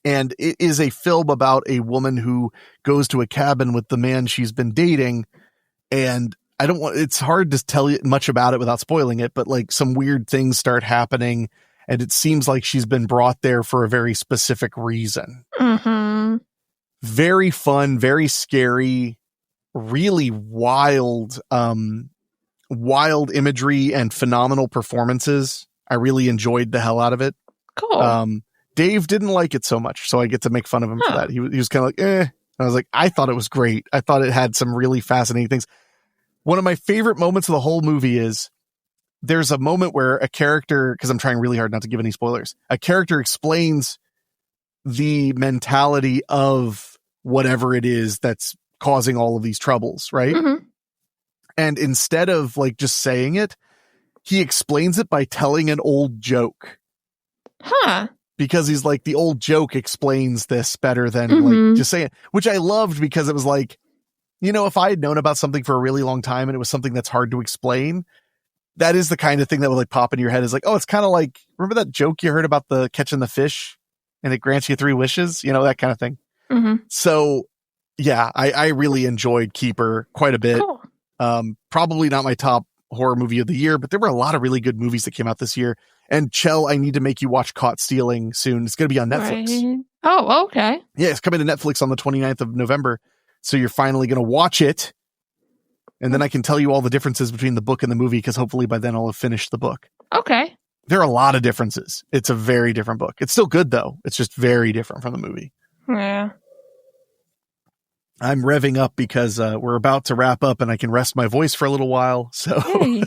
And it is a film about a woman who goes to a cabin with the man she's been dating. And it's hard to tell you much about it without spoiling it, but like some weird things start happening. And it seems like she's been brought there for a very specific reason. Mm-hmm. Very fun, very scary, really wild imagery and phenomenal performances. I really enjoyed the hell out of it. Cool. Dave didn't like it so much, so I get to make fun of him for that. He was kind of like, eh. And I was like, I thought it was great. I thought it had some really fascinating things. One of my favorite moments of the whole movie is there's a moment where a character, because I'm trying really hard not to give any spoilers, a character explains the mentality of whatever it is that's causing all of these troubles, right? Mm-hmm. And instead of like just saying it, he explains it by telling an old joke. Huh. Because he's like, the old joke explains this better than like just saying it, which I loved because it was like, you know, if I had known about something for a really long time and it was something that's hard to explain, that is the kind of thing that would like pop into your head is like, oh, it's kind of like, remember that joke you heard about the catching the fish and it grants you 3 wishes, you know, that kind of thing. Mm-hmm. So yeah, I really enjoyed Keeper quite a bit. Cool. Probably not my top horror movie of the year, but there were a lot of really good movies that came out this year. And Chell, I need to make you watch Caught Stealing soon. It's going to be on Netflix. Right. Oh, okay. Yeah, it's coming to Netflix on the 29th of November. So you're finally going to watch it. And then I can tell you all the differences between the book and the movie, because hopefully by then I'll have finished the book. Okay. There are a lot of differences. It's a very different book. It's still good, though. It's just very different from the movie. Yeah. I'm revving up because we're about to wrap up and I can rest my voice for a little while. So, Hey.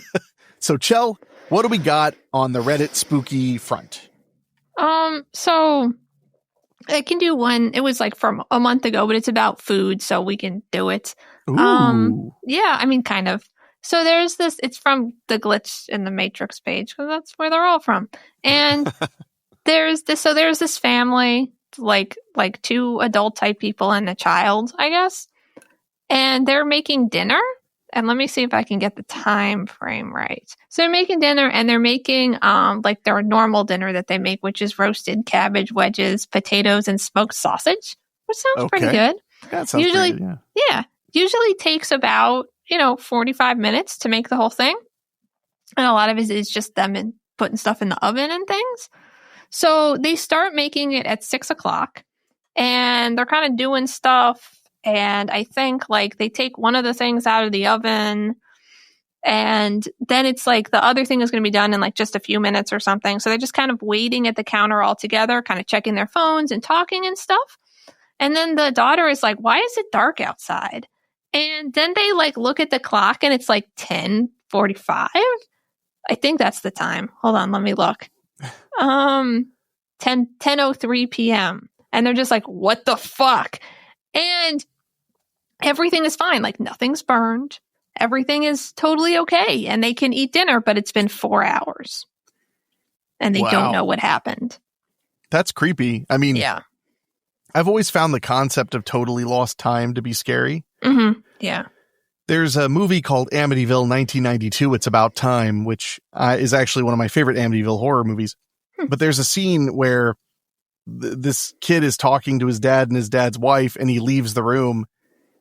So Chell, what do we got on the Reddit spooky front? So I can do one. It was like from a month ago, but it's about food, so we can do it. Ooh. Yeah, I mean, kind of. So there's this, it's from the Glitch in the Matrix page, because that's where they're all from. And there's this family, like 2 adult type people and a child, I guess. And they're making dinner. And let me see if I can get the time frame right. So they're making dinner, and they're making like their normal dinner that they make, which is roasted cabbage wedges, potatoes, and smoked sausage, which sounds pretty good. That sounds usually, pretty good, yeah. Usually takes about 45 minutes to make the whole thing, and a lot of it is just them putting stuff in the oven and things. So they start making it at 6:00, and they're kind of doing stuff. And I think like they take one of the things out of the oven, and then it's like the other thing is going to be done in like just a few minutes or something. So they're just kind of waiting at the counter all together, kind of checking their phones and talking and stuff. And then the daughter is like, why is it dark outside? And then they like look at the clock, and it's like 10:45. I think that's the time. Hold on, let me look. 10:03 p.m. And they're just like, what the fuck? And everything is fine. Like nothing's burned. Everything is totally okay. And they can eat dinner, but it's been 4 hours. And they don't know what happened. That's creepy. I mean, yeah. I've always found the concept of totally lost time to be scary. Mm-hmm. Yeah. There's a movie called Amityville 1992. It's about time, which is actually one of my favorite Amityville horror movies. But there's a scene where this kid is talking to his dad and his dad's wife, and he leaves the room,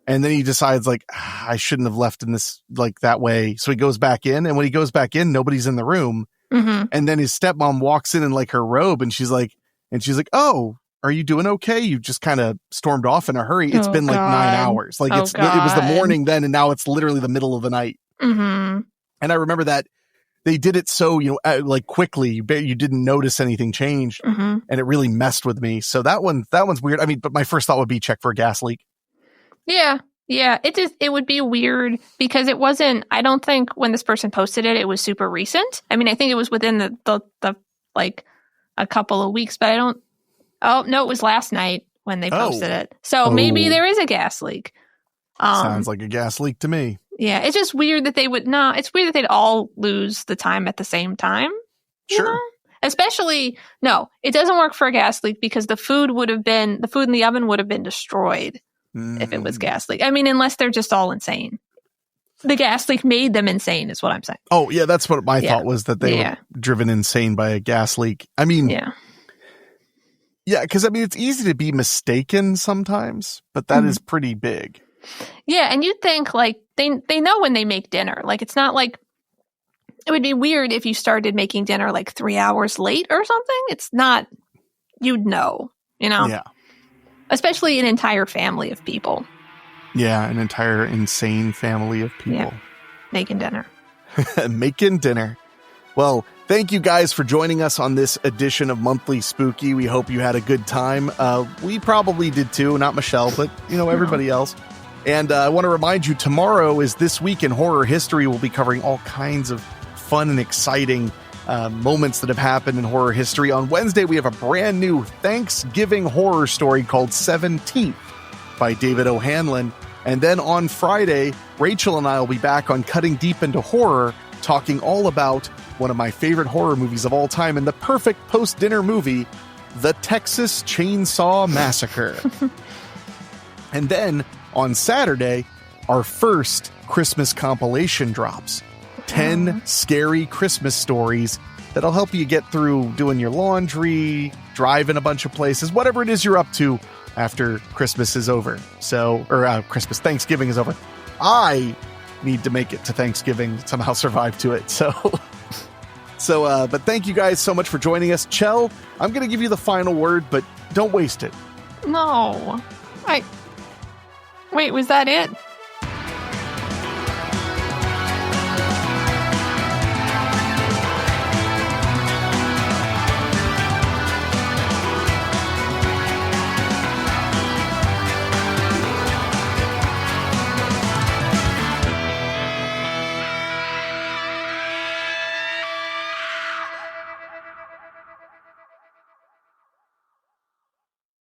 and then he decides like, I shouldn't have left in this like that way. So he goes back in, and when he goes back in, nobody's in the room. Mm-hmm. And then his stepmom walks in like her robe, and she's like, oh, are you doing okay? You just kind of stormed off in a hurry. It's been like 9 hours. Like it was the morning then, and now it's literally the middle of the night. Mm-hmm. And I remember that they did it so, like quickly, you didn't notice anything changed, and it really messed with me. So that one's weird. I mean, but my first thought would be check for a gas leak. Yeah. Yeah. It would be weird because it wasn't, I don't think when this person posted it, it was super recent. I mean, I think it was within the like a couple of weeks, but it was last night when they posted it. So maybe there is a gas leak. Sounds like a gas leak to me. Yeah, it's just weird that it's weird that they'd all lose the time at the same time. Sure. Especially, no, it doesn't work for a gas leak because the food in the oven would have been destroyed if it was gas leak. I mean, unless they're just all insane. The gas leak made them insane is what I'm saying. Oh, yeah, that's what my thought was, that they were driven insane by a gas leak. I mean, Yeah, because I mean, it's easy to be mistaken sometimes, but that is pretty big. Yeah, and you'd think like they know when they make dinner. Like it's not like it would be weird if you started making dinner like 3 hours late or something. It's not, you'd know, you know? Yeah. Especially an entire family of people. Yeah, an entire insane family of people. Yeah. Making dinner. Making dinner. Well, thank you guys for joining us on this edition of Monthly Spooky. We hope you had a good time. We probably did too, not Michelle, but everybody else. And I want to remind you, tomorrow is This Week in Horror History. We'll be covering all kinds of fun and exciting moments that have happened in horror history. On Wednesday, we have a brand new Thanksgiving horror story called 17th by David O'Hanlon. And then on Friday, Rachel and I will be back on Cutting Deep into Horror, talking all about one of my favorite horror movies of all time and the perfect post-dinner movie, The Texas Chainsaw Massacre. And then on Saturday, our first Christmas compilation drops. 10 scary Christmas stories that'll help you get through doing your laundry, driving a bunch of places, whatever it is you're up to after Christmas is over. Thanksgiving is over. I need to make it to Thanksgiving, somehow survive to it. But thank you guys so much for joining us. Chell, I'm going to give you the final word, but don't waste it. No. Wait, was that it?